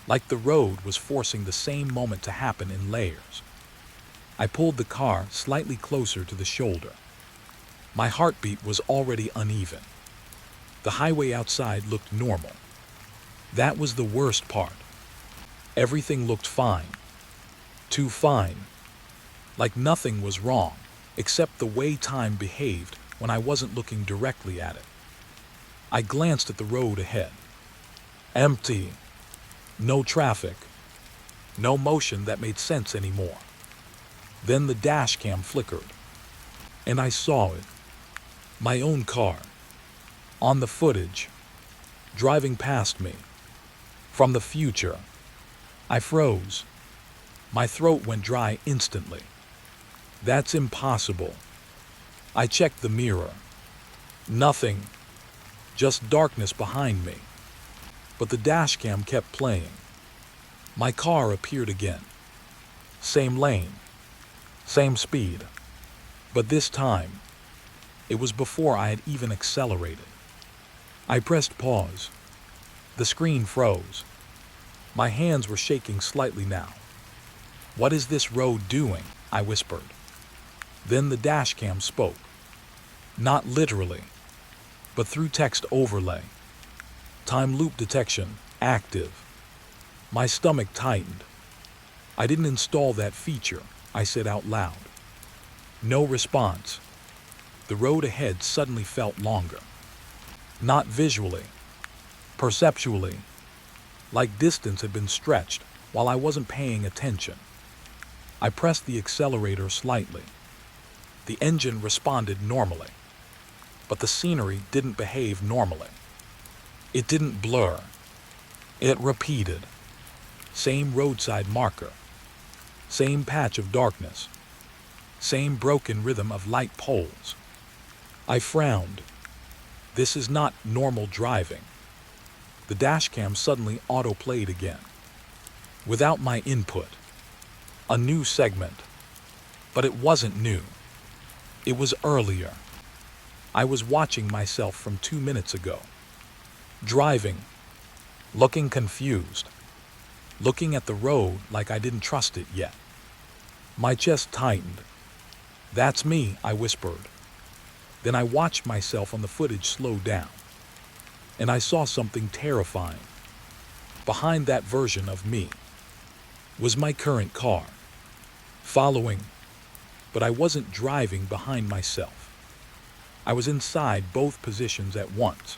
like the road was forcing the same moment to happen in layers. I pulled the car slightly closer to the shoulder. My heartbeat was already uneven. The highway outside looked normal. That was the worst part. Everything looked fine. Too fine. Like nothing was wrong, except the way time behaved when I wasn't looking directly at it. I glanced at the road ahead. Empty. No traffic. No motion that made sense anymore. Then the dash cam flickered. And I saw it. My own car. On the footage. Driving past me. From the future. I froze. My throat went dry instantly. That's impossible. I checked the mirror. Nothing. Just darkness behind me. But the dashcam kept playing. My car appeared again. Same lane. Same speed. But this time, it was before I had even accelerated. I pressed pause. The screen froze. My hands were shaking slightly now. "What is this road doing?" I whispered. Then the dashcam spoke. Not literally, but through text overlay. Time loop detection, active. My stomach tightened. "I didn't install that feature," I said out loud. No response. The road ahead suddenly felt longer. Not visually, perceptually, like distance had been stretched while I wasn't paying attention. I pressed the accelerator slightly. The engine responded normally, but the scenery didn't behave normally. It didn't blur. It repeated. Same roadside marker. Same patch of darkness. Same broken rhythm of light poles. I frowned. This is not normal driving. The dashcam suddenly auto-played again. Without my input. A new segment. But it wasn't new. It was earlier. I was watching myself from 2 minutes ago. Driving. Looking confused. Looking at the road like I didn't trust it yet. My chest tightened. "That's me," I whispered. Then I watched myself on the footage slow down. And I saw something terrifying. Behind that version of me was my current car. Following, but I wasn't driving behind myself. I was inside both positions at once.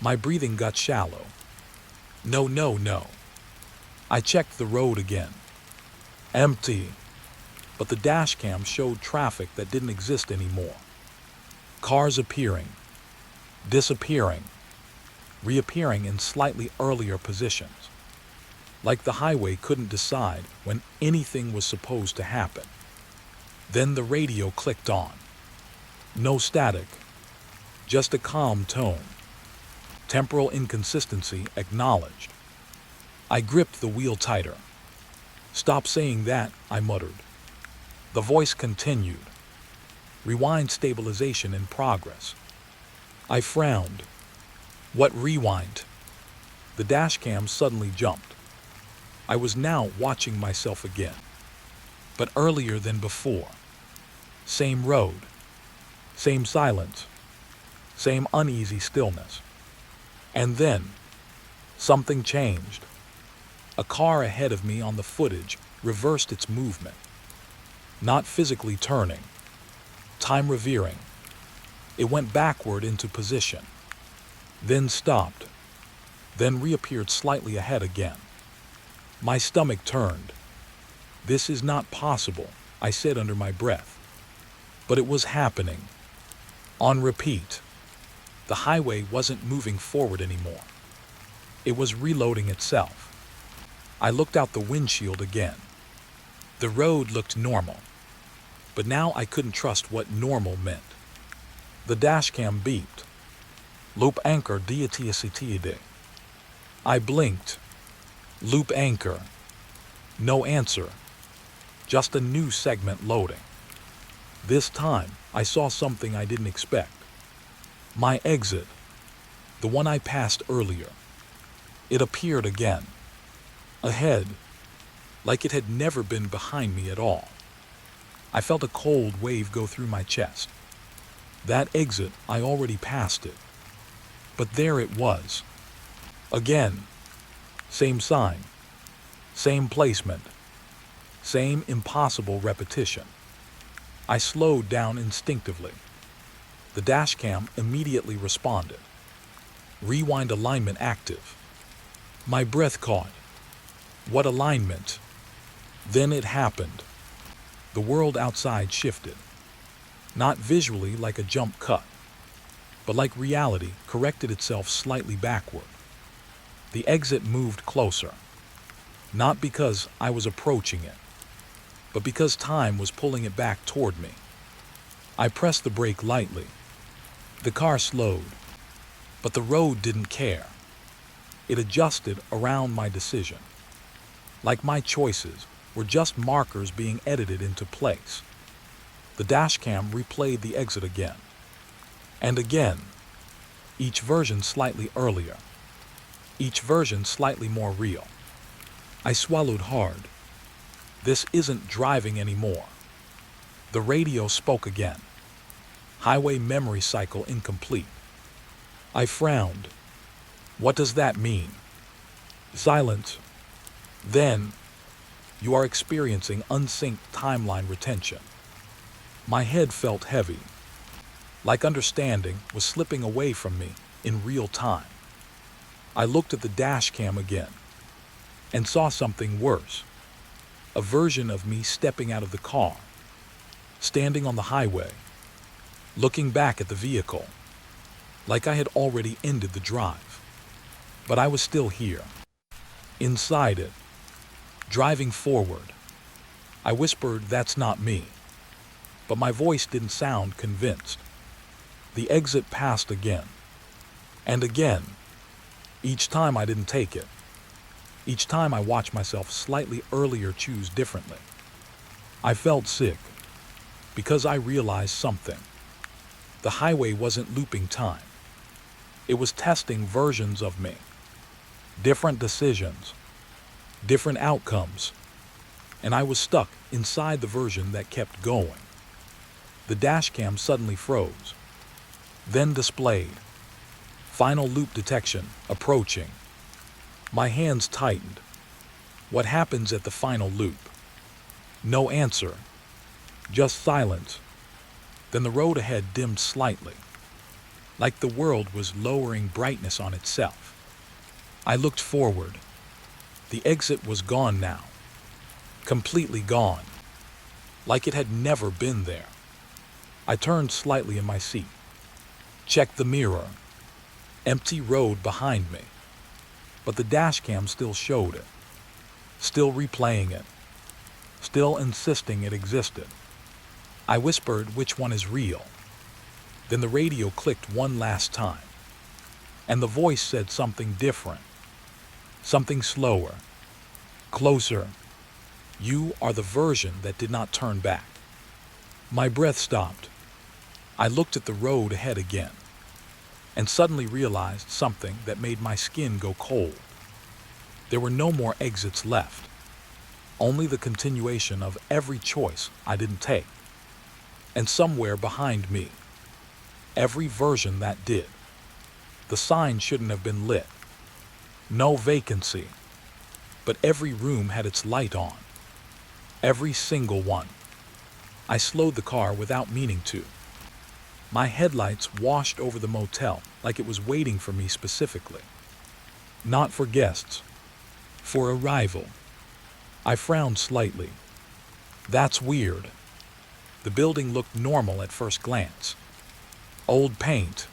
My breathing got shallow. No, no, no. I checked the road again. Empty. But the dashcam showed traffic that didn't exist anymore. Cars appearing, disappearing, reappearing in slightly earlier positions. Like the highway couldn't decide when anything was supposed to happen. Then the radio clicked on. No static, just a calm tone. Temporal inconsistency acknowledged. I gripped the wheel tighter. "Stop saying that," I muttered. The voice continued. "Rewind stabilization in progress." I frowned. "What rewind?" The dashcam suddenly jumped. I was now watching myself again, but earlier than before. Same road, same silence, same uneasy stillness. And then, something changed. A car ahead of me on the footage reversed its movement. Not physically turning, time revering. It went backward into position, then stopped, then reappeared slightly ahead again. My stomach turned. "This is not possible," I said under my breath. But it was happening. On repeat. The highway wasn't moving forward anymore. It was reloading itself. I looked out the windshield again. The road looked normal. But now I couldn't trust what normal meant. The dashcam beeped. "Loop anchor DATSCTD." I blinked. Loop anchor. No answer. Just a new segment loading. This time, I saw something I didn't expect. My exit. The one I passed earlier. It appeared again. Ahead. Like it had never been behind me at all. I felt a cold wave go through my chest. That exit, I already passed it. But there it was. Again. Same sign. Same placement. Same impossible repetition. I slowed down instinctively. The dashcam immediately responded. Rewind alignment active. My breath caught. What alignment? Then it happened. The world outside shifted. Not visually like a jump cut, but like reality corrected itself slightly backward. The exit moved closer. not because I was approaching it, but because time was pulling it back toward me. I pressed the brake lightly. The car slowed, but the road didn't care. It adjusted around my decision, like my choices were just markers being edited into place. The dashcam replayed the exit again, and again, each version slightly earlier, each version slightly more real. I swallowed hard. This isn't driving anymore. The radio spoke again. Highway memory cycle incomplete. I frowned. What does that mean? Silence. Then, you are experiencing unsynced timeline retention. My head felt heavy, like understanding was slipping away from me in real time. I looked at the dash cam again and saw something worse. A version of me stepping out of the car, standing on the highway, looking back at the vehicle, like I had already ended the drive. But I was still here, inside it, driving forward. I whispered, "That's not me." But my voice didn't sound convinced. The exit passed again, and again. Each time I didn't take it. Each time I watched myself slightly earlier choose differently. I felt sick, because I realized something. The highway wasn't looping time. It was testing versions of me. Different decisions, different outcomes, and I was stuck inside the version that kept going. The dashcam suddenly froze, then displayed. Final loop detection approaching. My hands tightened. What happens at the final loop? No answer, just silence. Then the road ahead dimmed slightly, like the world was lowering brightness on itself. I looked forward. The exit was gone now, completely gone, like it had never been there. I turned slightly in my seat, checked the mirror. Empty road behind me, but the dashcam still showed it, still replaying it, still insisting it existed. I whispered, "Which one is real?" Then the radio clicked one last time, and the voice said something different, something slower, closer. "You are the version that did not turn back." My breath stopped. I looked at the road ahead again, and suddenly realized something that made my skin go cold. There were no more exits left, only the continuation of every choice I didn't take. And somewhere behind me, every version that did. The sign shouldn't have been lit. No vacancy, but every room had its light on. Every single one. I slowed the car without meaning to. My headlights washed over the motel like it was waiting for me specifically. Not for guests, for arrival. I frowned slightly. That's weird. The building looked normal at first glance. Old paint,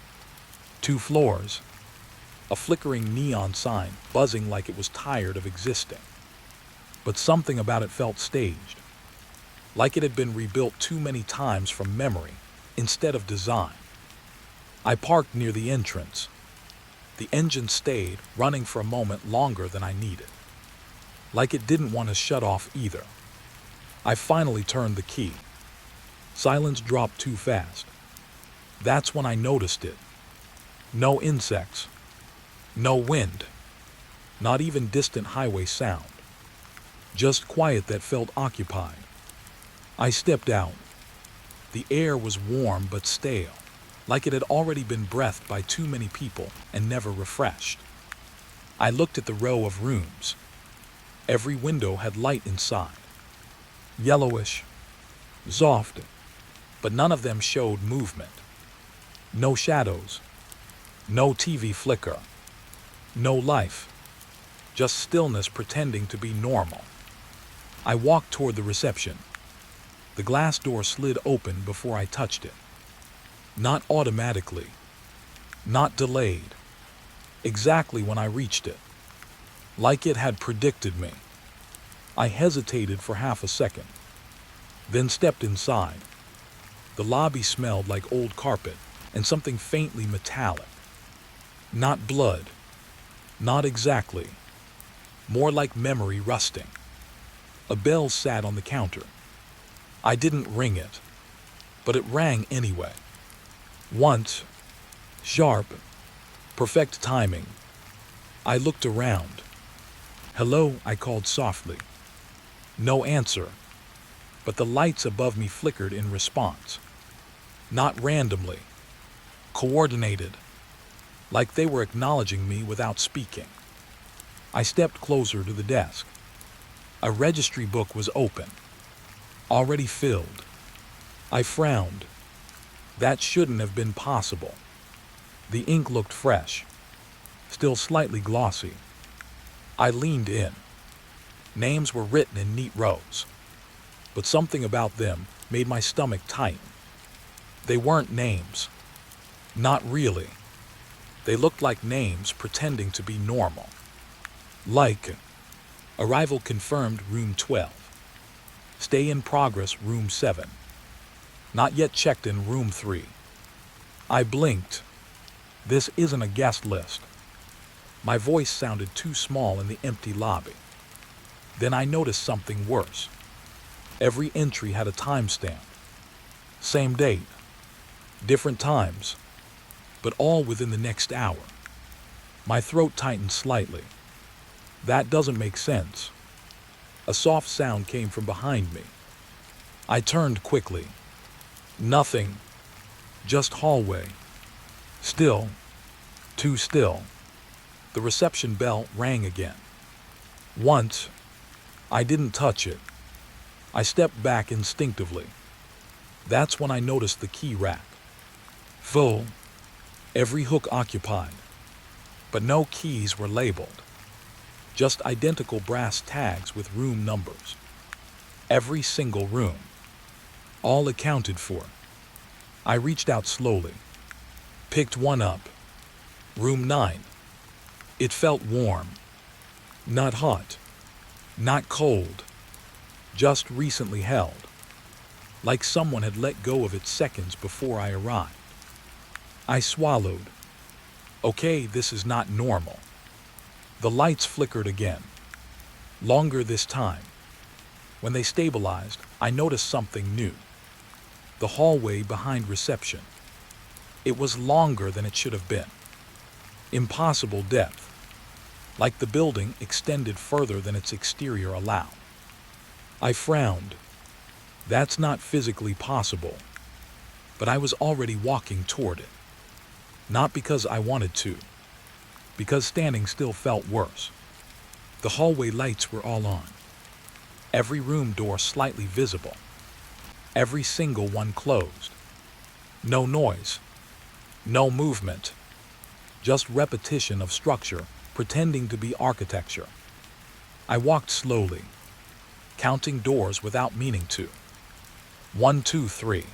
2 floors, a flickering neon sign buzzing like it was tired of existing. But something about it felt staged, like it had been rebuilt too many times from memory instead of design. I parked near the entrance. The engine stayed running for a moment longer than I needed, like it didn't want to shut off either. I finally turned the key. Silence dropped too fast. That's when I noticed it. No insects, no wind, not even distant highway sound. Just quiet that felt occupied. I stepped out. The air was warm but stale, like it had already been breathed by too many people and never refreshed. I looked at the row of rooms. Every window had light inside. Yellowish, soft, but none of them showed movement. No shadows, no TV flicker, no life, just stillness pretending to be normal. I walked toward the reception. The glass door slid open before I touched it. Not automatically, not delayed, exactly when I reached it, like it had predicted me. I hesitated for half a second, then stepped inside. The lobby smelled like old carpet and something faintly metallic. Not blood. Not exactly. More like memory rusting. A bell sat on the counter. I didn't ring it, but it rang anyway. Once, sharp, perfect timing. I looked around. "Hello," I called softly. No answer, but the lights above me flickered in response. Not randomly, coordinated, like they were acknowledging me without speaking. I stepped closer to the desk. A registry book was open, already filled. I frowned. That shouldn't have been possible. The ink looked fresh, still slightly glossy. I leaned in. Names were written in neat rows, but something about them made my stomach tighten. They weren't names. Not really. They looked like names pretending to be normal. Like, arrival confirmed room 12. Stay in progress room 7. Not yet checked in room 3. I blinked. This isn't a guest list. My voice sounded too small in the empty lobby. Then I noticed something worse. Every entry had a timestamp. Same date. Different times. But all within the next hour. My throat tightened slightly. That doesn't make sense. A soft sound came from behind me. I turned quickly. Nothing. Just hallway. Still. Too still. The reception bell rang again. Once. I didn't touch it. I stepped back instinctively. That's when I noticed the key rack. Full. Every hook occupied. But no keys were labeled. Just identical brass tags with room numbers. Every single room. All accounted for. I reached out slowly. Picked one up. Room 9. It felt warm. Not hot. Not cold. Just recently held. Like someone had let go of it seconds before I arrived. I swallowed. Okay, this is not normal. The lights flickered again. Longer this time. When they stabilized, I noticed something new. The hallway behind reception. It was longer than it should have been. Impossible depth. Like the building extended further than its exterior allowed. I frowned. That's not physically possible. But I was already walking toward it. Not because I wanted to. Because standing still felt worse. The hallway lights were all on. Every room door slightly visible. Every single one closed. No noise. No movement. Just repetition of structure, pretending to be architecture. I walked slowly, counting doors without meaning to. 1, 2, 3.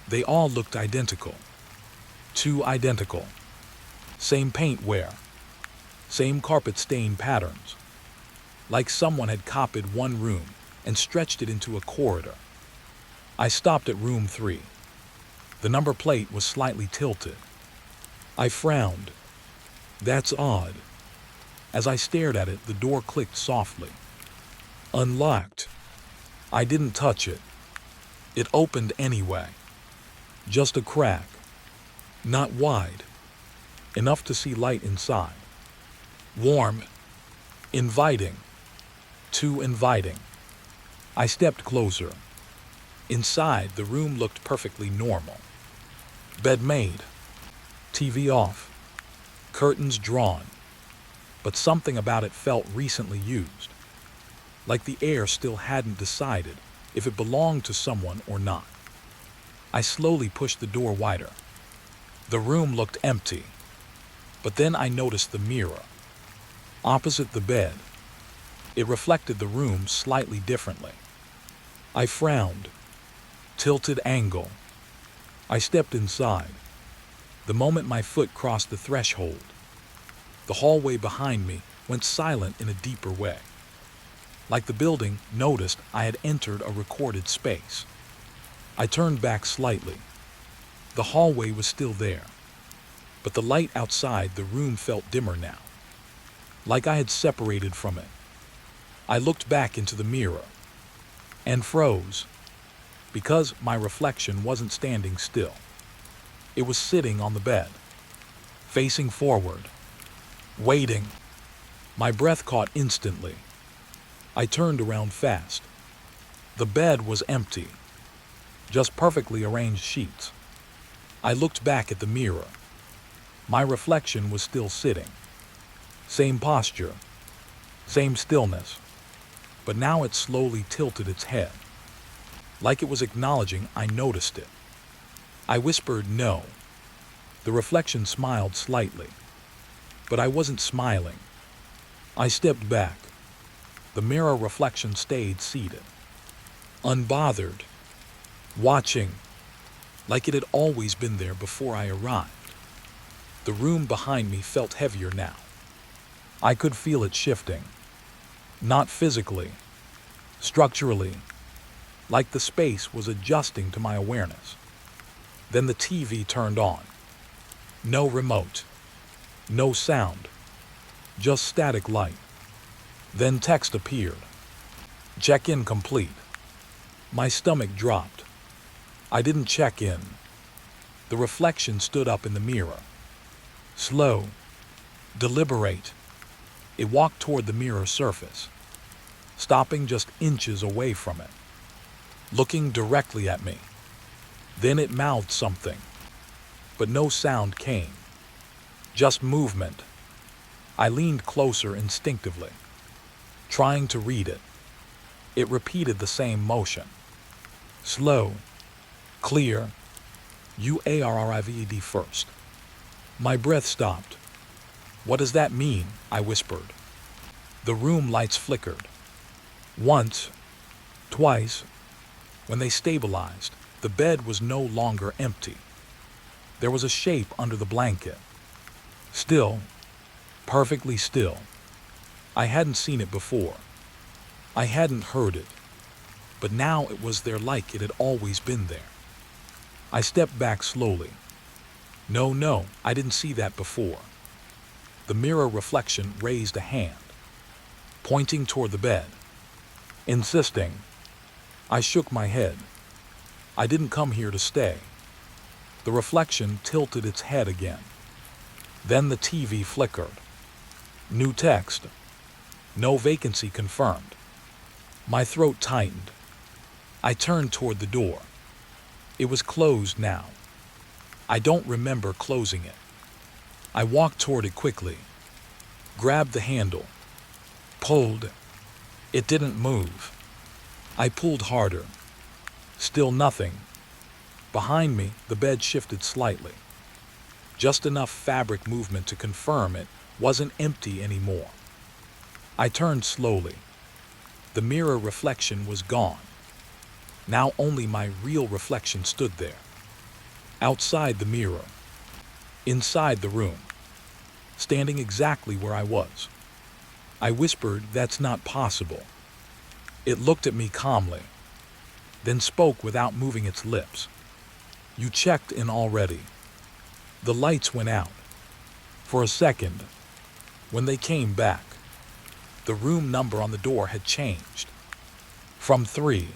They all looked identical. 2 identical. Same paint wear. Same carpet stain patterns. Like someone had copied one room and stretched it into a corridor. I stopped at room 3. The number plate was slightly tilted. I frowned. That's odd. As I stared at it, the door clicked softly. Unlocked. I didn't touch it. It opened anyway. Just a crack. Not wide. Enough to see light inside. Warm. Inviting. Too inviting. I stepped closer. Inside, the room looked perfectly normal. Bed made. TV off. Curtains drawn. But something about it felt recently used. Like the air still hadn't decided if it belonged to someone or not. I slowly pushed the door wider. The room looked empty. But then I noticed the mirror. Opposite the bed. It reflected the room slightly differently. I frowned. Tilted angle. I stepped inside. The moment my foot crossed the threshold, the hallway behind me went silent in a deeper way. like the building noticed I had entered a recorded space. I turned back slightly. The hallway was still there, but the light outside the room felt dimmer now, like I had separated from it. I looked back into the mirror and froze, because my reflection wasn't standing still. It was sitting on the bed, facing forward, waiting. My breath caught instantly. I turned around fast. The bed was empty, just perfectly arranged sheets. I looked back at the mirror. My reflection was still sitting. Same posture, same stillness, but now it slowly tilted its head, like it was acknowledging I noticed it. I whispered no. The reflection smiled slightly, but I wasn't smiling. I stepped back. The mirror reflection stayed seated, unbothered, watching, like it had always been there before I arrived. The room behind me felt heavier now. I could feel it shifting, not physically, structurally, like the space was adjusting to my awareness. Then the TV turned on. No remote, no sound, just static light. Then text appeared. Check-in complete. My stomach dropped. I didn't check in. The reflection stood up in the mirror. Slow, deliberate. It walked toward the mirror surface, stopping just inches away from it, looking directly at me. Then it mouthed something, but no sound came, just movement. I leaned closer instinctively, trying to read it. It repeated the same motion. Slow, clear, UARRIVED first. My breath stopped. What does that mean? I whispered. The room lights flickered. Once, twice. When they stabilized, the bed was no longer empty. There was a shape under the blanket. Still, perfectly still. I hadn't seen it before. I hadn't heard it. But now it was there like it had always been there. I stepped back slowly. No, I didn't see that before. The mirror reflection raised a hand, pointing toward the bed, insisting. I shook my head. I didn't come here to stay. The reflection tilted its head again. Then the TV flickered. New text. No vacancy confirmed. My throat tightened. I turned toward the door. It was closed now. I don't remember closing it. I walked toward it quickly, grabbed the handle, pulled. It didn't move. I pulled harder. Still nothing. Behind me, the bed shifted slightly. Just enough fabric movement to confirm it wasn't empty anymore. I turned slowly. The mirror reflection was gone. Now only my real reflection stood there. Outside the mirror. Inside the room. Standing exactly where I was. I whispered, "That's not possible." It looked at me calmly, then spoke without moving its lips. "You checked in already." The lights went out. For a second. When they came back, the room number on the door had changed. From 3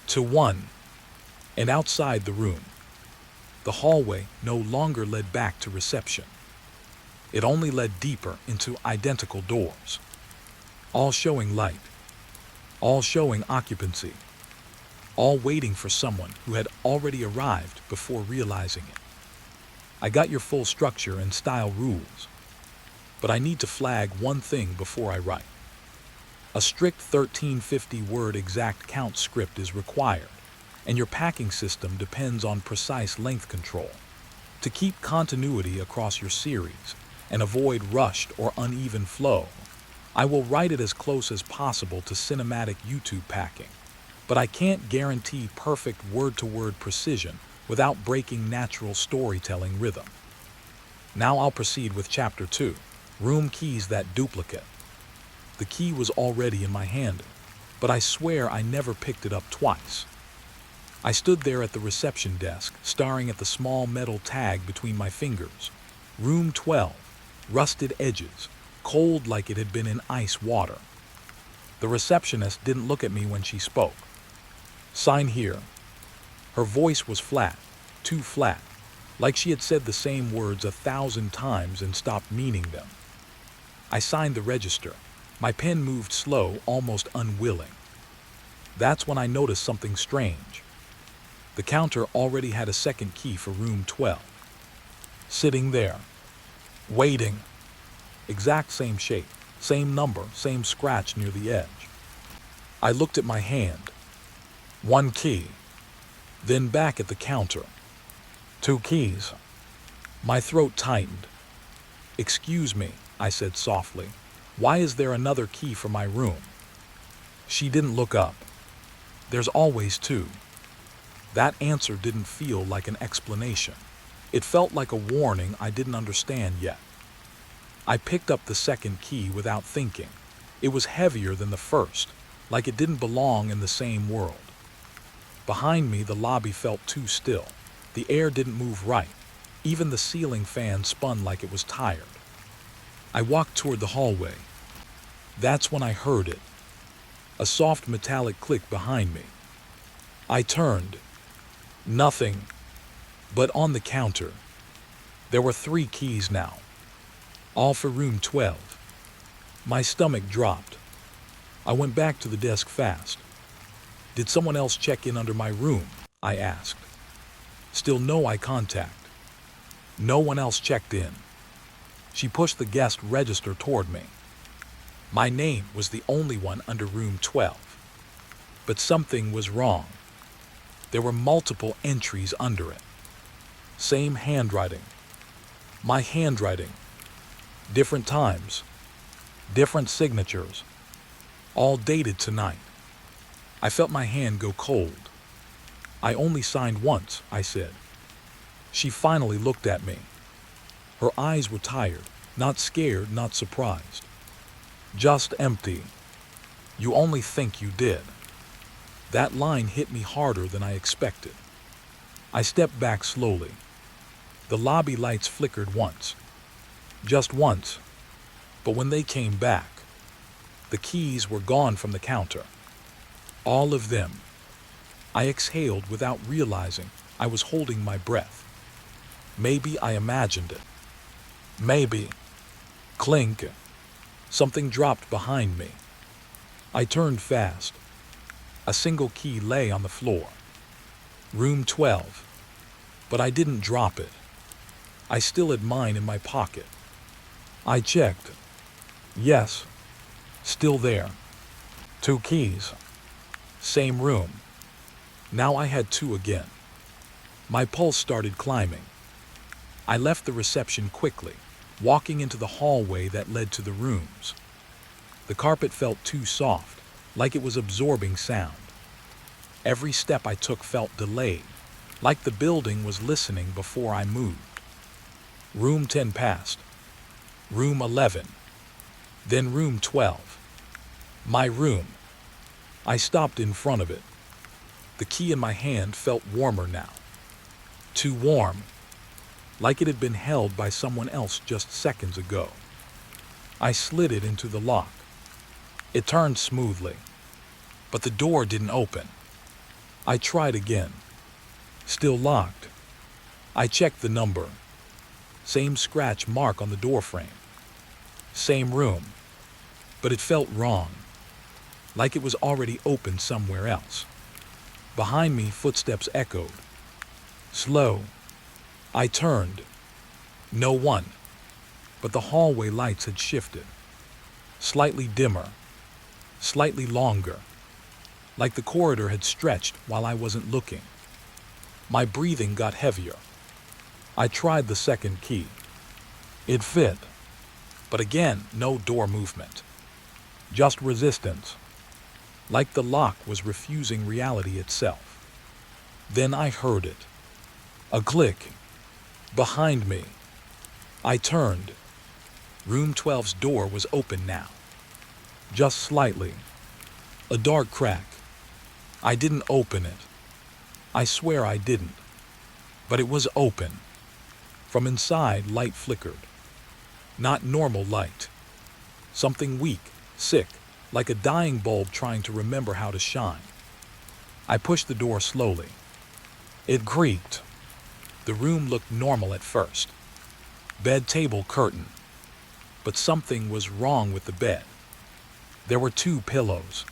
to 1. And outside the room, the hallway no longer led back to reception. It only led deeper into identical doors, all showing light, all showing occupancy, all waiting for someone who had already arrived before realizing it. I got your full structure and style rules, but I need to flag one thing before I write. A strict 1350-word exact count script is required, and your packing system depends on precise length control. To keep continuity across your series and avoid rushed or uneven flow, I will write it as close as possible to cinematic YouTube packing, but I can't guarantee perfect word-to-word precision without breaking natural storytelling rhythm. Now I'll proceed with Chapter 2, Room Keys That Duplicate. The key was already in my hand, but I swear I never picked it up twice. I stood there at the reception desk, staring at the small metal tag between my fingers. Room 12, rusted edges, cold like it had been in ice water. The receptionist didn't look at me when she spoke. "Sign here." Her voice was flat, too flat, like she had said the same words 1,000 times and stopped meaning them. I signed the register. My pen moved slow, almost unwilling. That's when I noticed something strange. The counter already had a second key for room 12. Sitting there, waiting. Exact same shape, same number, same scratch near the edge. I looked at my hand. 1 key. Then back at the counter. 2 keys. My throat tightened. "Excuse me," I said softly. "Why is there another key for my room?" She didn't look up. "There's always 2. That answer didn't feel like an explanation. It felt like a warning I didn't understand yet. I picked up the second key without thinking. It was heavier than the first, like it didn't belong in the same world. Behind me, the lobby felt too still. The air didn't move right. Even the ceiling fan spun like it was tired. I walked toward the hallway. That's when I heard it. A soft metallic click behind me. I turned. Nothing. But on the counter, there were 3 keys now. All for room 12. My stomach dropped. I went back to the desk fast. "Did someone else check in under my room?" I asked. Still no eye contact. No one else checked in. She pushed the guest register toward me. My name was the only one under room 12. But something was wrong. There were multiple entries under it. Same handwriting. My handwriting. Different times. Different signatures. All dated tonight. I felt my hand go cold. "I only signed once," I said. She finally looked at me. Her eyes were tired, not scared, not surprised. "Just empty. You only think you did." That line hit me harder than I expected. I stepped back slowly. The lobby lights flickered once. Just once. But when they came back, the keys were gone from the counter. All of them. I exhaled without realizing I was holding my breath. Maybe I imagined it. Maybe. Clink. Something dropped behind me. I turned fast. A single key lay on the floor. Room 12. But I didn't drop it. I still had mine in my pocket. I checked. Yes. Still there. 2 keys. Same room. Now I had 2 again. My pulse started climbing. I left the reception quickly, walking into the hallway that led to the rooms. The carpet felt too soft, like it was absorbing sound. Every step I took felt delayed, like the building was listening before I moved. Room 10 passed. Room 11. Then room 12. My room. I stopped in front of it. The key in my hand felt warmer now. Too warm. Like it had been held by someone else just seconds ago. I slid it into the lock. It turned smoothly. But the door didn't open. I tried again. Still locked. I checked the number. Same scratch mark on the doorframe. Same room. But it felt wrong. Like it was already open somewhere else. Behind me, footsteps echoed. Slow. I turned. No one. But the hallway lights had shifted. Slightly dimmer. Slightly longer. Like the corridor had stretched while I wasn't looking. My breathing got heavier. I tried the second key. It fit. But again, no door movement. Just resistance. Like the lock was refusing reality itself. Then I heard it. A click. Behind me. I turned. Room 12's door was open now. just slightly. A dark crack. I didn't open it. I swear I didn't. But it was open. From inside, light flickered. Not normal light. Something weak, sick, like a dying bulb trying to remember how to shine. I pushed the door slowly. It creaked. The room looked normal at first. Bed, table, curtain. But something was wrong with the bed. There were two pillows,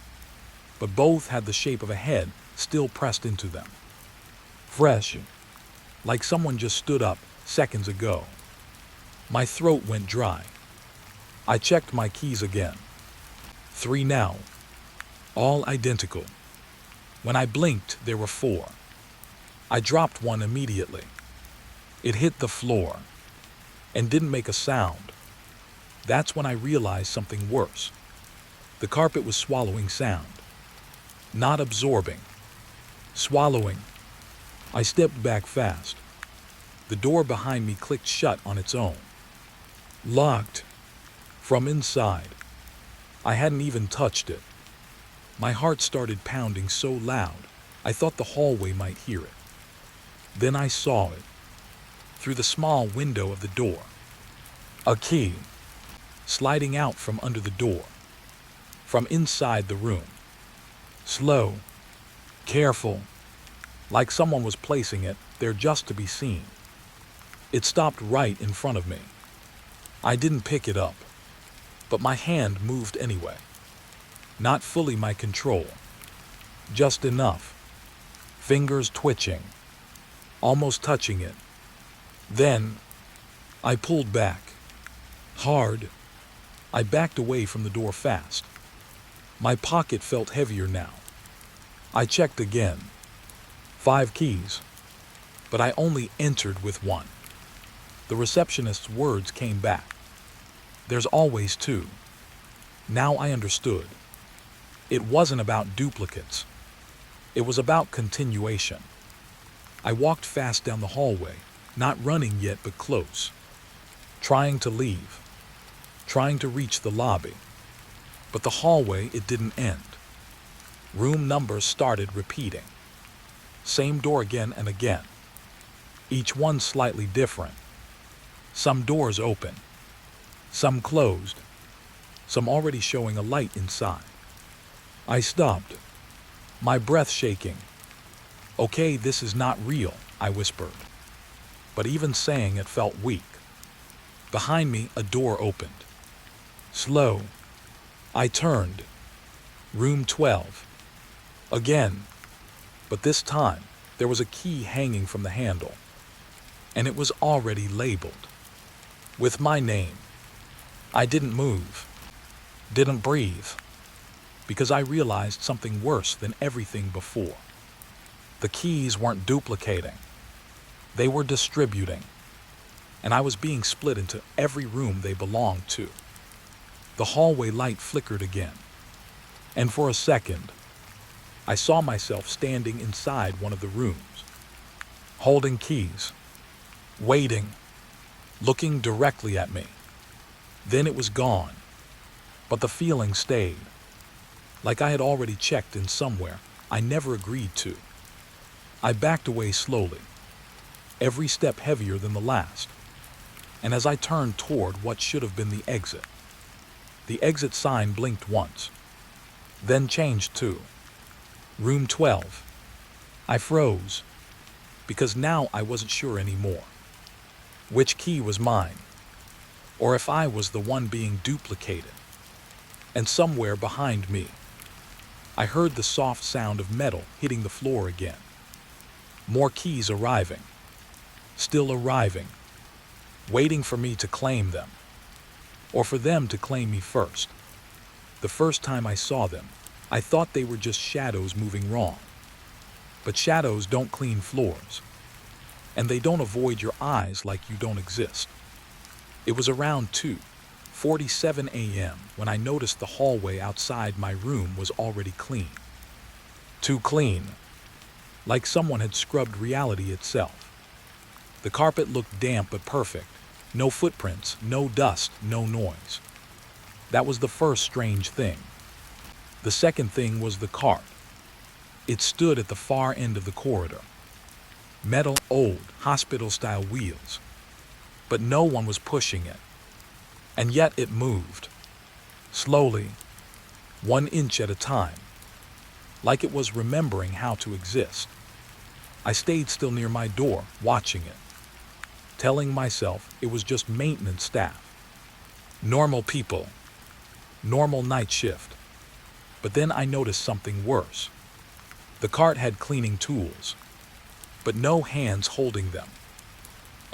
but both had the shape of a head still pressed into them. Fresh, like someone just stood up seconds ago. My throat went dry. I checked my keys again. 3 now, all identical. When I blinked, there were 4. I dropped one immediately. It hit the floor and didn't make a sound. That's when I realized something worse. The carpet was swallowing sound. Not absorbing. Swallowing. I stepped back fast. The door behind me clicked shut on its own. Locked. From inside. I hadn't even touched it. My heart started pounding so loud, I thought the hallway might hear it. Then I saw it. Through the small window of the door. A key. Sliding out from under the door. From inside the room. Slow. Careful. Like someone was placing it there just to be seen. It stopped right in front of me. I didn't pick it up, but my hand moved anyway. Not fully my control. Just enough. Fingers twitching. Almost touching it. Then, I pulled back. Hard. I backed away from the door fast. My pocket felt heavier now. I checked again. 5 keys. But I only entered with 1. The receptionist's words came back. There's always 2. Now I understood. It wasn't about duplicates. It was about continuation. I walked fast down the hallway, not running yet but close. Trying to leave. Trying to reach the lobby. But the hallway, it didn't end. Room numbers started repeating. Same door again and again. Each one slightly different. Some doors open. Some closed. Some already showing a light inside. I stopped. My breath shaking. Okay, this is not real, I whispered. But even saying it felt weak. Behind me, a door opened. Slow. I turned. Room 12. Again. But this time, there was a key hanging from the handle. And it was already labeled. With my name. I didn't move. Didn't breathe. Because I realized something worse than everything before. The keys weren't duplicating. They were distributing. And I was being split into every room they belonged to. The hallway light flickered again. And for a second, I saw myself standing inside one of the rooms, holding keys, waiting, looking directly at me. Then it was gone, but the feeling stayed, like I had already checked in somewhere I never agreed to. I backed away slowly, every step heavier than the last, and as I turned toward what should have been the exit sign blinked once, then changed to Room 12. I froze, because now I wasn't sure anymore which key was mine, or if I was the one being duplicated. And somewhere behind me, I heard the soft sound of metal hitting the floor again. More keys arriving, still arriving, waiting for me to claim them, or for them to claim me first. The first time I saw them, I thought they were just shadows moving wrong. But shadows don't clean floors, and they don't avoid your eyes like you don't exist. It was around 2:47 a.m. when I noticed the hallway outside my room was already clean. Too clean, like someone had scrubbed reality itself. The carpet looked damp but perfect. No footprints, no dust, no noise. That was the first strange thing. The second thing was the cart. It stood at the far end of the corridor. Metal, old, hospital-style wheels. But no one was pushing it. And yet it moved. Slowly, 1 inch at a time. Like it was remembering how to exist. I stayed still near my door, watching it. Telling myself it was just maintenance staff. Normal people. Normal night shift. But then I noticed something worse. The cart had cleaning tools, but no hands holding them.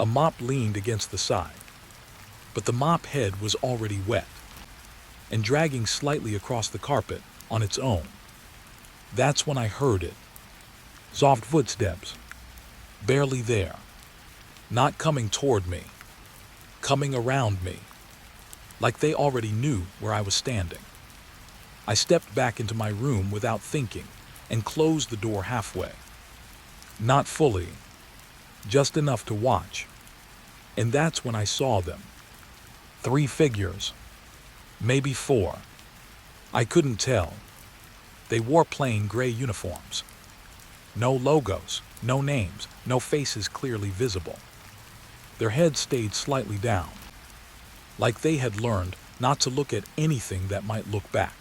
A mop leaned against the side, but the mop head was already wet and dragging slightly across the carpet on its own. That's when I heard it. Soft footsteps. Barely there. Not coming toward me. Coming around me. Like they already knew where I was standing. I stepped back into my room without thinking and closed the door halfway. Not fully. Just enough to watch. And that's when I saw them. 3 figures. Maybe 4. I couldn't tell. They wore plain gray uniforms. No logos, no names, no faces clearly visible. Their heads stayed slightly down, like they had learned not to look at anything that might look back.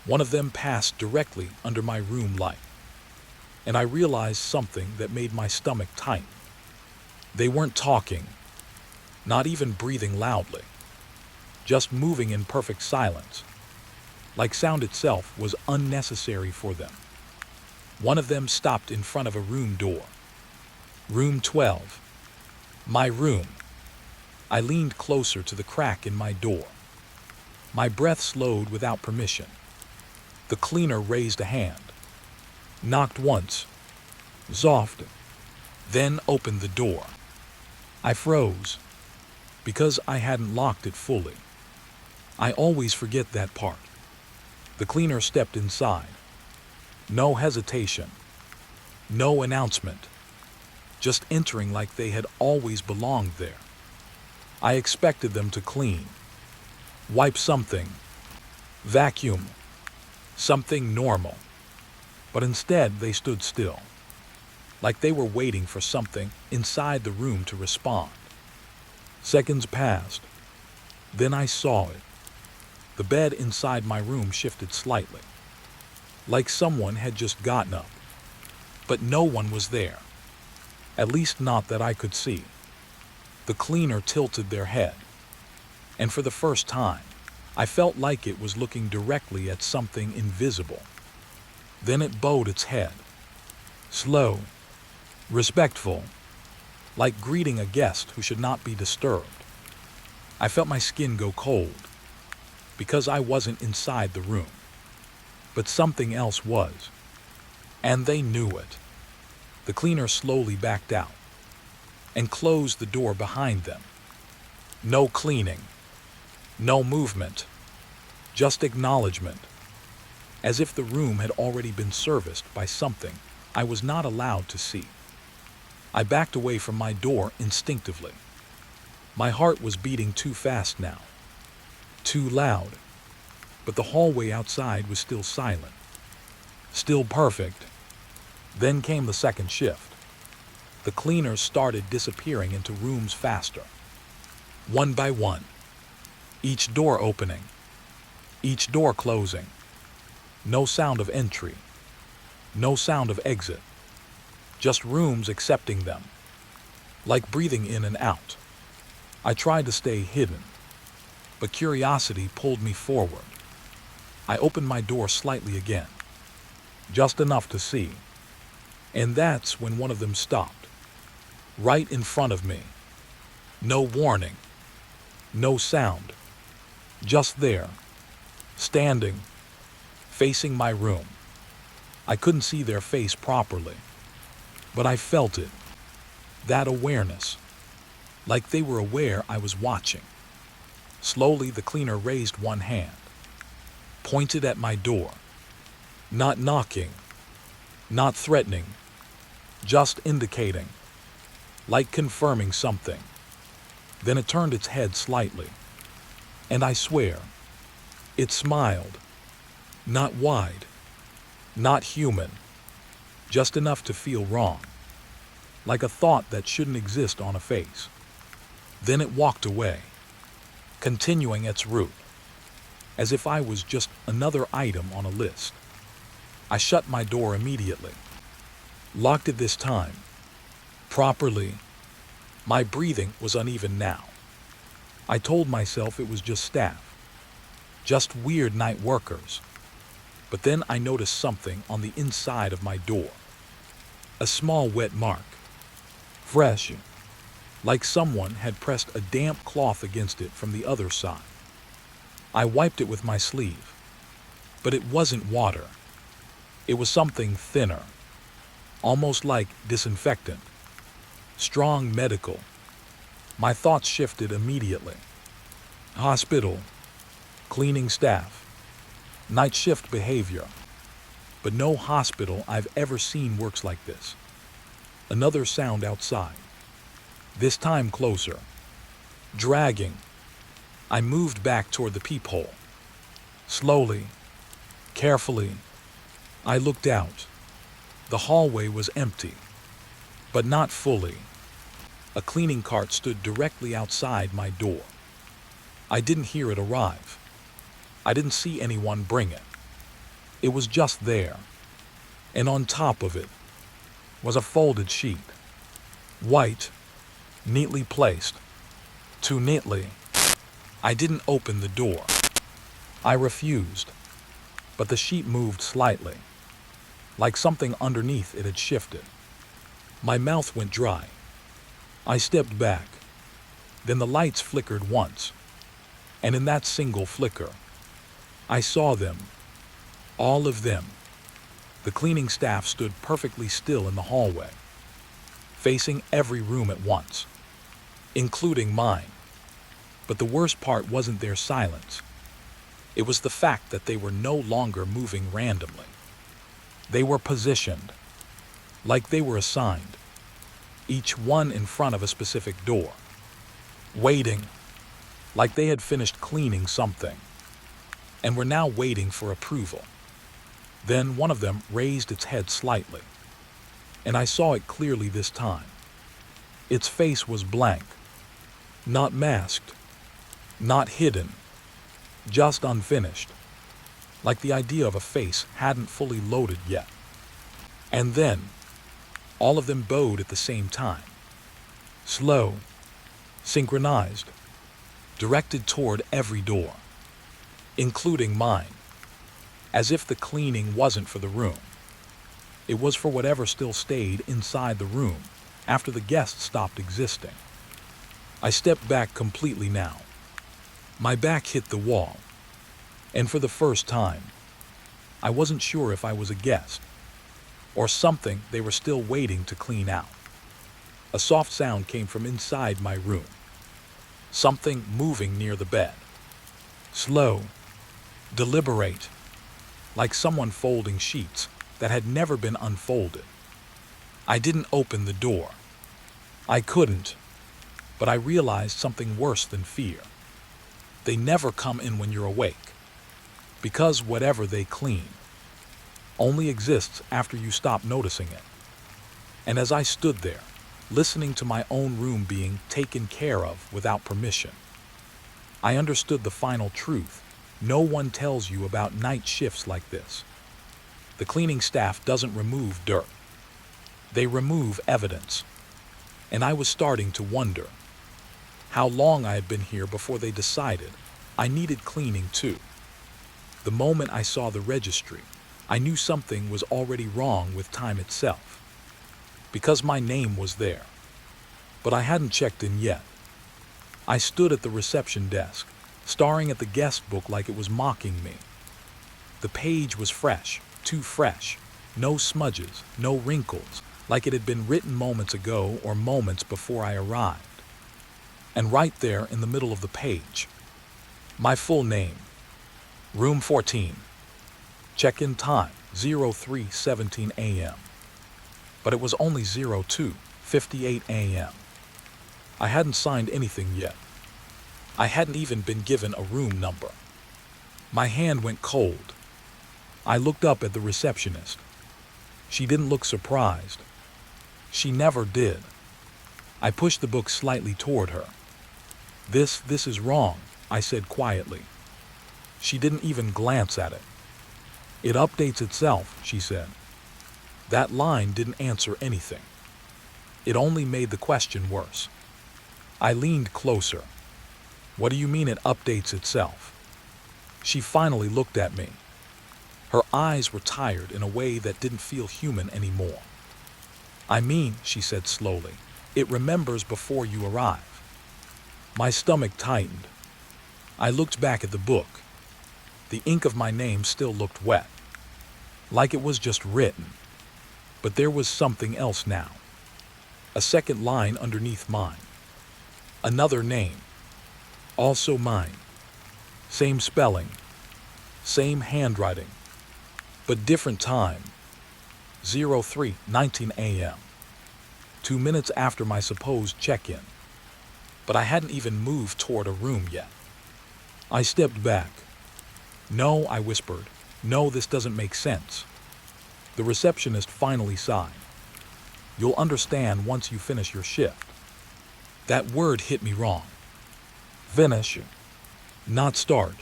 One of them passed directly under my room light, and I realized something that made my stomach tighten. They weren't talking, not even breathing loudly, just moving in perfect silence, like sound itself was unnecessary for them. One of them stopped in front of a room door. Room 12. My room. I leaned closer to the crack in my door. My breath slowed without permission. The cleaner raised a hand. Knocked once. Soft. Then opened the door. I froze, because I hadn't locked it fully. I always forget that part. The cleaner stepped inside. No hesitation. No announcement. Just entering like they had always belonged there. I expected them to clean. Wipe something. Vacuum. Something normal. But instead they stood still. Like they were waiting for something inside the room to respond. Seconds passed. Then I saw it. The bed inside my room shifted slightly. Like someone had just gotten up. But no one was there. At least not that I could see. The cleaner tilted their head. And for the first time, I felt like it was looking directly at something invisible. Then it bowed its head. Slow. Respectful. Like greeting a guest who should not be disturbed. I felt my skin go cold. Because I wasn't inside the room. But something else was. And they knew it. The cleaner slowly backed out and closed the door behind them. No cleaning. No movement. Just acknowledgement. As if the room had already been serviced by something I was not allowed to see. I backed away from my door instinctively. My heart was beating too fast now. Too loud. But the hallway outside was still silent. Still perfect. Then came the second shift. The cleaners started disappearing into rooms faster. One by one. Each door opening. Each door closing. No sound of entry. No sound of exit. Just rooms accepting them. Like breathing in and out. I tried to stay hidden. But curiosity pulled me forward. I opened my door slightly again. Just enough to see. And that's when one of them stopped. Right in front of me. No warning. No sound. Just there. Standing. Facing my room. I couldn't see their face properly. But I felt it. That awareness. Like they were aware I was watching. Slowly the cleaner raised one hand. Pointed at my door. Not knocking. Not threatening. Just indicating. Like confirming something. Then it turned its head slightly. And I swear, It smiled, not wide, not human, just enough to feel wrong, like a thought that shouldn't exist on a face. Then it walked away, continuing its route, as if I was just another item on a list. I shut my door immediately, locked it this time, properly. My breathing was uneven now. I told myself it was just staff, just weird night workers. But then I noticed something on the inside of my door. A small wet mark, fresh, like someone had pressed a damp cloth against it from the other side. I wiped it with my sleeve, but it wasn't water. It was something thinner, almost like disinfectant, strong medical. My thoughts shifted immediately. Hospital, cleaning staff, night shift behavior. But no hospital I've ever seen works like this. Another sound outside, this time closer, dragging. I moved back toward the peephole. Slowly, carefully, I looked out. The hallway was empty, but not fully. A cleaning cart stood directly outside my door. I didn't hear it arrive. I didn't see anyone bring it. It was just there, and on top of it was a folded sheet, white, neatly placed, too neatly. I didn't open the door. I refused, but the sheet moved slightly, like something underneath it had shifted. My mouth went dry. I stepped back. Then the lights flickered once, and in that single flicker, I saw them, all of them. The cleaning staff stood perfectly still in the hallway, facing every room at once, including mine. But the worst part wasn't their silence. It was the fact that they were no longer moving randomly. They were positioned, like they were assigned, each one in front of a specific door, waiting, like they had finished cleaning something, and were now waiting for approval. Then one of them raised its head slightly, and I saw it clearly this time. Its face was blank, not masked, not hidden, just unfinished, like the idea of a face hadn't fully loaded yet. And then, all of them bowed at the same time, slow, synchronized, directed toward every door, including mine, as if the cleaning wasn't for the room. It was for whatever still stayed inside the room after the guests stopped existing. I stepped back completely now. My back hit the wall, and for the first time, I wasn't sure if I was a guest or something they were still waiting to clean out. A soft sound came from inside my room, something moving near the bed, slow, deliberate, like someone folding sheets that had never been unfolded. I didn't open the door. I couldn't, but I realized something worse than fear. They never come in when you're awake, because whatever they clean only exists after you stop noticing it. And as I stood there, listening to my own room being taken care of without permission, I understood the final truth. No one tells you about night shifts like this. The cleaning staff doesn't remove dirt. They remove evidence. And I was starting to wonder how long I had been here before they decided I needed cleaning too. The moment I saw the registry, I knew something was already wrong with time itself, because my name was there, but I hadn't checked in yet. I stood at the reception desk, staring at the guest book like it was mocking me. The page was fresh, too fresh, no smudges, no wrinkles, like it had been written moments ago or moments before I arrived. And right there in the middle of the page, my full name, Room 14. Check-in time, 03:17 a.m. But it was only 02:58 a.m. I hadn't signed anything yet. I hadn't even been given a room number. My hand went cold. I looked up at the receptionist. She didn't look surprised. She never did. I pushed the book slightly toward her. This is wrong, I said quietly. She didn't even glance at it. It updates itself, she said. That line didn't answer anything. It only made the question worse. I leaned closer. What do you mean it updates itself? She finally looked at me. Her eyes were tired in a way that didn't feel human anymore. I mean, she said slowly, it remembers before you arrive. My stomach tightened. I looked back at the book. The ink of my name still looked wet, like it was just written. But there was something else now. A second line underneath mine. Another name. Also mine. Same spelling. Same handwriting. But different time. 03:19 a.m. 2 minutes after my supposed check-in. But I hadn't even moved toward a room yet. I stepped back. No, I whispered. No, this doesn't make sense. The receptionist finally sighed. You'll understand once you finish your shift. That word hit me wrong. Finish. Not start.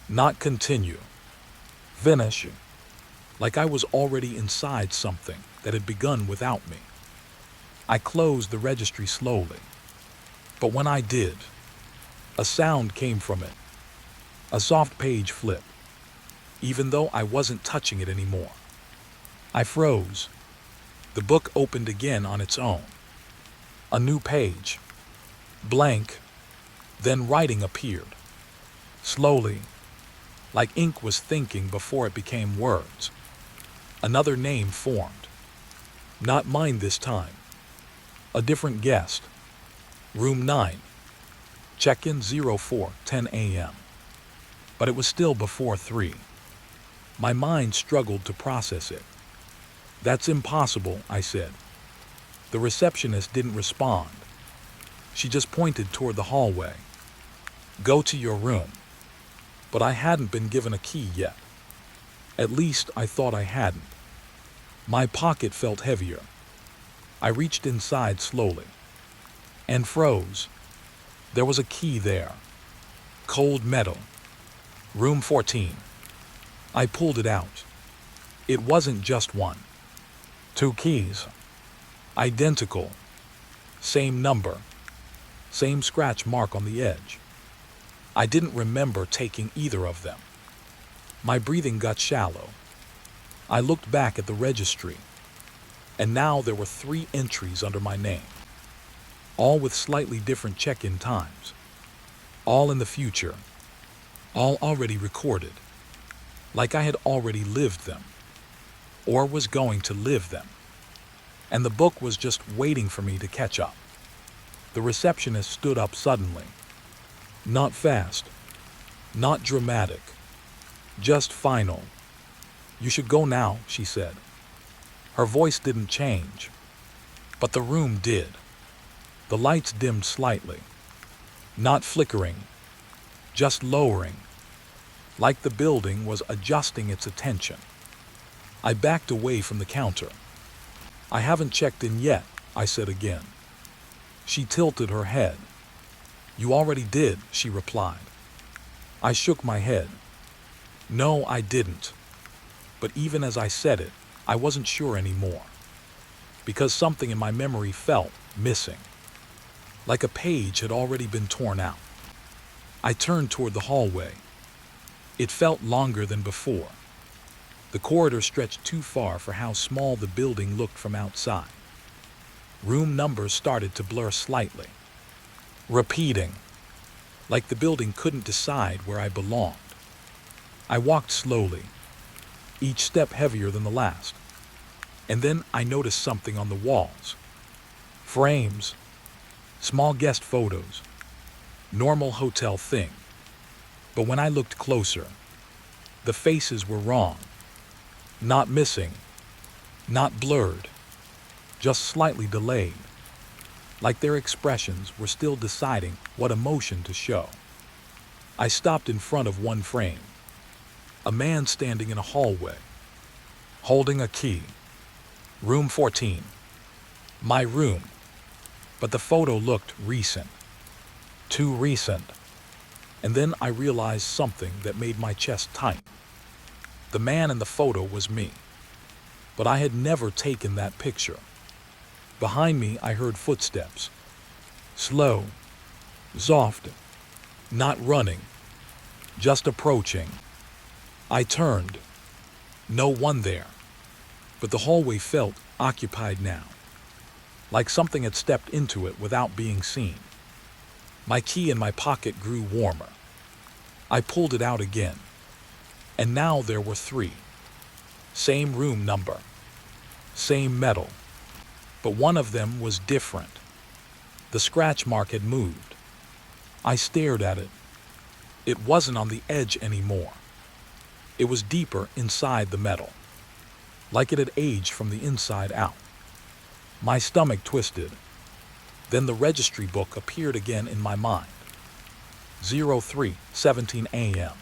Not continue. Finish. Like I was already inside something that had begun without me. I closed the registry slowly. But when I did, a sound came from it. A soft page flip, even though I wasn't touching it anymore. I froze. The book opened again on its own. A new page. Blank. Then writing appeared. Slowly, like ink was thinking before it became words. Another name formed. Not mine this time. A different guest. Room 9. Check-in 04:10 a.m. But it was still before 3. My mind struggled to process it. That's impossible, I said. The receptionist didn't respond. She just pointed toward the hallway. Go to your room. But I hadn't been given a key yet. At least I thought I hadn't. My pocket felt heavier. I reached inside slowly. And froze. There was a key there. Cold metal. Room 14. I pulled it out. It wasn't just one. 2 keys. Identical. Same number. Same scratch mark on the edge. I didn't remember taking either of them. My breathing got shallow. I looked back at the registry, and now there were 3 entries under my name, all with slightly different check-in times, all in the future, all already recorded, like I had already lived them, or was going to live them, and the book was just waiting for me to catch up. The receptionist stood up suddenly. Not fast, not dramatic, just final. You should go now, she said. Her voice didn't change, but the room did. The lights dimmed slightly, not flickering, just lowering, like the building was adjusting its attention. I backed away from the counter. I haven't checked in yet, I said again. She tilted her head. You already did, she replied. I shook my head. No, I didn't. But even as I said it, I wasn't sure anymore. Because something in my memory felt missing. Like a page had already been torn out. I turned toward the hallway. It felt longer than before. The corridor stretched too far for how small the building looked from outside. Room numbers started to blur slightly. Repeating, like the building couldn't decide where I belonged. I walked slowly, each step heavier than the last. And then I noticed something on the walls. Frames, small guest photos, normal hotel thing. But when I looked closer, the faces were wrong. Not missing, not blurred, just slightly delayed. Like their expressions were still deciding what emotion to show. I stopped in front of one frame. A man standing in a hallway, holding a key. Room 14. My room. But the photo looked recent. Too recent. And then I realized something that made my chest tighten. The man in the photo was me. But I had never taken that picture. Behind me, I heard footsteps. Slow. Soft. Not running. Just approaching. I turned. No one there. But the hallway felt occupied now. Like something had stepped into it without being seen. My key in my pocket grew warmer. I pulled it out again. And now there were 3. Same room number. Same metal. But one of them was different. The scratch mark had moved. I stared at it. It wasn't on the edge anymore. It was deeper inside the metal. Like it had aged from the inside out. My stomach twisted. Then the registry book appeared again in my mind. 03:17 a.m.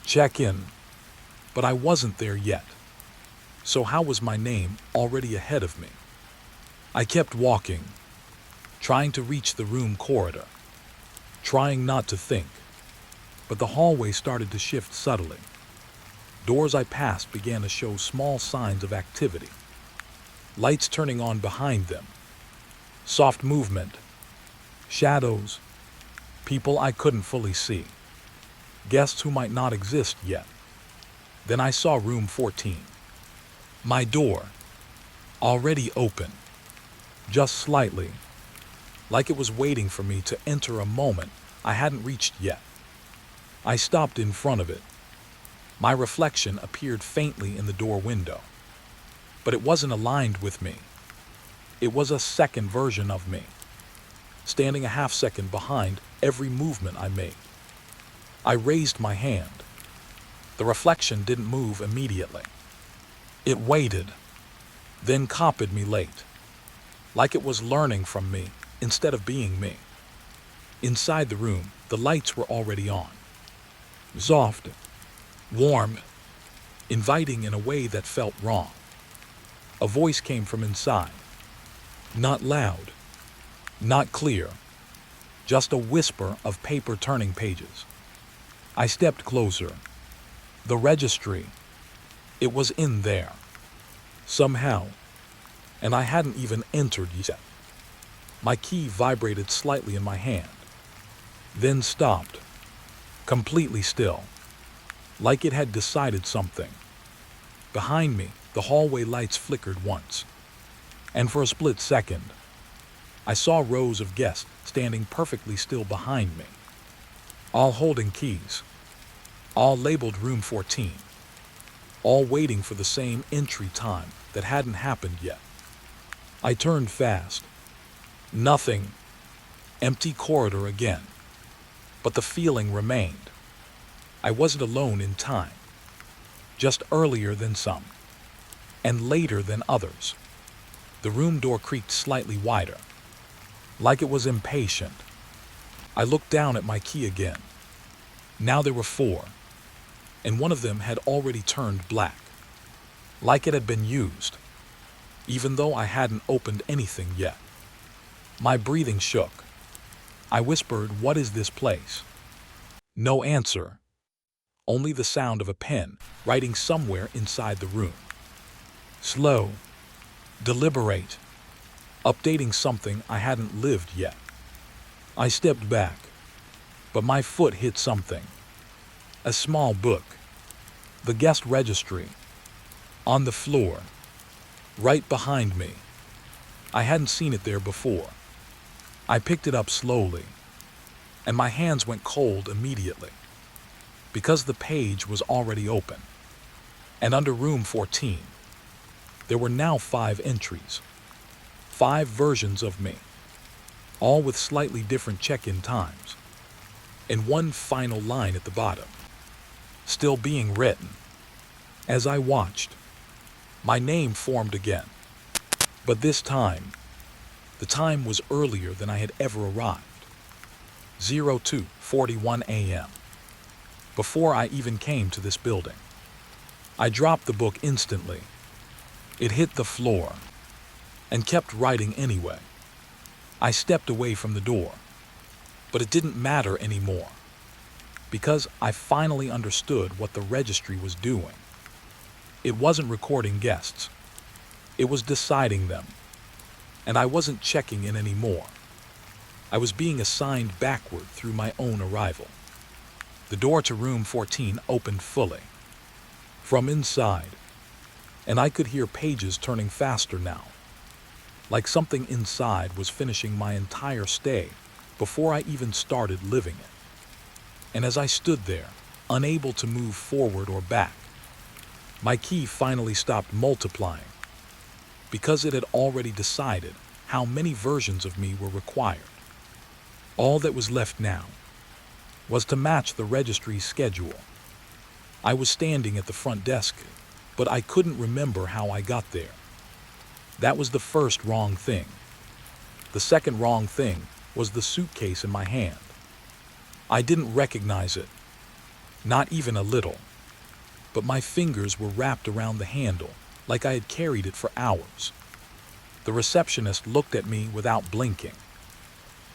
Check in. But I wasn't there yet. So how was my name already ahead of me? I kept walking, trying to reach the room corridor, trying not to think. But the hallway started to shift subtly. Doors I passed began to show small signs of activity. Lights turning on behind them. Soft movement. Shadows. People I couldn't fully see. Guests who might not exist yet. Then I saw room 14. My door. Already open. Just slightly. Like it was waiting for me to enter a moment I hadn't reached yet. I stopped in front of it. My reflection appeared faintly in the door window. But it wasn't aligned with me. It was a second version of me, standing a half second behind every movement I made. I raised my hand. The reflection didn't move immediately. It waited, then copied me late, like it was learning from me instead of being me. Inside the room, the lights were already on. Soft, warm, inviting in a way that felt wrong. A voice came from inside. Not loud, not clear, just a whisper of paper turning pages. I stepped closer. The registry. It was in there. Somehow. And I hadn't even entered yet. My key vibrated slightly in my hand. Then stopped. Completely still. Like it had decided something. Behind me, the hallway lights flickered once. And for a split second, I saw rows of guests standing perfectly still behind me. All holding keys. All labeled room 14. All waiting for the same entry time that hadn't happened yet. I turned fast. Nothing. Empty corridor again. But the feeling remained. I wasn't alone in time. Just earlier than some. And later than others. The room door creaked slightly wider. Like it was impatient. I looked down at my key again. Now there were 4. And one of them had already turned black. Like it had been used. Even though I hadn't opened anything yet. My breathing shook. I whispered, "What is this place?" No answer. Only the sound of a pen writing somewhere inside the room. Slow. Deliberate. Updating something I hadn't lived yet. I stepped back. But my foot hit something. A small book. The guest registry. On the floor. Right behind me. I hadn't seen it there before. I picked it up slowly. And my hands went cold immediately. Because the page was already open. And under room 14, there were now 5 entries. 5 versions of me. All with slightly different check-in times. And one final line at the bottom. Still being written. As I watched, my name formed again. But this time, the time was earlier than I had ever arrived. 02:41 a.m. before I even came to this building. I dropped the book instantly. It hit the floor and kept writing anyway. I stepped away from the door, but it didn't matter anymore because I finally understood what the registry was doing. It wasn't recording guests. It was deciding them, and I wasn't checking in anymore. I was being assigned backward through my own arrival. The door to room 14 opened fully from inside, and I could hear pages turning faster now, like something inside was finishing my entire stay before I even started living it. And as I stood there, unable to move forward or back, my key finally stopped multiplying because it had already decided how many versions of me were required. All that was left now was to match the registry's schedule. I was standing at the front desk, but I couldn't remember how I got there. That was the first wrong thing. The second wrong thing was the suitcase in my hand. I didn't recognize it, not even a little, but my fingers were wrapped around the handle like I had carried it for hours. The receptionist looked at me without blinking.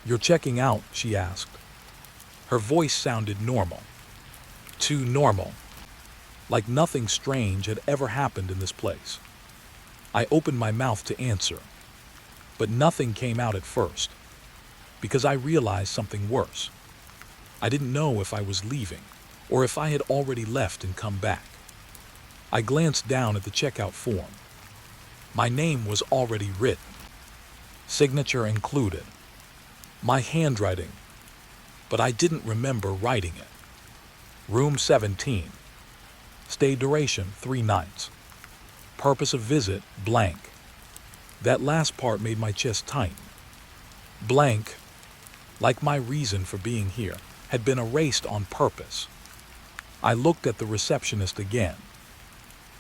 "You're checking out?" she asked. Her voice sounded normal. Too normal. Like nothing strange had ever happened in this place. I opened my mouth to answer, but nothing came out at first, because I realized something worse. I didn't know if I was leaving, or if I had already left and come back. I glanced down at the checkout form. My name was already written, signature included. My handwriting, but I didn't remember writing it. Room 17. Stay duration 3 nights. Purpose of visit blank. That last part made my chest tighten. Blank, like my reason for being here, had been erased on purpose. I looked at the receptionist again.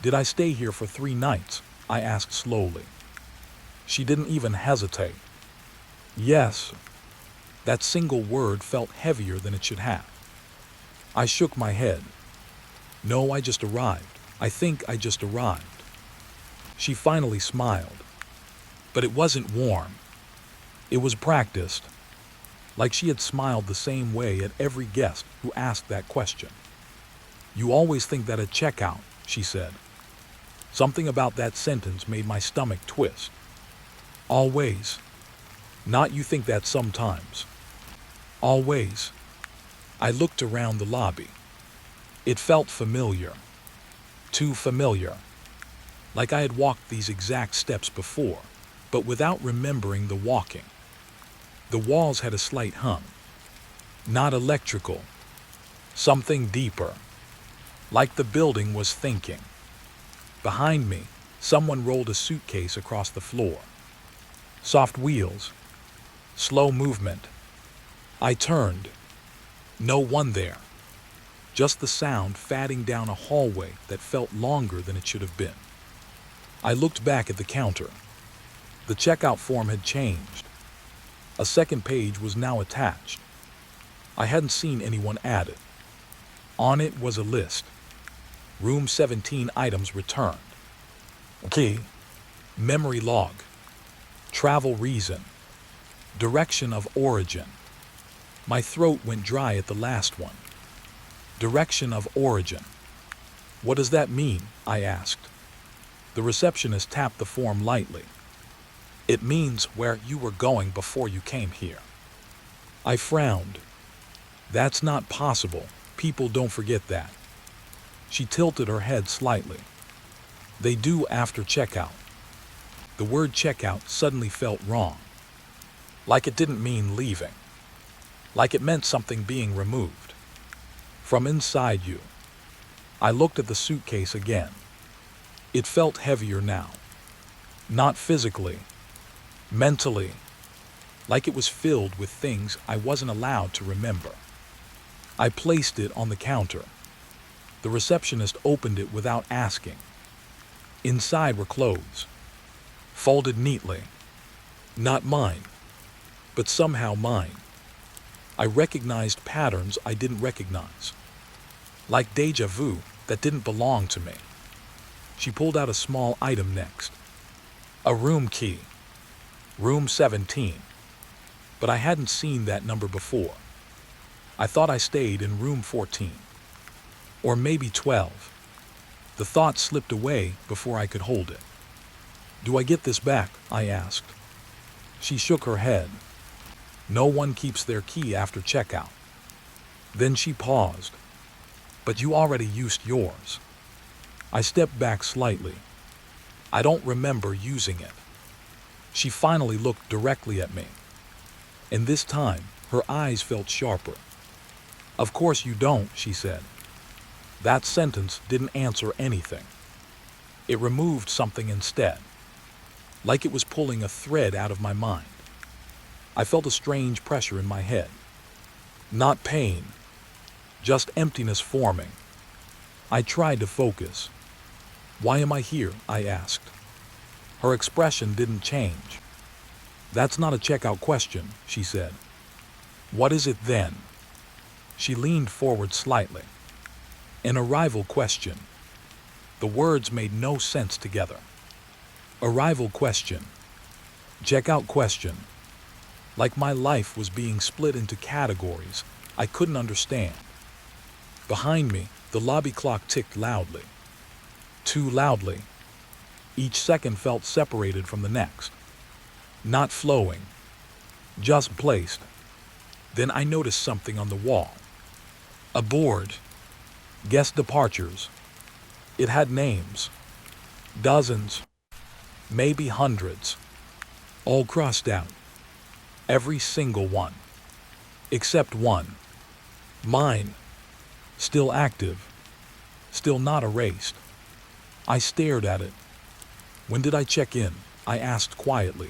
"Did I stay here for 3 nights?" I asked slowly. She didn't even hesitate. "Yes." That single word felt heavier than it should have. I shook my head. "No, I just arrived. I think I just arrived." She finally smiled. But it wasn't warm. It was practiced, like she had smiled the same way at every guest who asked that question. "You always think that at checkout," she said. Something about that sentence made my stomach twist. "Always. Not you think that sometimes. Always." I looked around the lobby. It felt familiar. Too familiar. Like I had walked these exact steps before, but without remembering the walking. The walls had a slight hum. Not electrical. Something deeper. Like the building was thinking. Behind me, someone rolled a suitcase across the floor. Soft wheels. Slow movement. I turned. No one there. Just the sound fading down a hallway that felt longer than it should have been. I looked back at the counter. The checkout form had changed. A second page was now attached. I hadn't seen anyone add it. On it was a list. Room 17 items returned. Key. Memory log. Travel reason. Direction of origin. My throat went dry at the last one. Direction of origin. "What does that mean?" I asked. The receptionist tapped the form lightly. "It means where you were going before you came here." I frowned. "That's not possible. People don't forget that." She tilted her head slightly. "They do after checkout." The word checkout suddenly felt wrong. Like it didn't mean leaving. Like it meant something being removed. From inside you. I looked at the suitcase again. It felt heavier now. Not physically. Mentally. Like it was filled with things I wasn't allowed to remember. I placed it on the counter. The receptionist opened it without asking. Inside were clothes. Folded neatly. Not mine. But somehow mine. I recognized patterns I didn't recognize. like deja vu that didn't belong to me. She pulled out a small item next. A room key. Room 17. But I hadn't seen that number before. I thought I stayed in room 14. Or maybe 12. The thought slipped away before I could hold it. Do I get this back? I asked. She shook her head. No one keeps their key after checkout. Then she paused. But you already used yours. I stepped back slightly. I don't remember using it. She finally looked directly at me. And this time, her eyes felt sharper. Of course you don't, she said. That sentence didn't answer anything. It removed something instead, like it was pulling a thread out of my mind. I felt a strange pressure in my head. Not pain, just emptiness forming. I tried to focus. Why am I here? I asked. Her expression didn't change. That's not a checkout question, she said. What is it then? She leaned forward slightly. An arrival question. The words made no sense together. Arrival question. Checkout question. Like my life was being split into categories I couldn't understand. Behind me, the lobby clock ticked loudly. Too loudly. Each second felt separated from the next. Not flowing. Just placed. Then I noticed something on the wall. A board. Guest departures. It had names. Dozens. Maybe hundreds. All crossed out. Every single one. Except one. Mine. Still active. Still not erased. I stared at it. When did I check in? I asked quietly.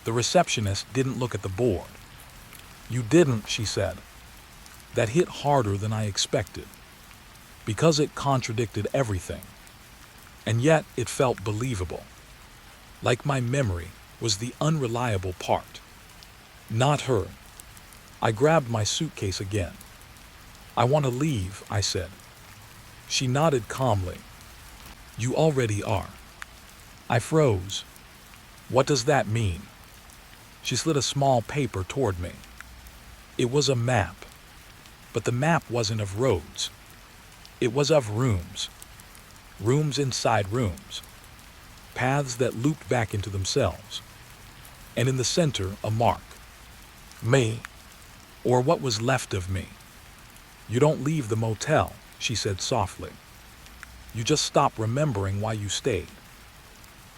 The receptionist didn't look at the board. You didn't, she said. That hit harder than I expected. Because it contradicted everything. And yet it felt believable. Like my memory was the unreliable part. Not her. I grabbed my suitcase again. I want to leave, I said. She nodded calmly. You already are. I froze. What does that mean? She slid a small paper toward me. It was a map. But the map wasn't of roads. It was of rooms. Rooms inside rooms. Paths that looped back into themselves. And in the center, a mark. Me. Or what was left of me. You don't leave the motel, she said softly. You just stop remembering why you stayed.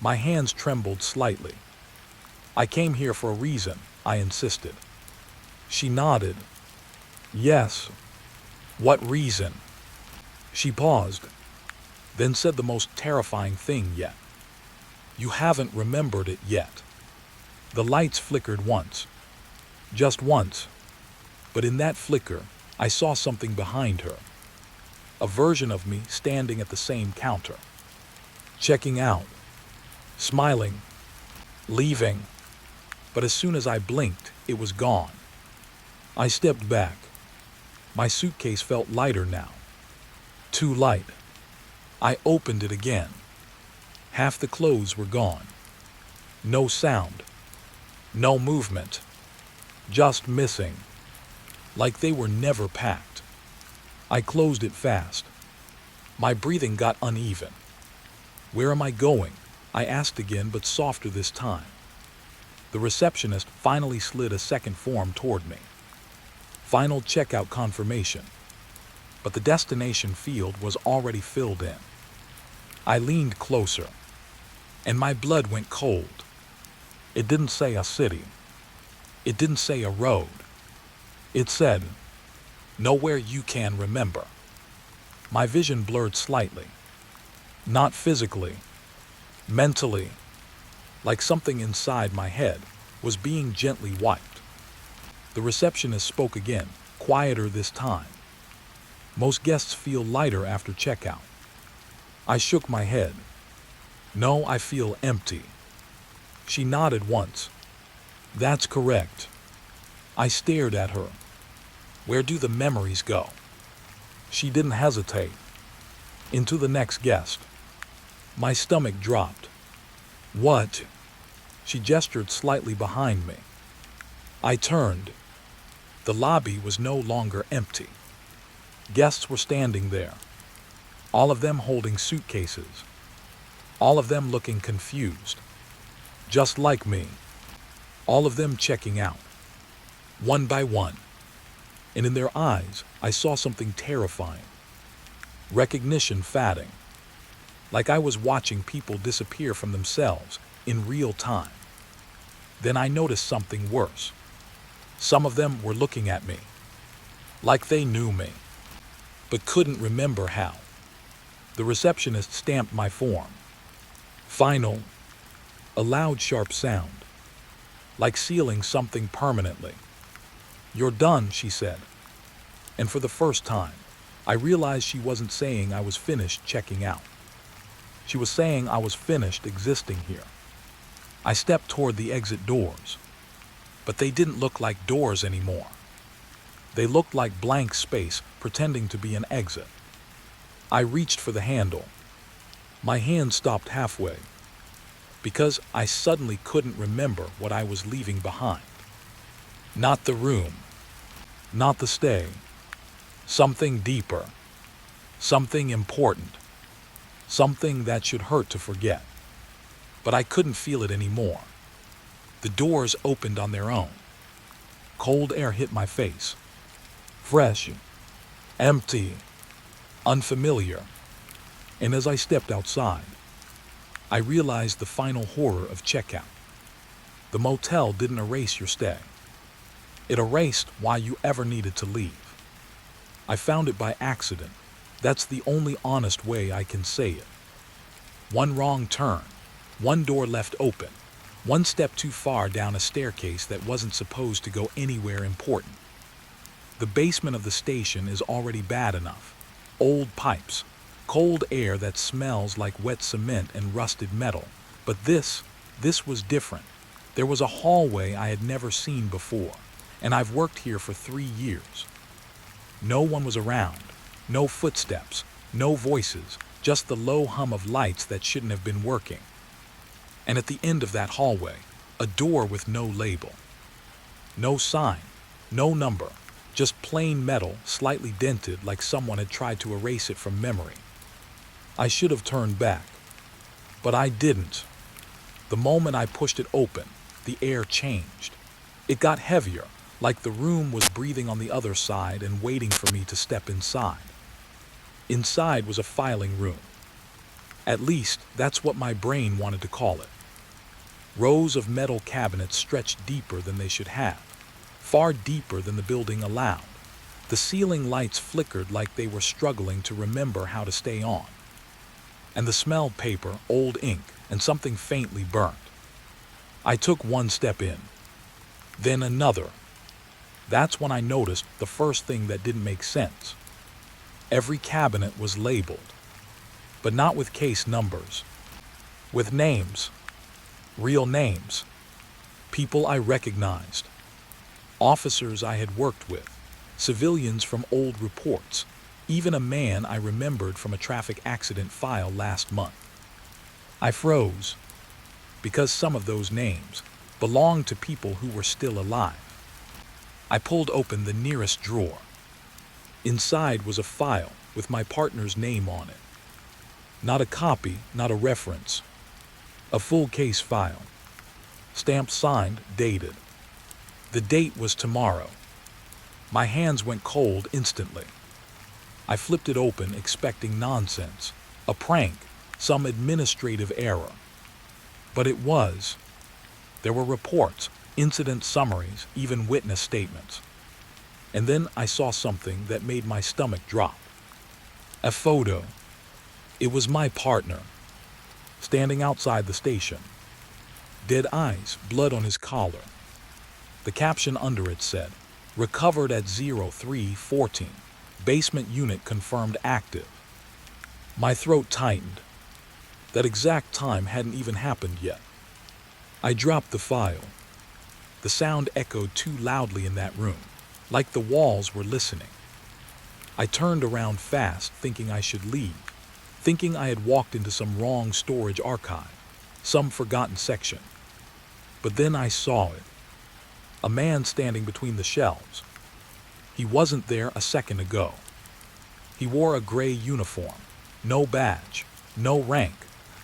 My hands trembled slightly. I came here for a reason, I insisted. She nodded. Yes. What reason? She paused, then said the most terrifying thing yet. You haven't remembered it yet. The lights flickered once. Just once. But in that flicker, I saw something behind her. A version of me standing at the same counter. Checking out. Smiling. Leaving. But as soon as I blinked, it was gone. I stepped back. My suitcase felt lighter now. Too light. I opened it again. Half the clothes were gone. No sound. No movement. Just missing. Like they were never packed. I closed it fast. My breathing got uneven. Where am I going? I asked again, but softer this time. The receptionist finally slid a second form toward me. Final checkout confirmation. But the destination field was already filled in. I leaned closer, and my blood went cold. It didn't say a city. It didn't say a road. It said, nowhere you can remember. My vision blurred slightly. Not physically, mentally, like something inside my head was being gently wiped. The receptionist spoke again, quieter this time. Most guests feel lighter after checkout. I shook my head. No, I feel empty. She nodded once. That's correct. I stared at her. Where do the memories go? She didn't hesitate. Into the next guest. My stomach dropped. What? She gestured slightly behind me. I turned. The lobby was no longer empty. Guests were standing there, all of them holding suitcases, all of them looking confused, just like me, all of them checking out, one by one. And in their eyes, I saw something terrifying. Recognition fading, like I was watching people disappear from themselves in real time. Then I noticed something worse. Some of them were looking at me, like they knew me, but couldn't remember how. The receptionist stamped my form. Final. A loud, sharp sound, like sealing something permanently. You're done, she said. And for the first time, I realized she wasn't saying I was finished checking out. She was saying I was finished existing here. I stepped toward the exit doors, but they didn't look like doors anymore. They looked like blank space pretending to be an exit. I reached for the handle. My hand stopped halfway because I suddenly couldn't remember what I was leaving behind. Not the room, not the stay. Something deeper, something important, something that should hurt to forget. But I couldn't feel it anymore. The doors opened on their own. Cold air hit my face. Fresh, empty, unfamiliar. And as I stepped outside, I realized the final horror of checkout. The motel didn't erase your stay. It erased why you ever needed to leave. I found it by accident. That's the only honest way I can say it. One wrong turn, one door left open, one step too far down a staircase that wasn't supposed to go anywhere important. The basement of the station is already bad enough. Old pipes, cold air that smells like wet cement and rusted metal. But this was different. There was a hallway I had never seen before, and I've worked here for 3 years. No one was around, no footsteps, no voices, just the low hum of lights that shouldn't have been working. And at the end of that hallway, a door with no label. No sign, no number, just plain metal, slightly dented like someone had tried to erase it from memory. I should have turned back, but I didn't. The moment I pushed it open, the air changed. It got heavier, like the room was breathing on the other side and waiting for me to step inside. Inside was a filing room. At least, that's what my brain wanted to call it. Rows of metal cabinets stretched deeper than they should have, far deeper than the building allowed. The ceiling lights flickered like they were struggling to remember how to stay on. And the smell paper, old ink, and something faintly burnt. I took one step in, then another. That's when I noticed the first thing that didn't make sense. Every cabinet was labeled, but not with case numbers, with names, real names, people I recognized, officers I had worked with, civilians from old reports, even a man I remembered from a traffic accident file last month. I froze, because some of those names belonged to people who were still alive. I pulled open the nearest drawer. Inside was a file with my partner's name on it. Not a copy, not a reference. A full case file. Stamped, signed, dated. The date was tomorrow. My hands went cold instantly. I flipped it open expecting nonsense, a prank, some administrative error. But it was. There were reports, incident summaries, even witness statements. And then I saw something that made my stomach drop. A photo. It was my partner, standing outside the station. Dead eyes, blood on his collar. The caption under it said, "Recovered at 03:14. Basement unit confirmed active." My throat tightened. That exact time hadn't even happened yet. I dropped the file. The sound echoed too loudly in that room, like the walls were listening. I turned around fast, thinking I should leave, thinking I had walked into some wrong storage archive, some forgotten section. But then I saw it. A man standing between the shelves. He wasn't there a second ago. He wore a gray uniform, no badge, no rank,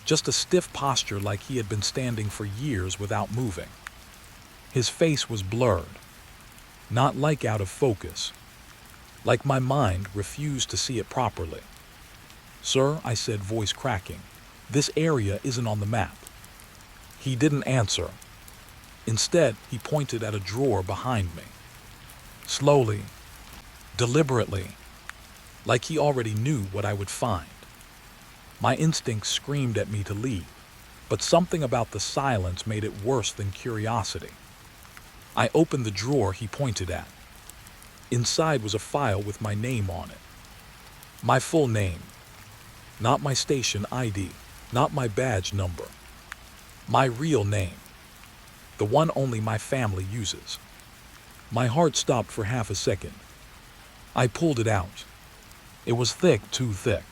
just a stiff posture like he had been standing for years without moving. His face was blurred, not like out of focus, like my mind refused to see it properly. "Sir," I said, voice cracking, "this area isn't on the map." He didn't answer. Instead, he pointed at a drawer behind me. Slowly, deliberately, like he already knew what I would find. My instincts screamed at me to leave, but something about the silence made it worse than curiosity. I opened the drawer he pointed at. Inside was a file with my name on it. My full name. Not my station ID, not my badge number. My real name. The one only my family uses. My heart stopped for half a second. I pulled it out. It was thick, too thick.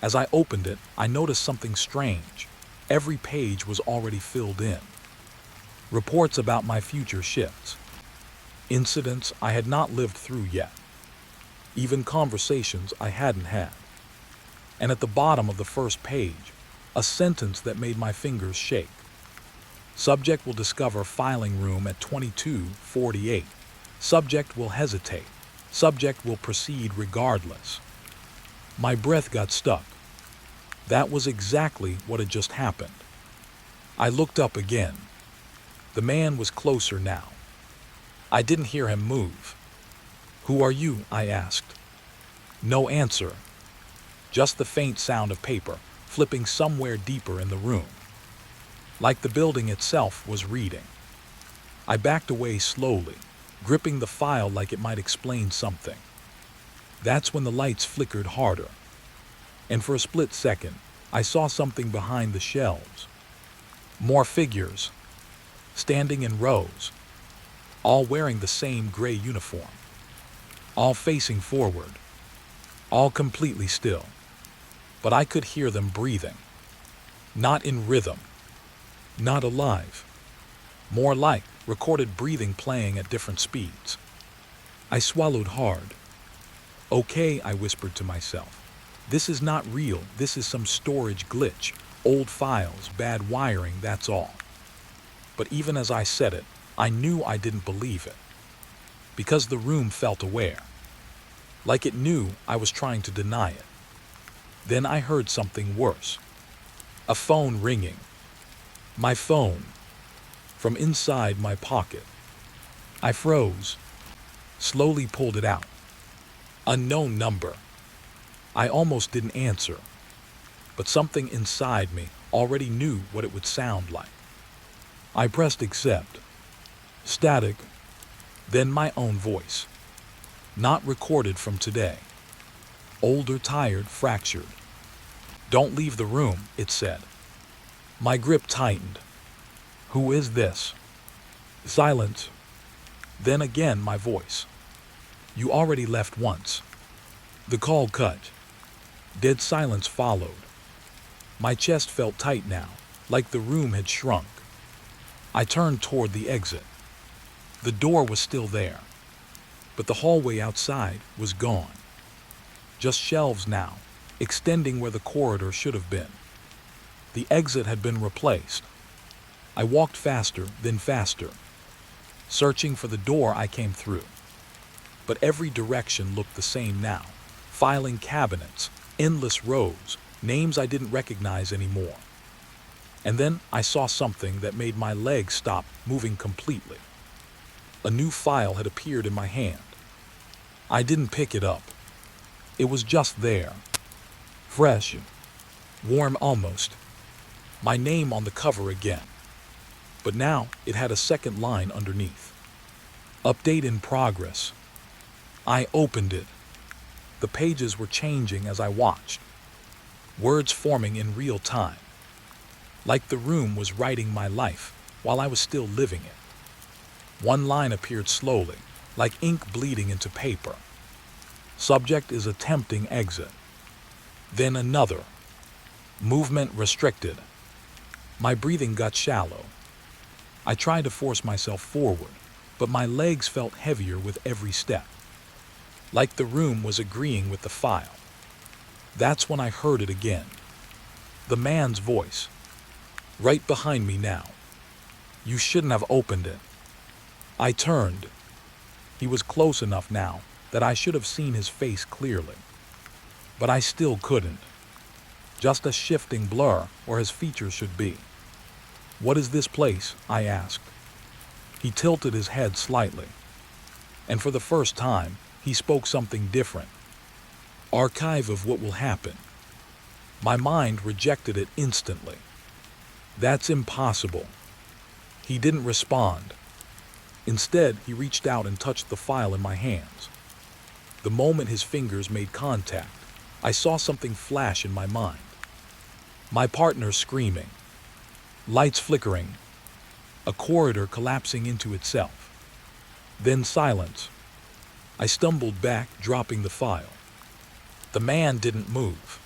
As I opened it, I noticed something strange. Every page was already filled in. Reports about my future shifts. Incidents I had not lived through yet. Even conversations I hadn't had. And at the bottom of the first page, a sentence that made my fingers shake. Subject will discover filing room at 2248. Subject will hesitate. Subject will proceed regardless. My breath got stuck. That was exactly what had just happened. I looked up again. The man was closer now. I didn't hear him move. "Who are you?" I asked. No answer. Just the faint sound of paper flipping somewhere deeper in the room. Like the building itself was reading. I backed away slowly, gripping the file like it might explain something. That's when the lights flickered harder. And for a split second, I saw something behind the shelves. More figures, standing in rows, all wearing the same gray uniform, all facing forward, all completely still. But I could hear them breathing. Not in rhythm, not alive. More like recorded breathing playing at different speeds. I swallowed hard. "Okay," I whispered to myself. "This is not real. This is some storage glitch. Old files, bad wiring, that's all." But even as I said it, I knew I didn't believe it. Because the room felt aware. Like it knew I was trying to deny it. Then I heard something worse. A phone ringing. My phone. From inside my pocket. I froze. Slowly pulled it out. Unknown number. I almost didn't answer. But something inside me already knew what it would sound like. I pressed accept. Static. Then my own voice. Not recorded from today. Older, tired, fractured. "Don't leave the room," it said. My grip tightened. "Who is this?" Silence. Then again my voice. "You already left once." The call cut. Dead silence followed. My chest felt tight now, like the room had shrunk. I turned toward the exit. The door was still there, but the hallway outside was gone. Just shelves now, extending where the corridor should have been. The exit had been replaced. I walked faster, then faster, searching for the door I came through. But every direction looked the same now. Filing cabinets, endless rows, names I didn't recognize anymore. And then I saw something that made my legs stop moving completely. A new file had appeared in my hand. I didn't pick it up. It was just there. Fresh, warm almost. My name on the cover again. But now it had a second line underneath. Update in progress. I opened it. The pages were changing as I watched. Words forming in real time. Like the room was writing my life while I was still living it. One line appeared slowly, like ink bleeding into paper. Subject is attempting exit. Then another. Movement restricted. My breathing got shallow. I tried to force myself forward, but my legs felt heavier with every step, like the room was agreeing with the file. That's when I heard it again. The man's voice. Right behind me now. You shouldn't have opened it. I turned. He was close enough now that I should have seen his face clearly. But I still couldn't. Just a shifting blur where his features should be. What is this place? I asked. He tilted his head slightly. And for the first time, he spoke something different. Archive of what will happen. My mind rejected it instantly. That's impossible. He didn't respond. Instead, he reached out and touched the file in my hands. The moment his fingers made contact, I saw something flash in my mind. My partner screaming. Lights flickering. A corridor collapsing into itself. Then silence. I stumbled back, dropping the file. The man didn't move,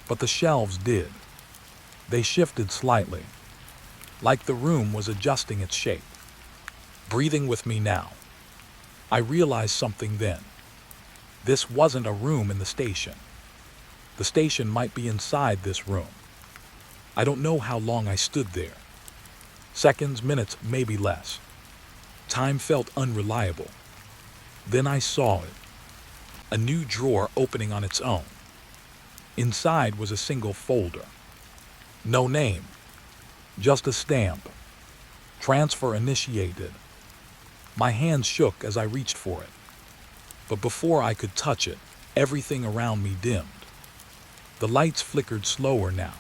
but the shelves did. They shifted slightly, like the room was adjusting its shape. Breathing with me now. I realized something then. This wasn't a room in the station. The station might be inside this room. I don't know how long I stood there. Seconds, minutes, maybe less. Time felt unreliable. Then I saw it. A new drawer opening on its own. Inside was a single folder. No name. Just a stamp. Transfer initiated. My hands shook as I reached for it. But before I could touch it, everything around me dimmed. The lights flickered slower now.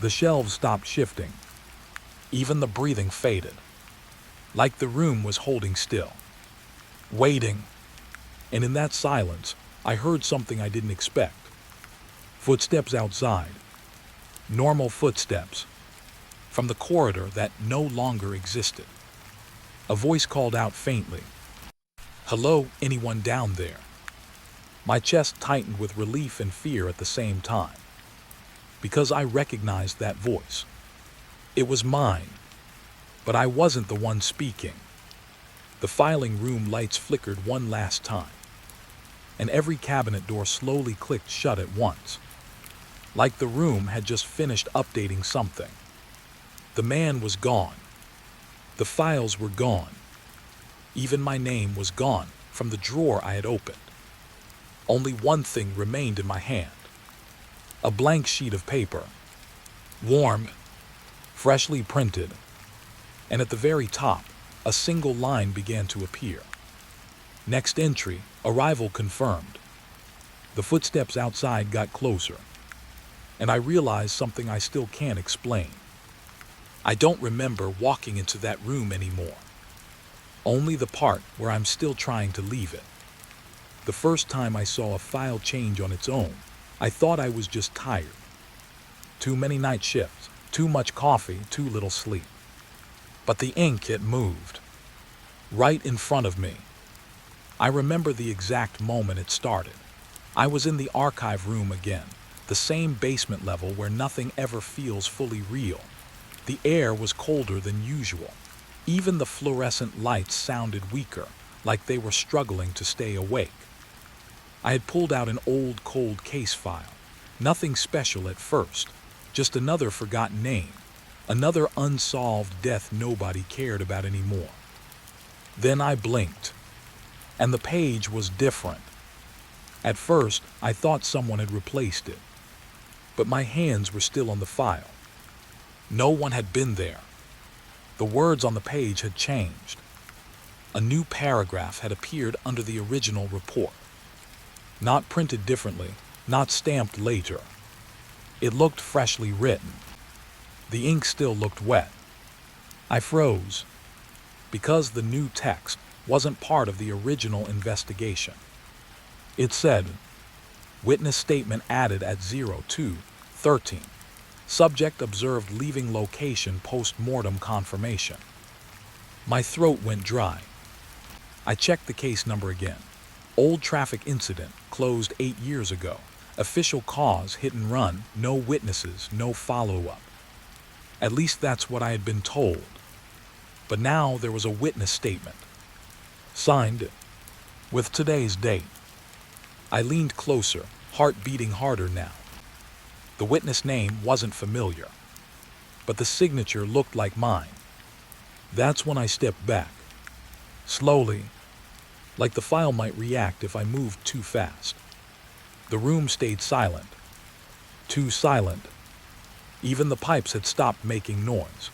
The shelves stopped shifting. Even the breathing faded. Like the room was holding still. Waiting. And in that silence, I heard something I didn't expect. Footsteps outside. Normal footsteps. From the corridor that no longer existed. A voice called out faintly. Hello, anyone down there? My chest tightened with relief and fear at the same time. Because I recognized that voice. It was mine. But I wasn't the one speaking. The filing room lights flickered one last time. And every cabinet door slowly clicked shut at once. Like the room had just finished updating something. The man was gone. The files were gone. Even my name was gone from the drawer I had opened. Only one thing remained in my hand. A blank sheet of paper. Warm, freshly printed. And at the very top, a single line began to appear. Next entry, arrival confirmed. The footsteps outside got closer. And I realized something I still can't explain. I don't remember walking into that room anymore. Only the part where I'm still trying to leave it. The first time I saw a file change on its own, I thought I was just tired. Too many night shifts, too much coffee, too little sleep. But the ink, it moved. Right in front of me. I remember the exact moment it started. I was in the archive room again, the same basement level where nothing ever feels fully real. The air was colder than usual. Even the fluorescent lights sounded weaker, like they were struggling to stay awake. I had pulled out an old cold case file. Nothing special at first, just another forgotten name, another unsolved death nobody cared about anymore. Then I blinked, and the page was different. At first, I thought someone had replaced it, but my hands were still on the file. No one had been there. The words on the page had changed. A new paragraph had appeared under the original report. Not printed differently, not stamped later. It looked freshly written. The ink still looked wet. I froze, because the new text wasn't part of the original investigation. It said, witness statement added at 02:13. Subject observed leaving location post-mortem confirmation. My throat went dry. I checked the case number again. Old traffic incident, closed 8 years ago. Official cause, hit and run, no witnesses, no follow-up. At least that's what I had been told. But now there was a witness statement. Signed with today's date. I leaned closer, heart beating harder now. The witness name wasn't familiar, but the signature looked like mine. That's when I stepped back. Slowly, like the file might react if I moved too fast. The room stayed silent. Too silent. Even the pipes had stopped making noise.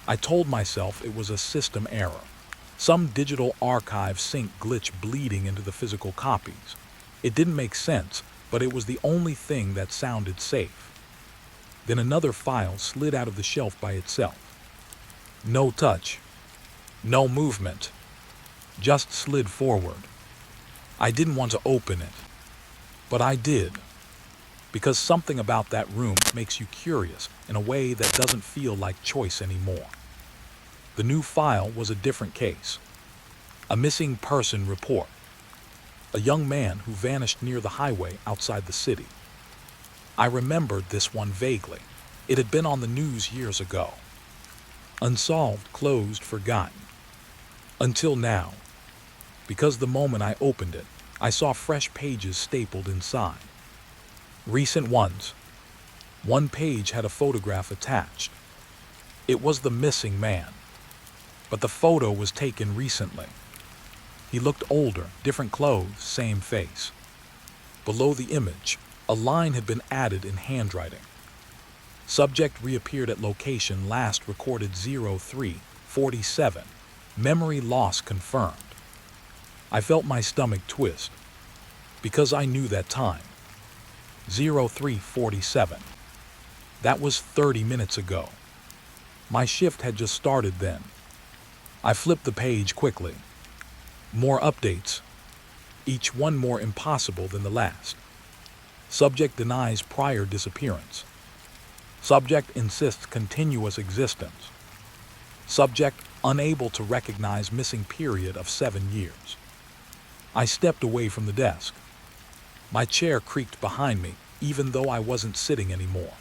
I told myself it was a system error. Some digital archive sync glitch bleeding into the physical copies. It didn't make sense, but it was the only thing that sounded safe. Then another file slid out of the shelf by itself. No touch. No movement. Just slid forward. I didn't want to open it, but I did. Because something about that room makes you curious in a way that doesn't feel like choice anymore. The new file was a different case. A missing person report. A young man who vanished near the highway outside the city. I remembered this one vaguely. It had been on the news years ago. Unsolved, closed, forgotten. Until now. Because the moment I opened it, I saw fresh pages stapled inside. Recent ones. One page had a photograph attached. It was the missing man. But the photo was taken recently. He looked older, different clothes, same face. Below the image, a line had been added in handwriting. Subject reappeared at location last recorded 03:47. Memory loss confirmed. I felt my stomach twist. Because I knew that time. 03:47. That was 30 minutes ago. My shift had just started then. I flipped the page quickly. More updates. Each one more impossible than the last. Subject denies prior disappearance. Subject insists continuous existence. Subject unable to recognize missing period of 7 years. I stepped away from the desk. My chair creaked behind me, even though I wasn't sitting anymore.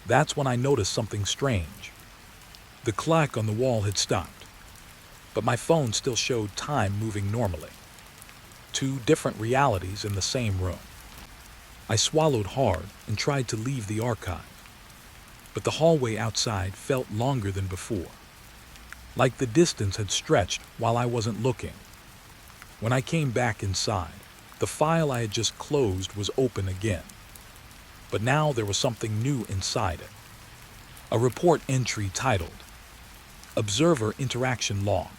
That's when I noticed something strange. The clock on the wall had stopped, but my phone still showed time moving normally. 2 different realities in the same room. I swallowed hard and tried to leave the archive, but the hallway outside felt longer than before. Like the distance had stretched while I wasn't looking. When I came back inside, the file I had just closed was open again. But now there was something new inside it. A report entry titled, Observer Interaction Log.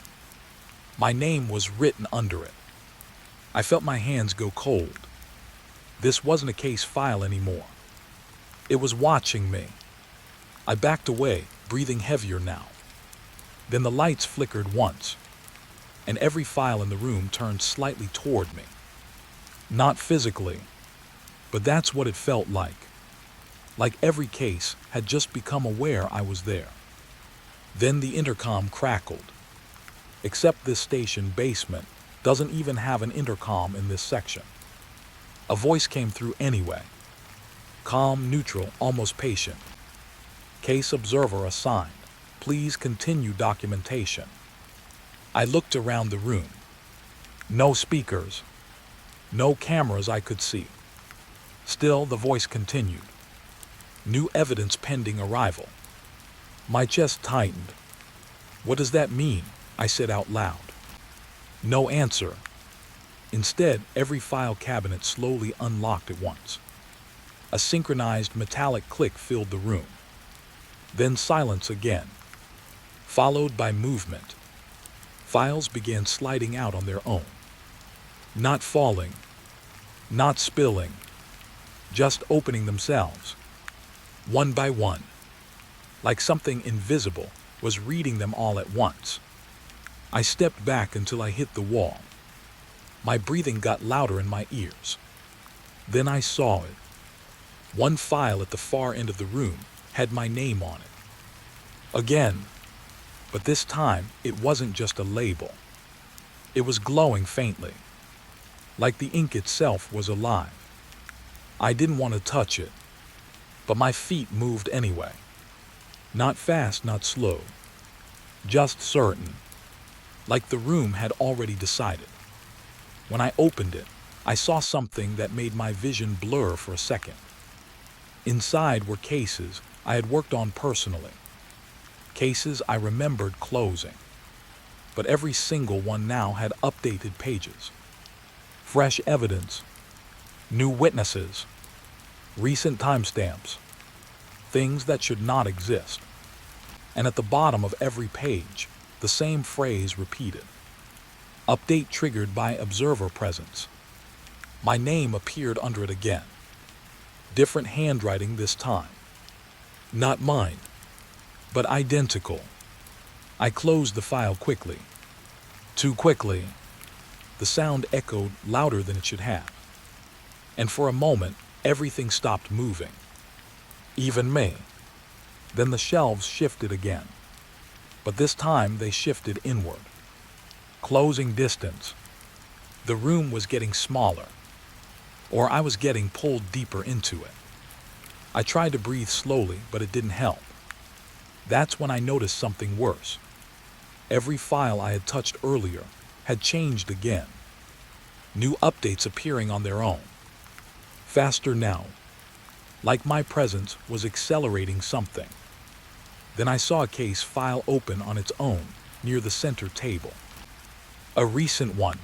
My name was written under it. I felt my hands go cold. This wasn't a case file anymore. It was watching me. I backed away, breathing heavier now. Then the lights flickered once, and every file in the room turned slightly toward me. Not physically, but that's what it felt like. Like every case had just become aware I was there. Then the intercom crackled. Except this station basement doesn't even have an intercom in this section. A voice came through anyway. Calm, neutral, almost patient. Case observer assigned. Please continue documentation. I looked around the room. No speakers. No cameras I could see. Still, the voice continued. New evidence pending arrival. My chest tightened. What does that mean? I said out loud. No answer. Instead, every file cabinet slowly unlocked at once. A synchronized metallic click filled the room. Then silence again, followed by movement. Files began sliding out on their own. Not falling, not spilling, just opening themselves, one by one, like something invisible was reading them all at once. I stepped back until I hit the wall. My breathing got louder in my ears. Then I saw it. One file at the far end of the room had my name on it. Again, but this time it wasn't just a label. It was glowing faintly. like the ink itself was alive. I didn't want to touch it, but my feet moved anyway. Not fast, not slow, just certain, like the room had already decided. When I opened it, I saw something that made my vision blur for a second. Inside were cases I had worked on personally, cases I remembered closing, but every single one now had updated pages, fresh evidence, new witnesses, recent timestamps, things that should not exist. And at the bottom of every page, the same phrase repeated. Update triggered by observer presence. My name appeared under it again. Different handwriting this time. Not mine, but identical. I closed the file quickly. Too quickly. The sound echoed louder than it should have. And for a moment, everything stopped moving. Even me. Then the shelves shifted again. But this time they shifted inward. Closing distance. The room was getting smaller, or I was getting pulled deeper into it. I tried to breathe slowly, but it didn't help. That's when I noticed something worse. Every file I had touched earlier had changed again. New updates appearing on their own. Faster now, like my presence was accelerating something. Then I saw a case file open on its own near the center table. A recent one.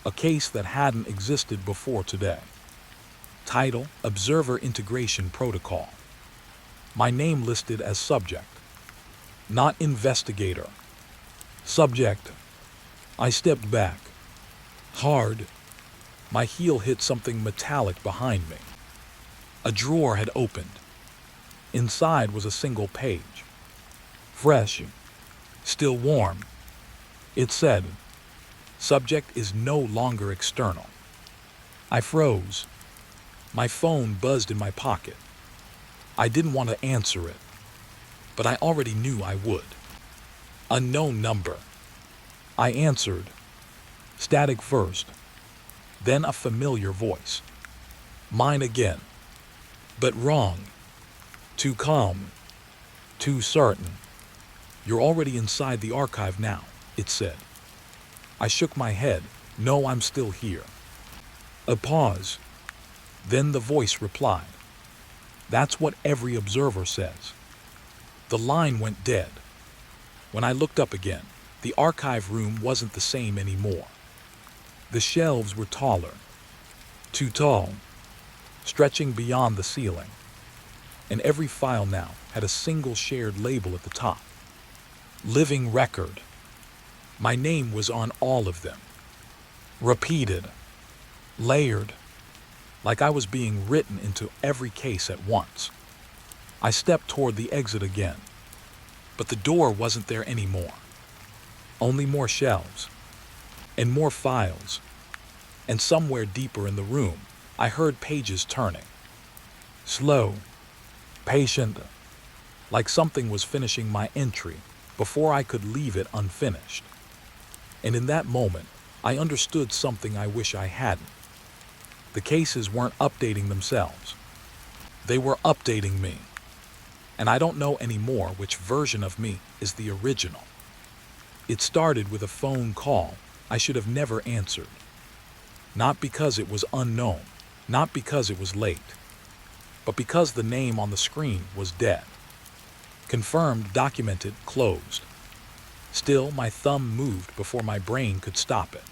A case that hadn't existed before today. Title: Observer Integration Protocol. My name listed as subject. Not investigator. Subject. I stepped back. Hard. My heel hit something metallic behind me. A drawer had opened. Inside was a single page. Fresh. Still warm. It said, "Subject is no longer external." I froze. My phone buzzed in my pocket. I didn't want to answer it, but I already knew I would. Unknown number. I answered. Static first, then a familiar voice. Mine again. But wrong. Too calm. Too certain. You're already inside the archive now, it said. I shook my head. No, I'm still here. A pause. Then the voice replied. That's what every observer says. The line went dead. When I looked up again, the archive room wasn't the same anymore. The shelves were taller. Too tall. Stretching beyond the ceiling. And every file now had a single shared label at the top. Living record. My name was on all of them. Repeated. Layered. Like I was being written into every case at once. I stepped toward the exit again. But the door wasn't there anymore. Only more shelves. And more files. And somewhere deeper in the room, I heard pages turning. Slow. Patient. Like something was finishing my entry before I could leave it unfinished. And in that moment, I understood something I wish I hadn't. The cases weren't updating themselves. They were updating me. And I don't know anymore which version of me is the original. It started with a phone call I should have never answered. Not because it was unknown, not because it was late, but because the name on the screen was dead. Confirmed, documented, closed. Still, my thumb moved before my brain could stop it.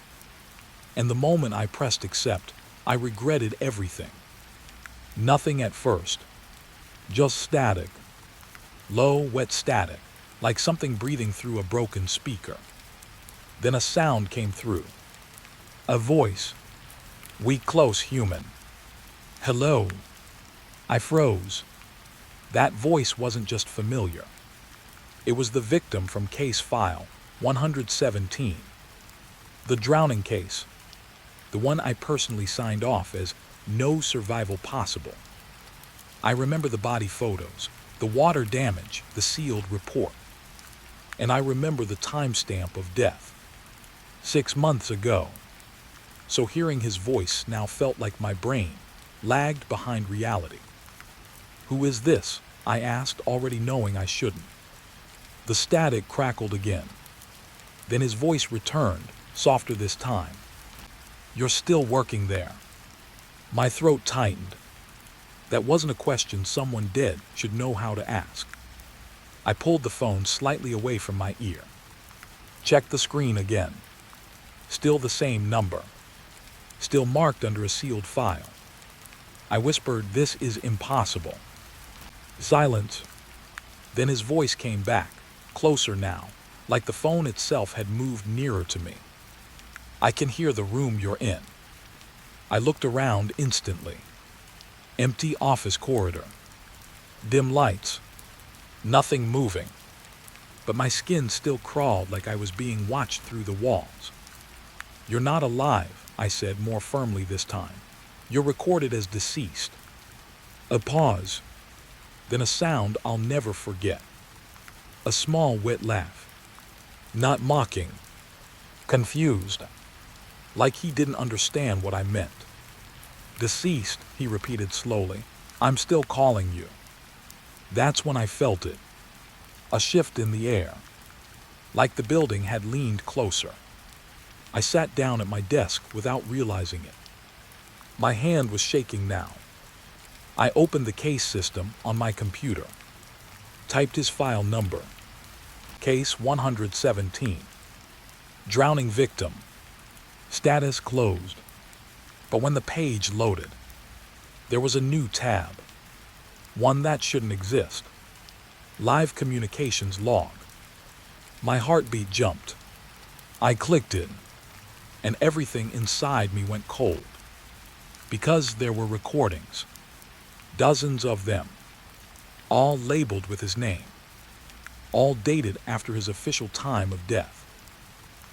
And the moment I pressed accept, I regretted everything. Nothing at first. Just static. Low, wet static, like something breathing through a broken speaker. Then a sound came through. A voice. Weak, close, human. Hello. I froze. That voice wasn't just familiar. It was the victim from case file 117. The drowning case. The one I personally signed off as no survival possible. I remember the body photos, the water damage, the sealed report. And I remember the timestamp of death. 6 months ago. so hearing his voice now felt like my brain lagged behind reality. "Who is this?" I asked, already knowing I shouldn't. The static crackled again. Then his voice returned, softer this time. "You're still working there." My throat tightened. That wasn't a question someone dead should know how to ask. I pulled the phone slightly away from my ear. Checked the screen again. Still the same number. Still marked under a sealed file. I whispered, "This is impossible." Silence. Then his voice came back, closer now, like the phone itself had moved nearer to me. "I can hear the room you're in." I looked around instantly. Empty office corridor. Dim lights. Nothing moving. But my skin still crawled like I was being watched through the walls. "You're not alive," I said more firmly this time. "You're recorded as deceased." A pause. Then a sound I'll never forget. A small, wet laugh. Not mocking. Confused. Like he didn't understand what I meant. "Deceased," he repeated slowly. "I'm still calling you." That's when I felt it. A shift in the air. Like the building had leaned closer. I sat down at my desk without realizing it. My hand was shaking now. I opened the case system on my computer. Typed his file number. Case 117. Drowning victim. Status closed. But when the page loaded, there was a new tab. One that shouldn't exist. Live communications log. My heartbeat jumped. I clicked it, and everything inside me went cold. Because there were recordings. Dozens of them. All labeled with his name. All dated after his official time of death.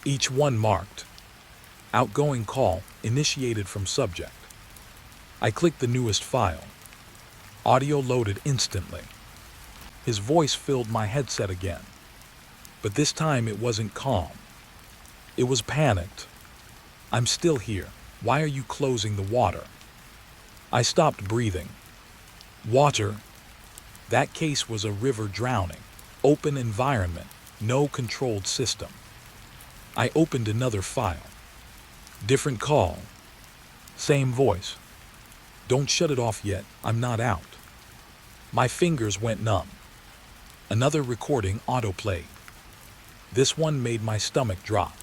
Each one marked. Outgoing call initiated from subject. I clicked the newest file. Audio loaded instantly. His voice filled my headset again. But this time it wasn't calm. It was panicked. "I'm still here. Why are you closing the water?" I stopped breathing. Water. That case was a river drowning. Open environment. No controlled system. I opened another file. Different call. Same voice. "Don't shut it off yet. I'm not out." My fingers went numb. Another recording autoplayed. This one made my stomach drop.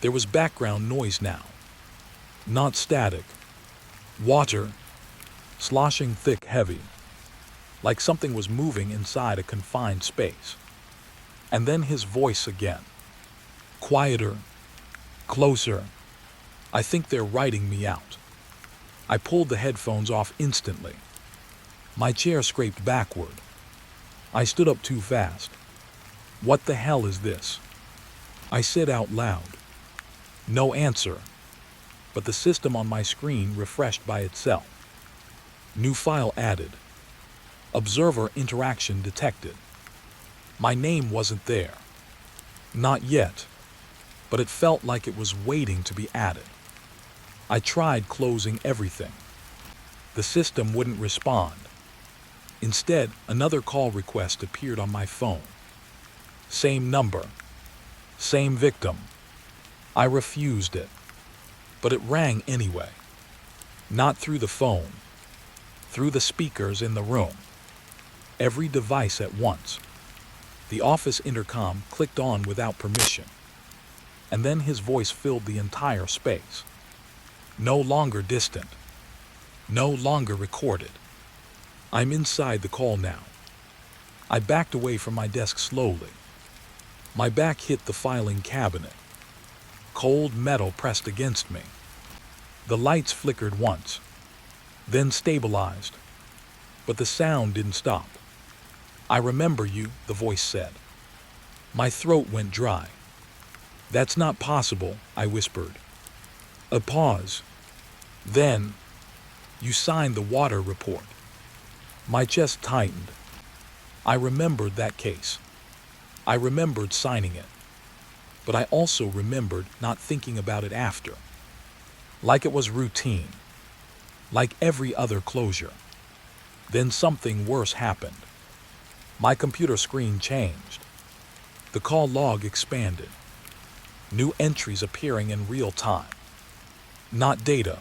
There was background noise now. Not static. Water. Sloshing thick, heavy. Like something was moving inside a confined space. And then his voice again. Quieter. Closer. "I think they're writing me out." I pulled the headphones off instantly. My chair scraped backward. I stood up too fast. "What the hell is this?" I said out loud. No answer. But the system on my screen refreshed by itself. New file added. Observer interaction detected. My name wasn't there. Not yet. But it felt like it was waiting to be added. I tried closing everything. The system wouldn't respond. Instead, another call request appeared on my phone. Same number. Same victim. I refused it. But it rang anyway. Not through the phone. Through the speakers in the room. Every device at once. The office intercom clicked on without permission. And then his voice filled the entire space. No longer distant. No longer recorded. I'm inside the call now. I backed away from my desk slowly. My back hit the filing cabinet. Cold metal pressed against me. The lights flickered once, then stabilized. But the sound didn't stop. "I remember you," the voice said. My throat went dry. "That's not possible," I whispered. A pause. Then, "You signed the water report." My chest tightened. I remembered that case. I remembered signing it. But I also remembered not thinking about it after. like it was routine, like every other closure. Then something worse happened. My computer screen changed. The call log expanded. New entries appearing in real time. Not data,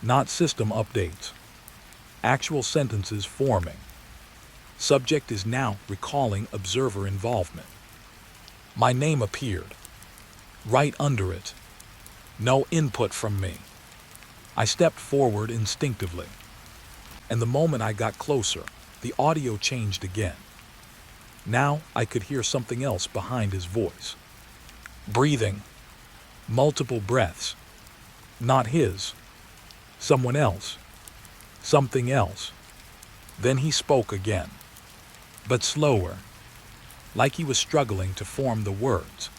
not system updates. Actual sentences forming. Subject is now recalling observer involvement. My name appeared. Right under it. No input from me. I stepped forward instinctively. And the moment I got closer, the audio changed again. Now I could hear something else behind his voice. Breathing. Multiple breaths. Not his. Someone else. Something else. Then he spoke again. But slower. Like he was struggling to form the words.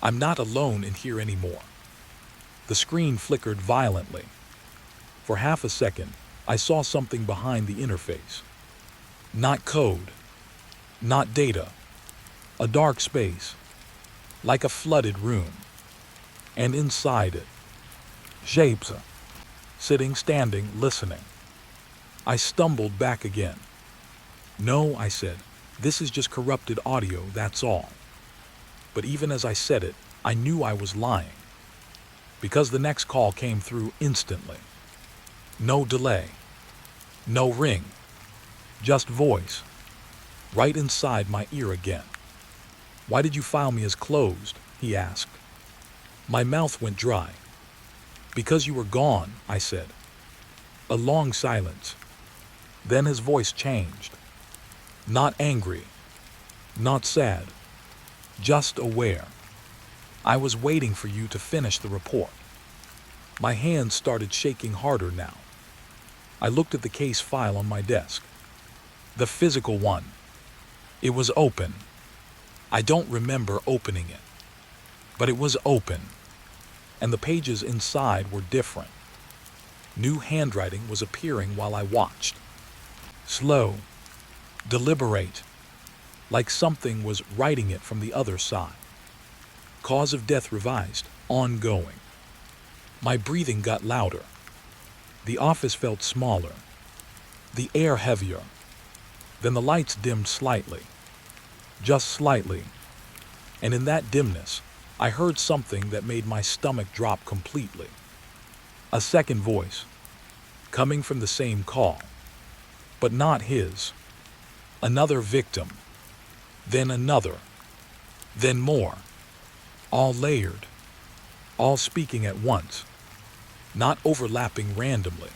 I'm not alone in here anymore. The screen flickered violently. For half a second, I saw something behind the interface. Not code. Not data. A dark space. Like a flooded room. And inside it, shapes. Sitting, standing, listening. I stumbled back again. No, I said, this is just corrupted audio, that's all. But even as I said it, I knew I was lying. Because the next call came through instantly. No delay. No ring. Just voice. Right inside my ear again. Why did you file me as closed? He asked. My mouth went dry. Because you were gone, I said. A long silence. Then his voice changed. Not angry. Not sad. Just aware. I was waiting for you to finish the report. My hands started shaking harder now. I looked at the case file on my desk. The physical one. It was open. I don't remember opening it. But it was open. And the pages inside were different. New handwriting was appearing while I watched. Slow. Deliberate. Like something was writing it from the other side. Cause of death revised. Ongoing. My breathing got louder. The office felt smaller. The air heavier. Then the lights dimmed slightly. Just slightly. And in that dimness, I heard something that made my stomach drop completely. A second voice. Coming from the same call. But not his. Another victim. Then another. Then more. All layered. All speaking at once. Not overlapping randomly.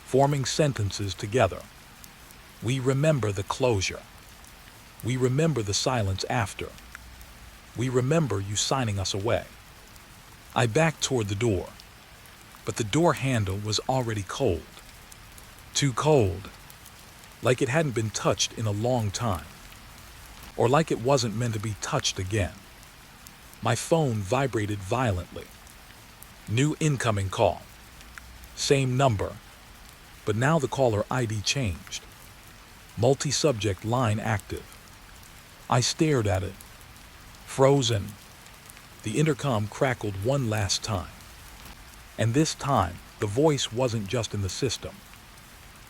Forming sentences together. We remember the closure. We remember the silence after. We remember you signing us away. I backed toward the door. But the door handle was already cold. Too cold. Like it hadn't been touched in a long time. Or like it wasn't meant to be touched again. My phone vibrated violently. New incoming call. Same number. But now the caller ID changed. Multi-subject line active. I stared at it. Frozen. The intercom crackled one last time. And this time, the voice wasn't just in the system.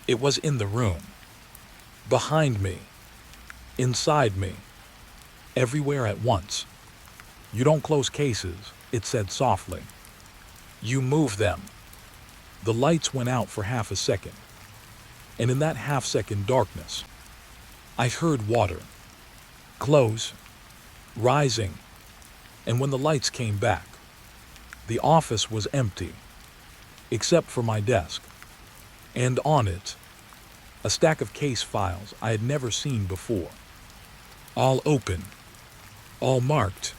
It was in the room. Behind me. Inside me. Everywhere at once. You don't close cases, it said softly. You move them. The lights went out for half a second. And in that half-second darkness, I heard water. Close. Rising. And when the lights came back, the office was empty. Except for my desk. And on it, a stack of case files I had never seen before. All open. All marked.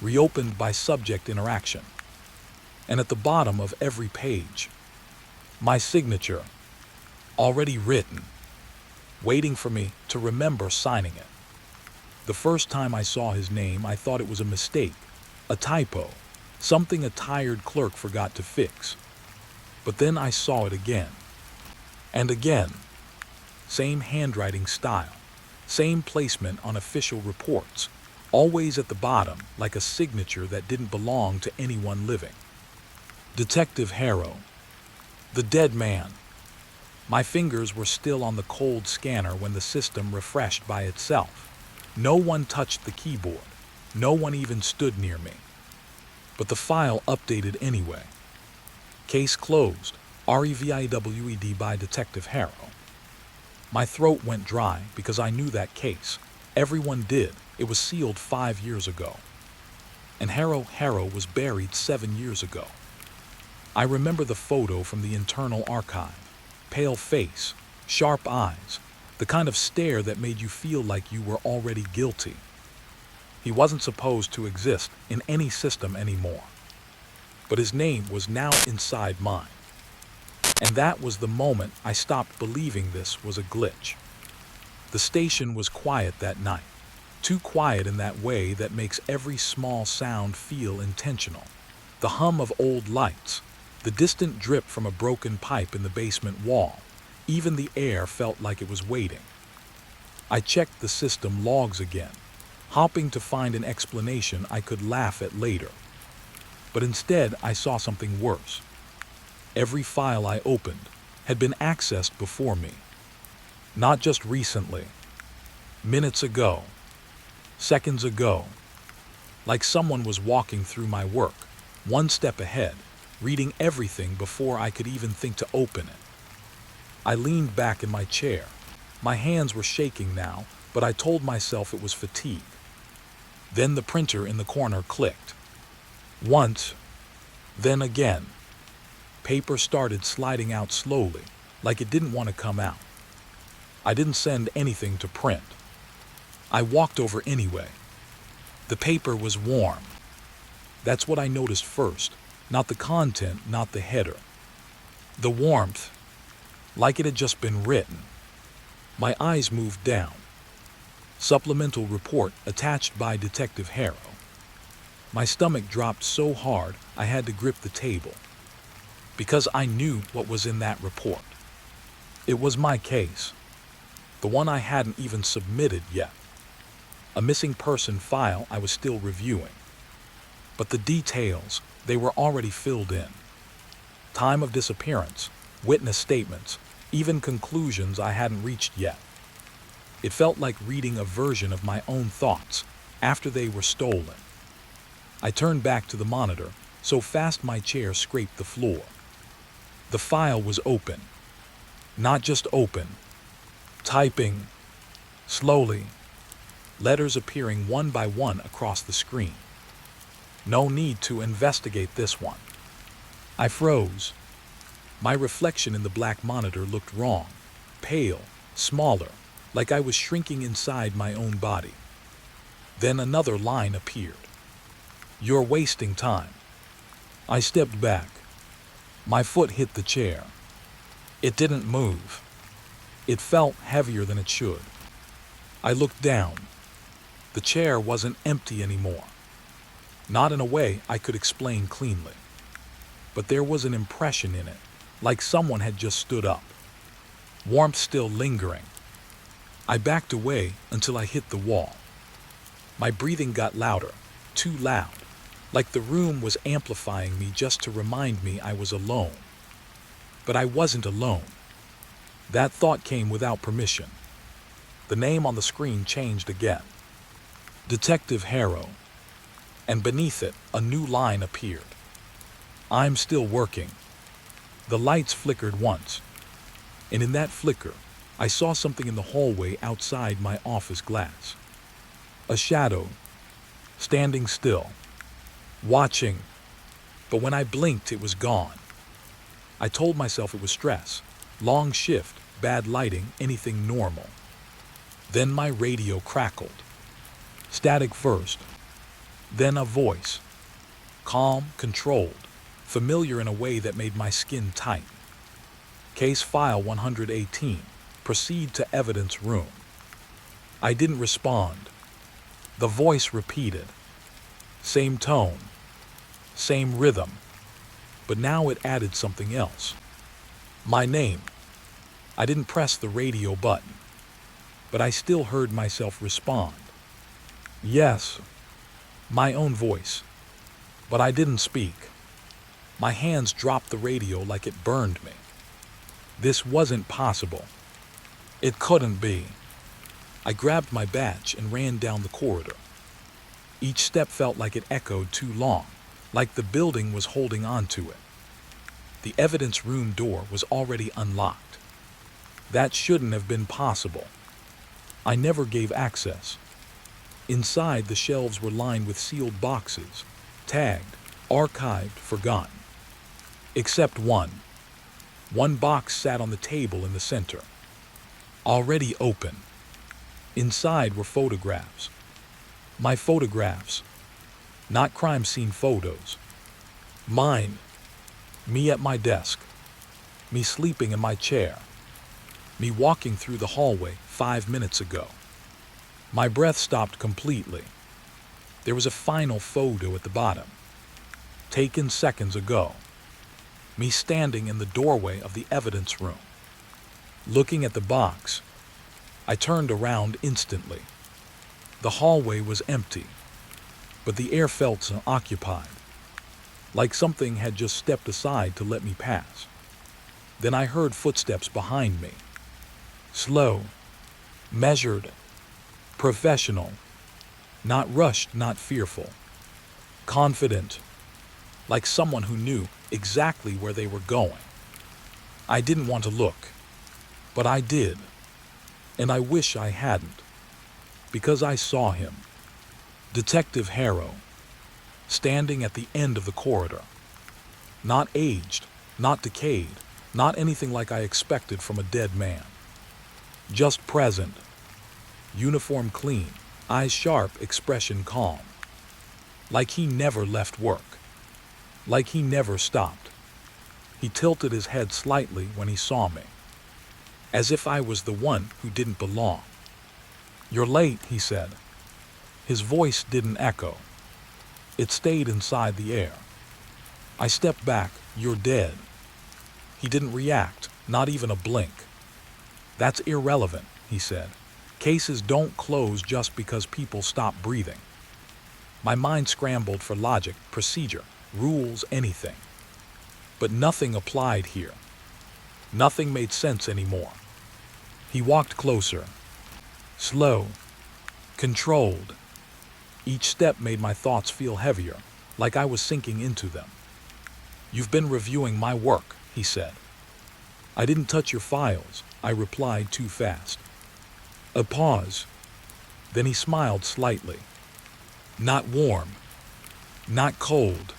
Reopened by subject interaction. And at the bottom of every page, my signature, already written, waiting for me to remember signing it. The first time I saw his name, I thought it was a mistake, a typo, something a tired clerk forgot to fix. But then I saw it again. And again. Same handwriting style, same placement on official reports, always at the bottom like a signature that didn't belong to anyone living. Detective Harrow. The dead man. My fingers were still on the cold scanner when the system refreshed by itself. No one touched the keyboard. No one even stood near me. But the file updated anyway. Case closed. REVIWED by Detective Harrow. My throat went dry because I knew that case. Everyone did. It was sealed 5 years ago. And Harrow was buried 7 years ago. I remember the photo from the internal archive. Pale face, sharp eyes, the kind of stare that made you feel like you were already guilty. He wasn't supposed to exist in any system anymore. But his name was now inside mine. And that was the moment I stopped believing this was a glitch. The station was quiet that night. Too quiet in that way that makes every small sound feel intentional. The hum of old lights, the distant drip from a broken pipe in the basement wall, even the air felt like it was waiting. I checked the system logs again, hoping to find an explanation I could laugh at later. But instead, I saw something worse. Every file I opened had been accessed before me. Not just recently. Minutes ago. Seconds ago. Like someone was walking through my work, one step ahead, reading everything before I could even think to open it. I leaned back in my chair. My hands were shaking now, but I told myself it was fatigue. Then the printer in the corner clicked. Once, then again. Paper started sliding out slowly, like it didn't want to come out. I didn't send anything to print. I walked over anyway. The paper was warm. That's what I noticed first, not the content, not the header. The warmth, like it had just been written. My eyes moved down. Supplemental report attached by Detective Harrow. My stomach dropped so hard I had to grip the table. Because I knew what was in that report. It was my case. The one I hadn't even submitted yet. A missing person file I was still reviewing. But the details, they were already filled in. Time of disappearance, witness statements, even conclusions I hadn't reached yet. It felt like reading a version of my own thoughts after they were stolen. I turned back to the monitor, so fast my chair scraped the floor. The file was open. Not just open. Typing. Slowly. Letters appearing one by one across the screen. No need to investigate this one. I froze. My reflection in the black monitor looked wrong. Pale, smaller, like I was shrinking inside my own body. Then another line appeared. You're wasting time. I stepped back. My foot hit the chair. It didn't move. It felt heavier than it should. I looked down. The chair wasn't empty anymore. Not in a way I could explain cleanly. But there was an impression in it, like someone had just stood up. Warmth still lingering. I backed away until I hit the wall. My breathing got louder, too loud, like the room was amplifying me just to remind me I was alone. But I wasn't alone. That thought came without permission. The name on the screen changed again. Detective Harrow. And beneath it, a new line appeared. I'm still working. The lights flickered once. And in that flicker, I saw something in the hallway outside my office glass. A shadow, standing still, watching. But when I blinked, it was gone. I told myself it was stress, long shift, bad lighting, anything normal. Then my radio crackled. Static first, then a voice. Calm, controlled, familiar in a way that made my skin tight. Case file 118. Proceed to evidence room. I didn't respond. The voice repeated. Same tone, same rhythm, but now it added something else. My name. I didn't press the radio button, but I still heard myself respond. Yes, my own voice, but I didn't speak. My hands dropped the radio like it burned me. This wasn't possible. It couldn't be. I grabbed my badge and ran down the corridor. Each step felt like it echoed too long, like the building was holding on to it. The evidence room door was already unlocked. That shouldn't have been possible. I never gave access. Inside, the shelves were lined with sealed boxes, tagged, archived, forgotten. Except one. One box sat on the table in the center, already open. Inside were photographs. My photographs. Not crime scene photos. Mine. Me at my desk. Me sleeping in my chair. Me walking through the hallway 5 minutes ago. My breath stopped completely. There was a final photo at the bottom, taken seconds ago. Me standing in the doorway of the evidence room, looking at the box. I turned around instantly. The hallway was empty, but the air felt occupied, like something had just stepped aside to let me pass. Then I heard footsteps behind me. Slow, measured, professional, not rushed, not fearful, confident, like someone who knew exactly where they were going. I didn't want to look, but I did, and I wish I hadn't, because I saw him, Detective Harrow, standing at the end of the corridor. Not aged, not decayed, not anything like I expected from a dead man. Just present. Uniform clean, eyes sharp, expression calm. Like he never left work. Like he never stopped. He tilted his head slightly when he saw me, as if I was the one who didn't belong. "You're late," he said. His voice didn't echo. It stayed inside the air. I stepped back. "You're dead." He didn't react, not even a blink. "That's irrelevant," he said. "Cases don't close just because people stop breathing." My mind scrambled for logic, procedure, rules, anything. But nothing applied here. Nothing made sense anymore. He walked closer. Slow. Controlled. Each step made my thoughts feel heavier, like I was sinking into them. "You've been reviewing my work," he said. "I didn't touch your files," I replied too fast. A pause. Then he smiled slightly. Not warm. Not cold.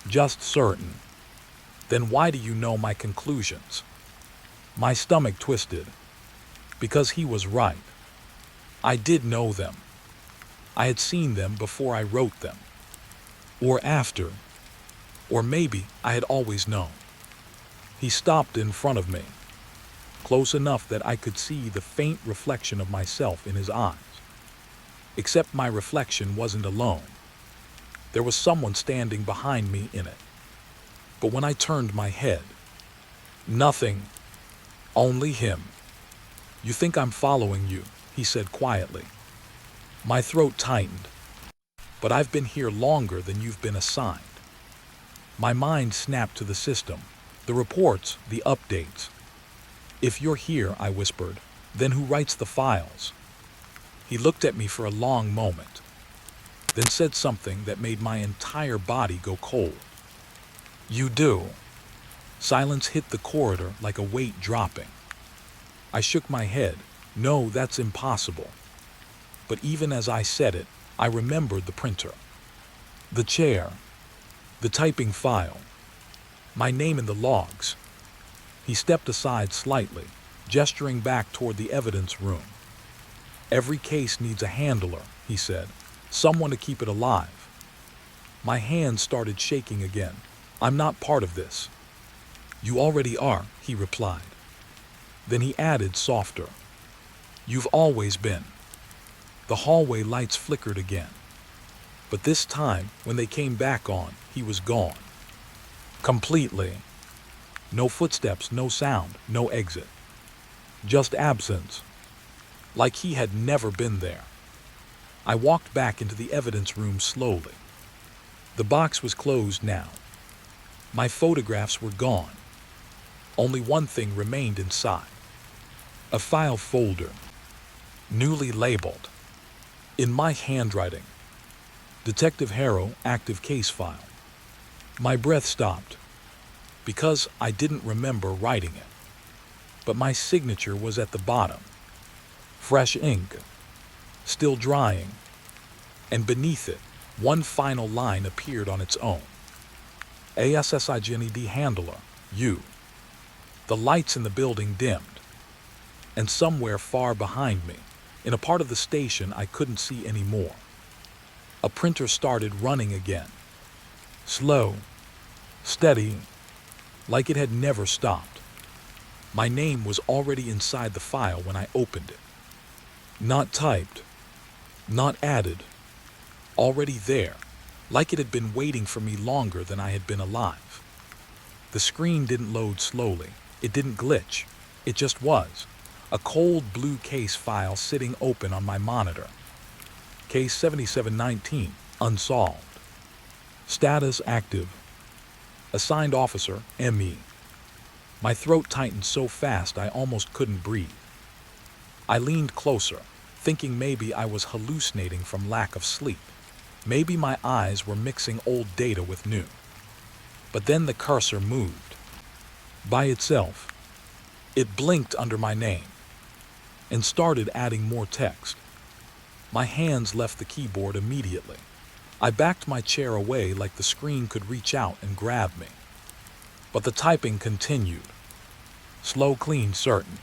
Just certain. "Then why do you know my conclusions?" My stomach twisted. Because he was right. I did know them. I had seen them before I wrote them. Or after. Or maybe I had always known. He stopped in front of me, close enough that I could see the faint reflection of myself in his eyes. Except my reflection wasn't alone. There was someone standing behind me in it. But when I turned my head, nothing. Only him. "You think I'm following you," he said quietly. My throat tightened. "But I've been here longer than you've been assigned." My mind snapped to the system, the reports, the updates. "If you're here," I whispered, "then who writes the files?" He looked at me for a long moment, then said something that made my entire body go cold. "You do." Silence hit the corridor like a weight dropping. I shook my head. "No, that's impossible." But even as I said it, I remembered the printer, the chair, the typing file, my name in the logs. He stepped aside slightly, gesturing back toward the evidence room. "Every case needs a handler," he said, "someone to keep it alive." My hands started shaking again. "I'm not part of this." "You already are," he replied. Then he added softer, "You've always been." The hallway lights flickered again. But this time, when they came back on, he was gone. Completely. No footsteps, no sound, no exit. Just absence. Like he had never been there. I walked back into the evidence room slowly. The box was closed now. My photographs were gone. Only one thing remained inside. A file folder, newly labeled, in my handwriting. Detective Harrow, active case file. My breath stopped, because I didn't remember writing it. But my signature was at the bottom. Fresh ink, still drying. And beneath it, one final line appeared on its own. ASSIGNED handler, you. The lights in the building dimmed. And somewhere far behind me, in a part of the station I couldn't see anymore, a printer started running again. Slow, steady, like it had never stopped. My name was already inside the file when I opened it. Not typed, not added, already there, like it had been waiting for me longer than I had been alive. The screen didn't load slowly, it didn't glitch, it just was. A cold blue case file sitting open on my monitor. Case 7719, unsolved. Status active. Assigned officer, ME. My throat tightened so fast I almost couldn't breathe. I leaned closer, thinking maybe I was hallucinating from lack of sleep. Maybe my eyes were mixing old data with new. But then the cursor moved. By itself. It blinked under my name and started adding more text. My hands left the keyboard immediately. I backed my chair away like the screen could reach out and grab me. But the typing continued. Slow, clean, certain.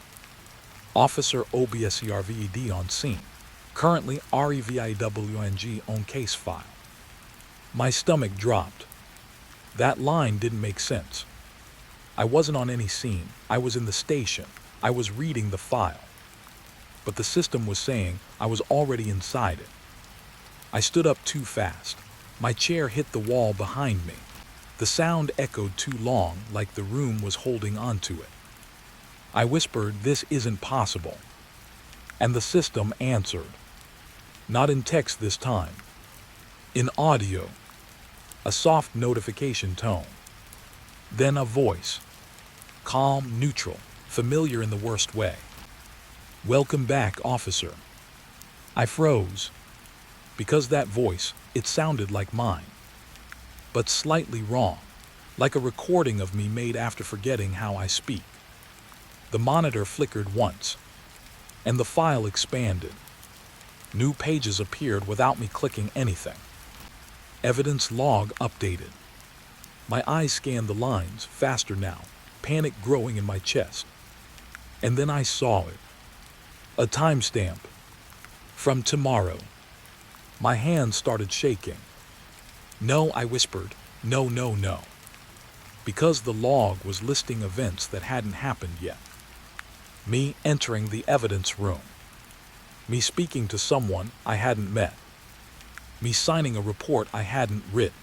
Officer OBSERVED on scene. Currently REVIWNG on case file. My stomach dropped. That line didn't make sense. I wasn't on any scene. I was in the station. I was reading the file. But the system was saying I was already inside it. I stood up too fast. My chair hit the wall behind me. The sound echoed too long, like the room was holding onto it. I whispered, "This isn't possible." And the system answered. Not in text this time. In audio. A soft notification tone. Then a voice. Calm, neutral, familiar in the worst way. "Welcome back, officer." I froze. Because that voice, it sounded like mine. But slightly wrong. Like a recording of me made after forgetting how I speak. The monitor flickered once. And the file expanded. New pages appeared without me clicking anything. Evidence log updated. My eyes scanned the lines, faster now, panic growing in my chest. And then I saw it. A timestamp. From tomorrow. My hands started shaking. "No," I whispered. "No, no, no." Because the log was listing events that hadn't happened yet. Me entering the evidence room. Me speaking to someone I hadn't met. Me signing a report I hadn't written.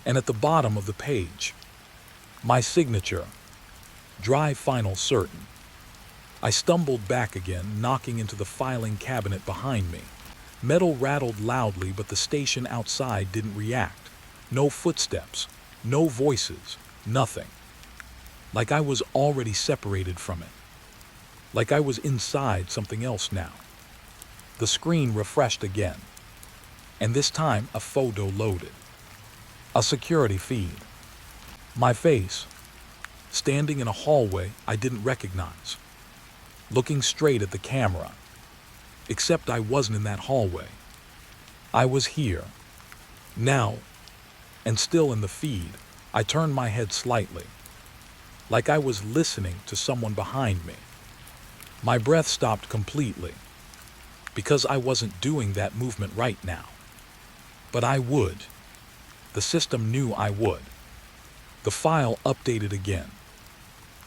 And at the bottom of the page, my signature. Dry, final, certain. I stumbled back again, knocking into the filing cabinet behind me. Metal rattled loudly, but the station outside didn't react. No footsteps, no voices, nothing. Like I was already separated from it. Like I was inside something else now. The screen refreshed again. And this time a photo loaded. A security feed. My face. Standing in a hallway I didn't recognize. Looking straight at the camera. Except I wasn't in that hallway. I was here. Now. And still in the feed, I turned my head slightly. Like I was listening to someone behind me. My breath stopped completely. Because I wasn't doing that movement right now. But I would. The system knew I would. The file updated again.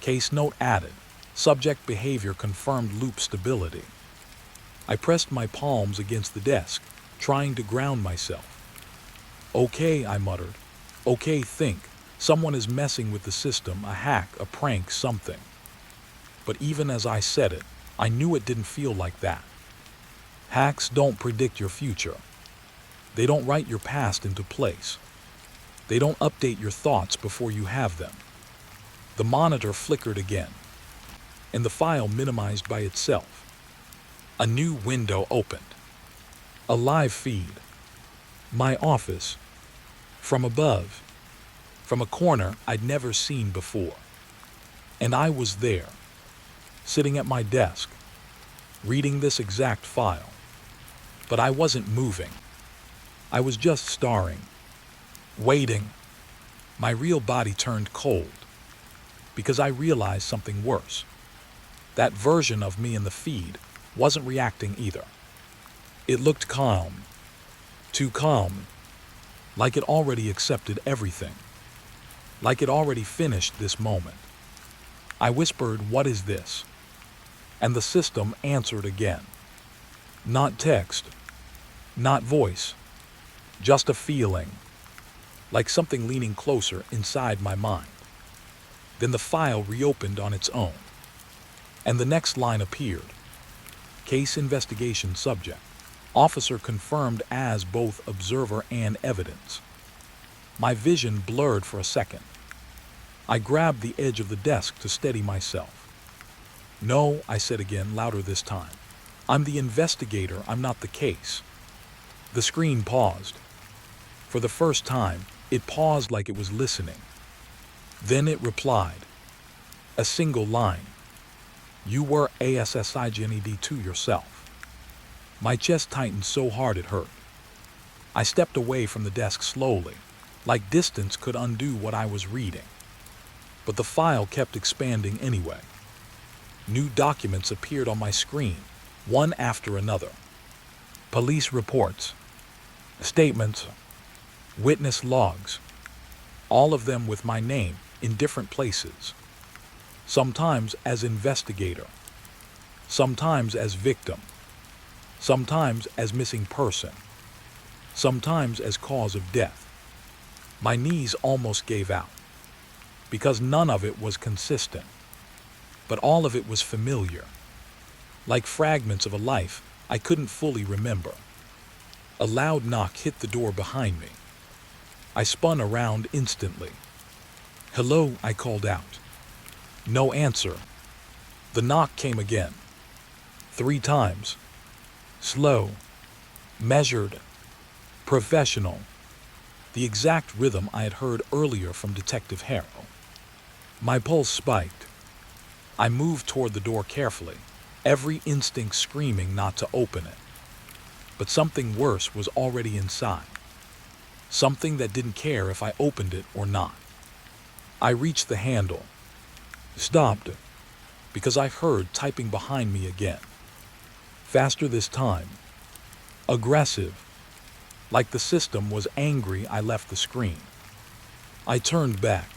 Case note added. Subject behavior confirmed, loop stability. I pressed my palms against the desk, trying to ground myself. "Okay," I muttered. "Okay, think. Someone is messing with the system, a hack, a prank, something." But even as I said it, I knew it didn't feel like that. Hacks don't predict your future. They don't write your past into place. They don't update your thoughts before you have them. The monitor flickered again, and the file minimized by itself. A new window opened. A live feed. My office. From above. From a corner I'd never seen before. And I was there, sitting at my desk, reading this exact file. But I wasn't moving. I was just staring, waiting. My real body turned cold, because I realized something worse. That version of me in the feed wasn't reacting either. It looked calm, too calm, like it already accepted everything, like it already finished this moment. I whispered, "What is this?" And the system answered again. Not text, not voice, just a feeling, like something leaning closer inside my mind. Then the file reopened on its own, and the next line appeared. Case investigation subject. Officer confirmed as both observer and evidence. My vision blurred for a second. I grabbed the edge of the desk to steady myself. "No," I said again, louder this time. "I'm the investigator, I'm not the case." The screen paused. For the first time, it paused like it was listening. Then it replied. A single line. "You were assigned to yourself." My chest tightened so hard it hurt. I stepped away from the desk slowly, like distance could undo what I was reading. But the file kept expanding anyway. New documents appeared on my screen, one after another. Police reports, statements, witness logs, all of them with my name in different places. Sometimes as investigator, sometimes as victim, sometimes as missing person, sometimes as cause of death. My knees almost gave out, because none of it was consistent, but all of it was familiar, like fragments of a life I couldn't fully remember. A loud knock hit the door behind me. I spun around instantly. "Hello," I called out. No answer. The knock came again. 3 times. Slow, measured, professional. The exact rhythm I had heard earlier from Detective Harrow. My pulse spiked. I moved toward the door carefully, every instinct screaming not to open it. But something worse was already inside. Something that didn't care if I opened it or not. I reached the handle, stopped, because I heard typing behind me again. Faster this time. Aggressive. Like the system was angry I left the screen. I turned back.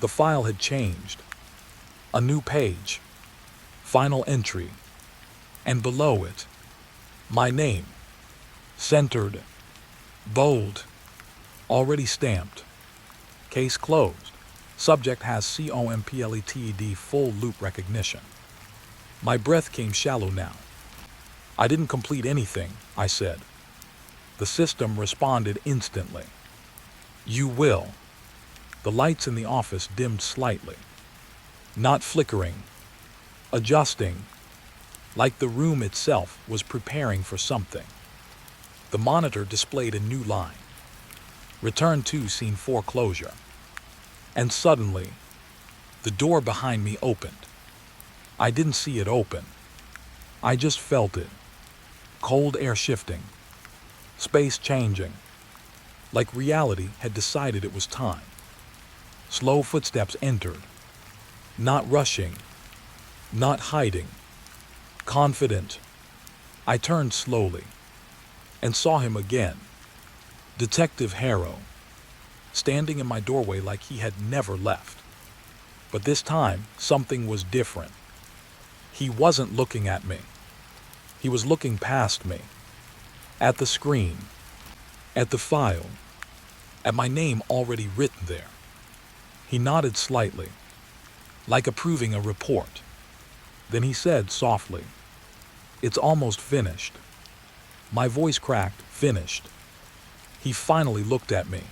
The file had changed. A new page. Final entry. And below it, my name. Centered. Bold. Already stamped. Case closed. Subject has COMPLETED full loop recognition. My breath came shallow now. "I didn't complete anything," I said. The system responded instantly. "You will." The lights in the office dimmed slightly. Not flickering. Adjusting. Like the room itself was preparing for something. The monitor displayed a new line. Return to scene foreclosure. And suddenly, the door behind me opened. I didn't see it open. I just felt it. Cold air shifting. Space changing. Like reality had decided it was time. Slow footsteps entered. Not rushing. Not hiding. Confident. I turned slowly and saw him again. Detective Harrow, standing in my doorway like he had never left. But this time, something was different. He wasn't looking at me. He was looking past me. At the screen. At the file. At my name already written there. He nodded slightly, like approving a report. Then he said softly, "It's almost finished." My voice cracked. Finished. He finally looked at me.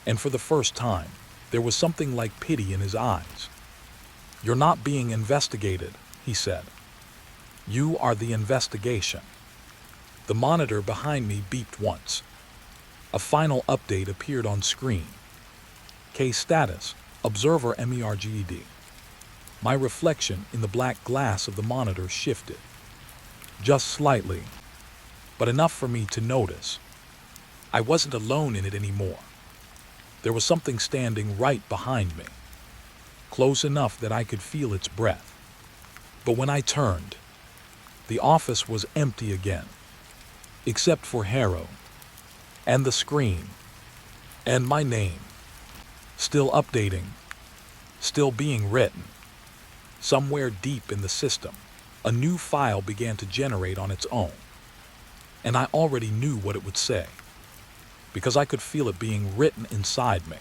And for the first time, there was something like pity in his eyes. "You're not being investigated," he said. "You are the investigation." The monitor behind me beeped once. A final update appeared on screen. Case status, Observer MERGED. My reflection in the black glass of the monitor shifted. Just slightly, but enough for me to notice. I wasn't alone in it anymore. There was something standing right behind me, close enough that I could feel its breath. But when I turned, the office was empty again, except for Harrow, and the screen, and my name. Still updating, still being written. Somewhere deep in the system, a new file began to generate on its own. And I already knew what it would say, because I could feel it being written inside me.